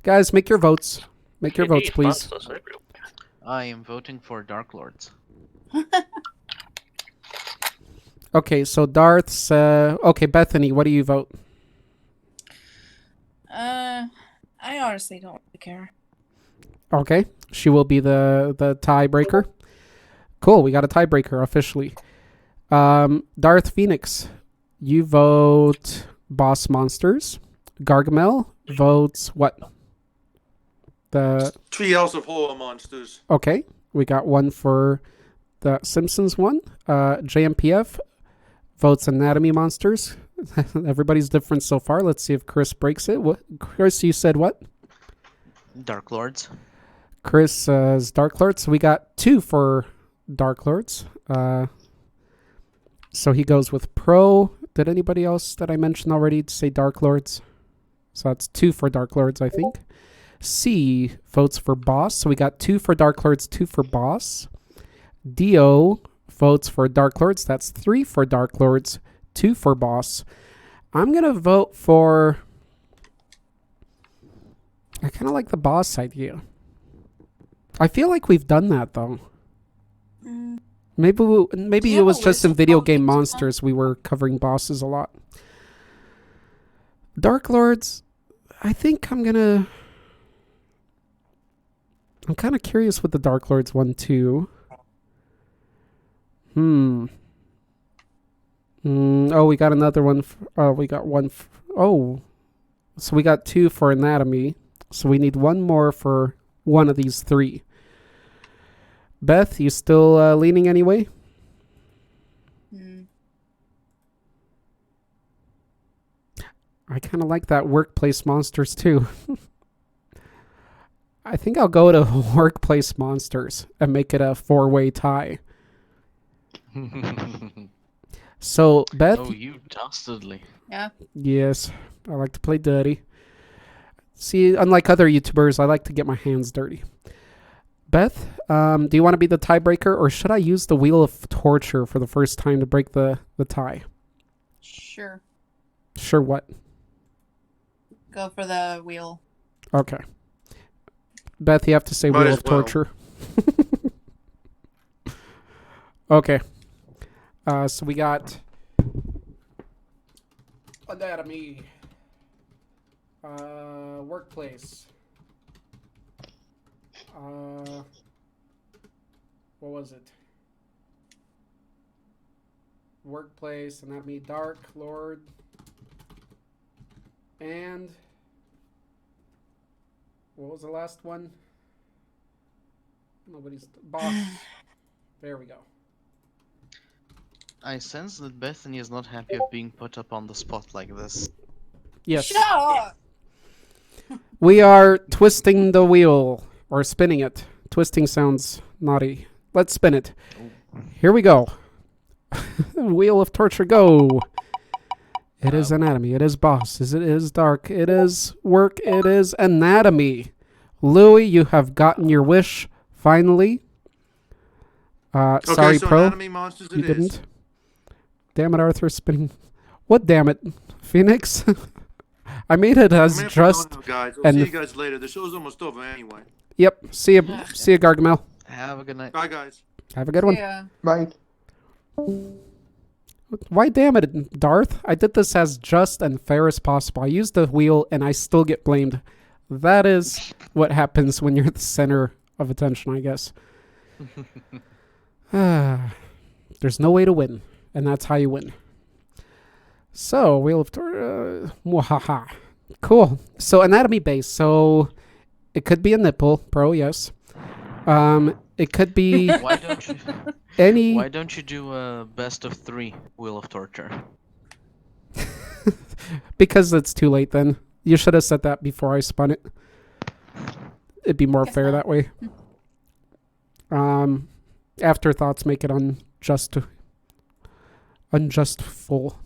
Guys, make your votes. Make your votes, These please. monsters everywhere. I am voting for Dark Lords. Okay, so Darth's... okay, Bethany, what do you vote? I honestly don't really care. Okay, she will be the tiebreaker. Cool, we got a tiebreaker officially. Darth Phoenix, you vote Boss Monsters. Gargamel votes what? The Treehouse of Horror Monsters. okay, we got one for the Simpsons one. JMPF votes Anatomy Monsters. Everybody's different so far. Let's see if Chris breaks it. What, Chris? You said what? Dark Lords. Chris says Dark Lords. So we got 2 for Dark Lords. So he goes with Pro. Did anybody else that I mentioned already say Dark Lords? So that's 2 for Dark Lords, I think. C votes for Boss. So we got 2 for Dark Lords, 2 for Boss. Dio votes for Dark Lords. That's 3 for Dark Lords, 2 for Boss. I'm going to vote for... I kind of like the Boss idea. I feel like we've done that, though. Maybe Do it you have was a just list in of Video all Game things you want? Monsters we were covering bosses a lot. Dark Lords, I think I'm kind of curious with the Dark Lords one too. Oh, we got another one. We got one. So we got 2 for Anatomy. So we need one more for one of these 3. Beth, you still leaning anyway? I kind of like that Workplace Monsters too. I think I'll go to Workplace Monsters and make it a 4-way tie. So, Beth, Oh, you dastardly. Yeah. yes, I like to play dirty. See, unlike other YouTubers, I like to get my hands dirty. Beth, do you want to be the tiebreaker, or should I use the Wheel of Torture for the first time to break the tie? Sure. Sure what? Go for the wheel. Okay. Beth, you have to say Might Wheel as of well. Torture. Okay. So we got Anatomy. Workplace. What was it? Workplace, Anatomy, Dark Lord, and what was the last one? Nobody's Boss. There we go. I sense that Bethany is not happy of being put up on the spot like this. Yes. Shut up! We are twisting the wheel, or spinning it. Twisting sounds naughty. Let's spin it. Here we go. Wheel of Torture, go. It is Anatomy. It is Boss. It is Dark. It is Work. It is Anatomy. Louis, you have gotten your wish, finally. Okay, Sorry, so Pro. Anatomy Monsters You it is. didn't. Damn it, Arthur, spinning. What damn it? Phoenix? I made it I'm as gonna have to just. go now, guys. I'll and- see you guys later. The show's almost over anyway. Yep. See you, Gargamel. Have a good night. Bye, guys. Have a good one. Yeah. Bye. Why damn it, Darth? I did this as just and fair as possible. I used the wheel and I still get blamed. That is what happens when you're the center of attention, I guess. There's no way to win, and that's how you win. So, Wheel of Mwahaha. Cool. So, anatomy base. So, it could be a nipple, bro, yes. It could be Why don't you? any... Why don't you do a best of 3 Wheel of Torture? Because it's too late then. You should have said that before I spun it. It'd be more Guess fair not. that way. Afterthoughts make it unjustful.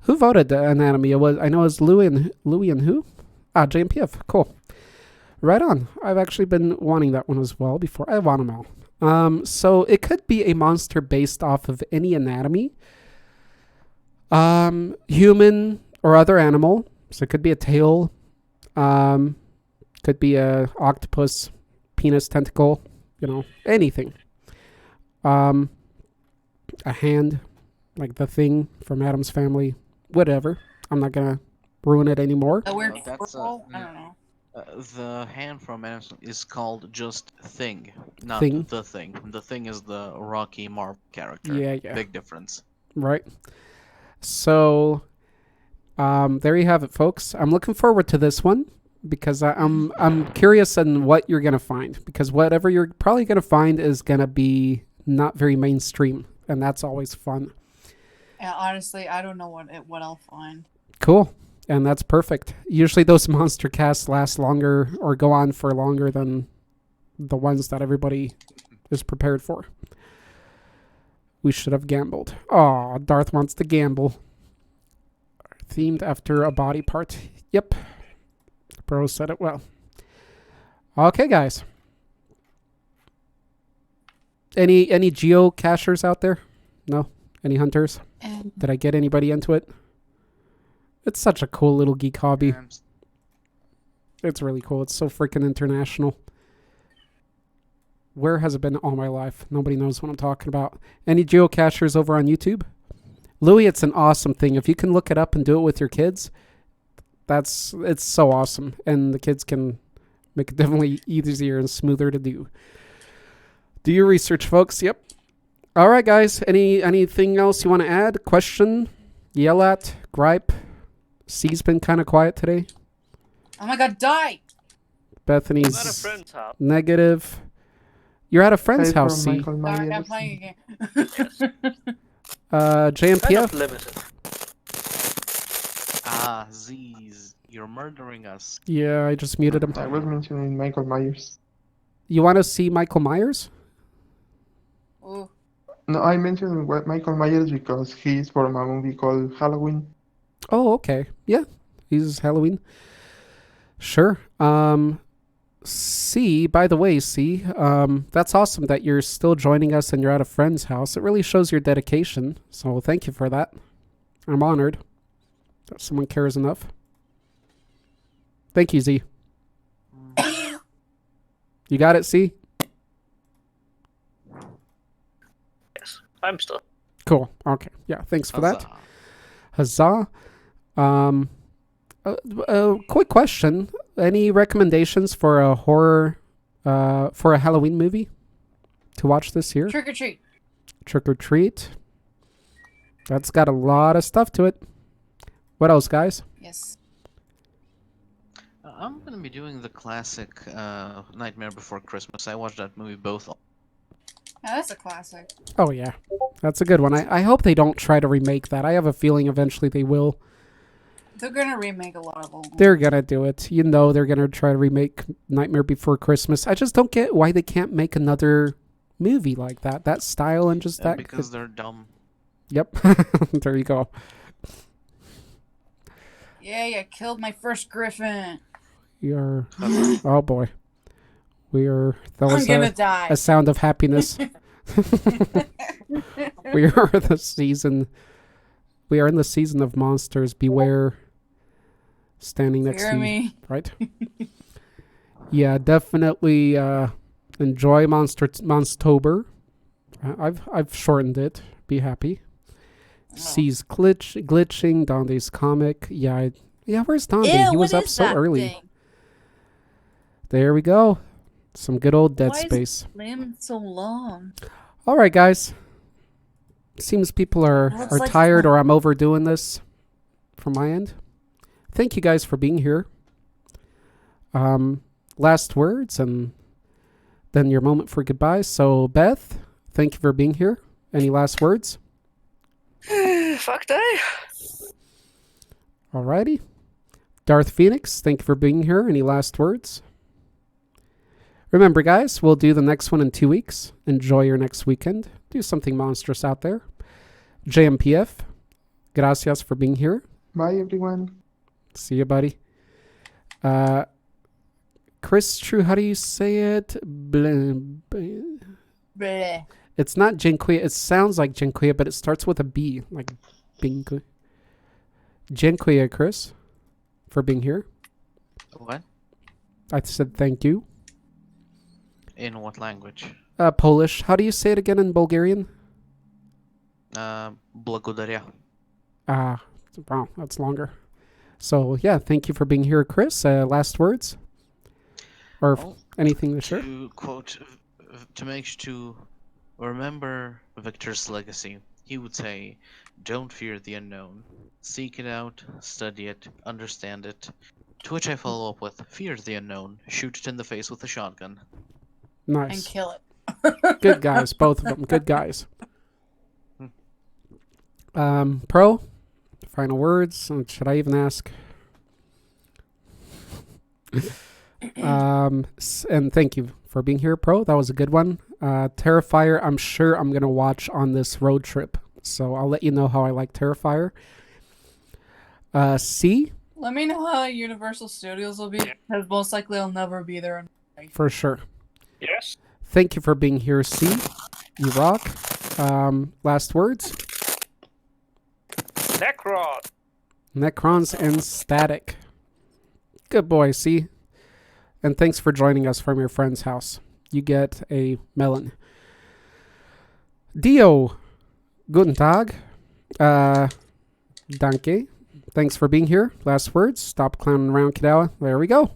Who voted the anatomy? I know it was Louis and who? JMPF. Cool. Right on. I've actually been wanting that one as well before. I want them all. So it could be a monster based off of any anatomy. Human or other animal. So it could be a tail. Could be a octopus, penis, tentacle, anything. A hand, like the Thing from Addams Family, whatever. I'm not gonna ruin it anymore. A weird No, that's, purple? I don't know. The hand from Anderson is called just Thing, not Thing? the Thing. The Thing is the Rocky Marvel character. Yeah. Big difference. Right. So, there you have it, folks. I'm looking forward to this one because I'm curious on what you're gonna find, because whatever you're probably gonna find is gonna be not very mainstream, and that's always fun. Yeah, honestly, I don't know what I'll find. Cool. And that's perfect. Usually those monster casts last longer or go on for longer than the ones that everybody is prepared for. We should have gambled. Oh, Darth wants to gamble. Themed after a body part. Yep. Bro said it well. Okay, guys. Any geocachers out there? No? Any hunters? Did I get anybody into it? It's such a cool little geek hobby. It's really cool. It's so freaking international. Where has it been all my life? Nobody knows what I'm talking about. Any geocachers over on YouTube? Louis, it's an awesome thing. If you can look it up and do it with your kids, it's so awesome. And the kids can make it definitely easier and smoother to do. Do your research, folks. Yep. All right, guys. Anything else you want to add? Question? Yell at? Gripe? C's been kind of quiet today. Oh my god, die! Bethany's I'm at a friend's house. negative. You're at a friend's Hey, house, from C. Michael Sorry, I'm Myers. playing again. Kind JMPF? of limited. Z's, you're murdering us. Yeah, I just muted him. I was mentioning Michael Myers. You want to see Michael Myers? Ooh. No, I mentioned Michael Myers because he's from a movie called Halloween. Oh, okay. Yeah, he's Halloween. Sure. C, by the way, C, that's awesome that you're still joining us and you're at a friend's house. It really shows your dedication. So thank you for that. I'm honored that someone cares enough. Thank you, Z. You got it, C? Yes, I'm still. Cool. Okay. Yeah, thanks for that. Huzzah. Quick question. Any recommendations for a horror, for a Halloween movie to watch this year? Trick or treat. Trick or Treat. That's got a lot of stuff to it. What else, guys? Yes. I'm gonna be doing the classic Nightmare Before Christmas. I watched that movie both. Yeah, that's a classic. Oh, yeah. That's a good one. I hope they don't try to remake that. I have a feeling eventually they will. They're gonna remake a lot of them. They're going to do it. You know they're going to try to remake Nightmare Before Christmas. I just don't get why they can't make another movie like that. That style and just that. Because they're dumb. Yep. There you go. Yeah, you killed my first griffin. We are... Oh, boy. We are... That I'm was gonna die. a sound of happiness. We are the season... We are in the season of monsters. Beware. standing next Hear to you, me. right? Yeah, definitely enjoy Monstober. I've shortened it. Be happy. C's glitching. Dante's comic. Yeah, Where's Dante? Ew, He was what up is so that early. thing? There we go. Some good old Dead Why Space. is limb so long? All right, guys. Seems people are Looks like tired, fun. or I'm overdoing this from my end. Thank you guys for being here. Last words and then your moment for goodbye. So, Beth, thank you for being here. Any last words? Fuck day. Alrighty. Darth Phoenix, thank you for being here. Any last words? Remember, guys, we'll do the next one in 2 weeks. Enjoy your next weekend. Do something monstrous out there. JMPF, gracias for being here. Bye, everyone. See you, buddy. Chris, True, how do you say it? Bleh. It's not Genquia. It sounds like Genquia, but it starts with a B, like Bing. Genquia, Chris, for being here. What? I said thank you. In what language? Polish. How do you say it again in Bulgarian? Благодаря. Wow, that's longer. So, yeah, thank you for being here, Chris. Last words? Or Well, anything to share? To quote, to remember Victor's legacy, he would say, "Don't fear the unknown. Seek it out, study it, understand it." To which I follow up with, "Fear the unknown. Shoot it in the face with a shotgun." And Nice. kill it. Good guys, both of them. Good guys. Pro, final words. Should I even ask? And thank you for being here, Pro. That was a good one. Terrifier, I'm sure I'm going to watch on this road trip. So I'll let you know how I like Terrifier. C, Let me know how Universal Studios will be, because most likely I'll never be there. for sure. Yes. Thank you for being here, C. You rock. Last words? Necron. Necrons and Static. Good boy, C. And thanks for joining us from your friend's house. You get a melon. Dio. Guten Tag. Danke. Thanks for being here. Last words. Stop clowning around, Kadawa. There we go.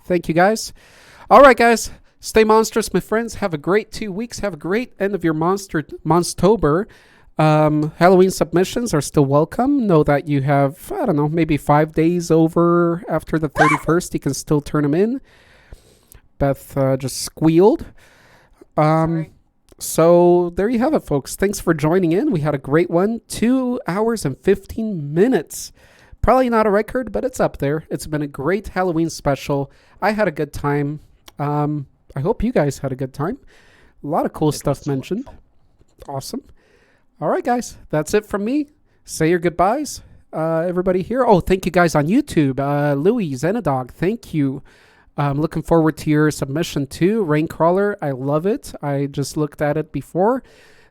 Thank you, guys. All right, guys. Stay monstrous, my friends. Have a great 2 weeks. Have a great end of your Monstober. Halloween submissions are still welcome. Know that you have, I don't know, maybe 5 days over after the 31st. You can still turn them in. Beth just squealed. Sorry. So there you have it, folks. Thanks for joining in. We had a great one. 2 hours and 15 minutes. Probably not a record, but it's up there. It's been a great Halloween special. I had a good time. I hope you guys had a good time. A lot of cool stuff mentioned. Awesome. All right, guys. That's it from me. Say your goodbyes. Everybody here. Oh, thank you guys on YouTube. Louis, Zenadog, thank you. I'm looking forward to your submission too. Raincrawler, I love it. I just looked at it before.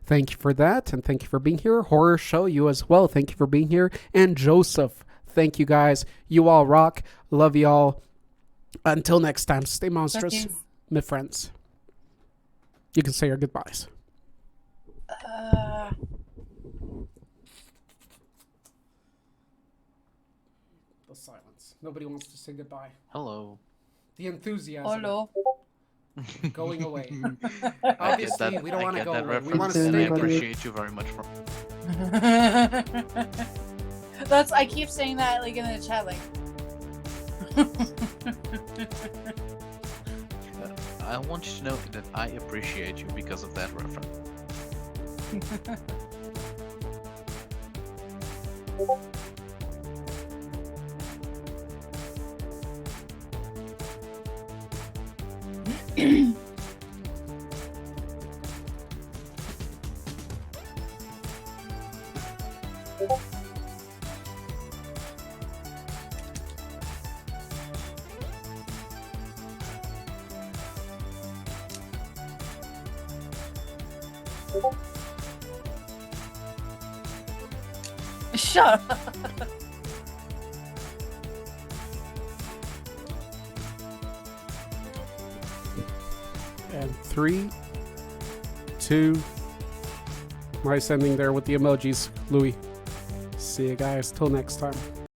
Thank you for that. And thank you for being here. Horror Show, you as well. Thank you for being here. And Joseph, thank you guys. You all rock. Love you all. Until next time, stay monstrous, my friends. You can say your goodbyes. The silence. Nobody wants to say goodbye. Hello. The enthusiasm Hello. going away. I Obviously, get that, we don't I want to get go that away. We reference, want to Thanks, and stay I together. appreciate you very much for. That's, I keep saying that like in the chat, like. I want you to know that I appreciate you because of that reference. Shut up. And 3, 2. Nice ending there with the emojis, Louis. See you guys. Till next time.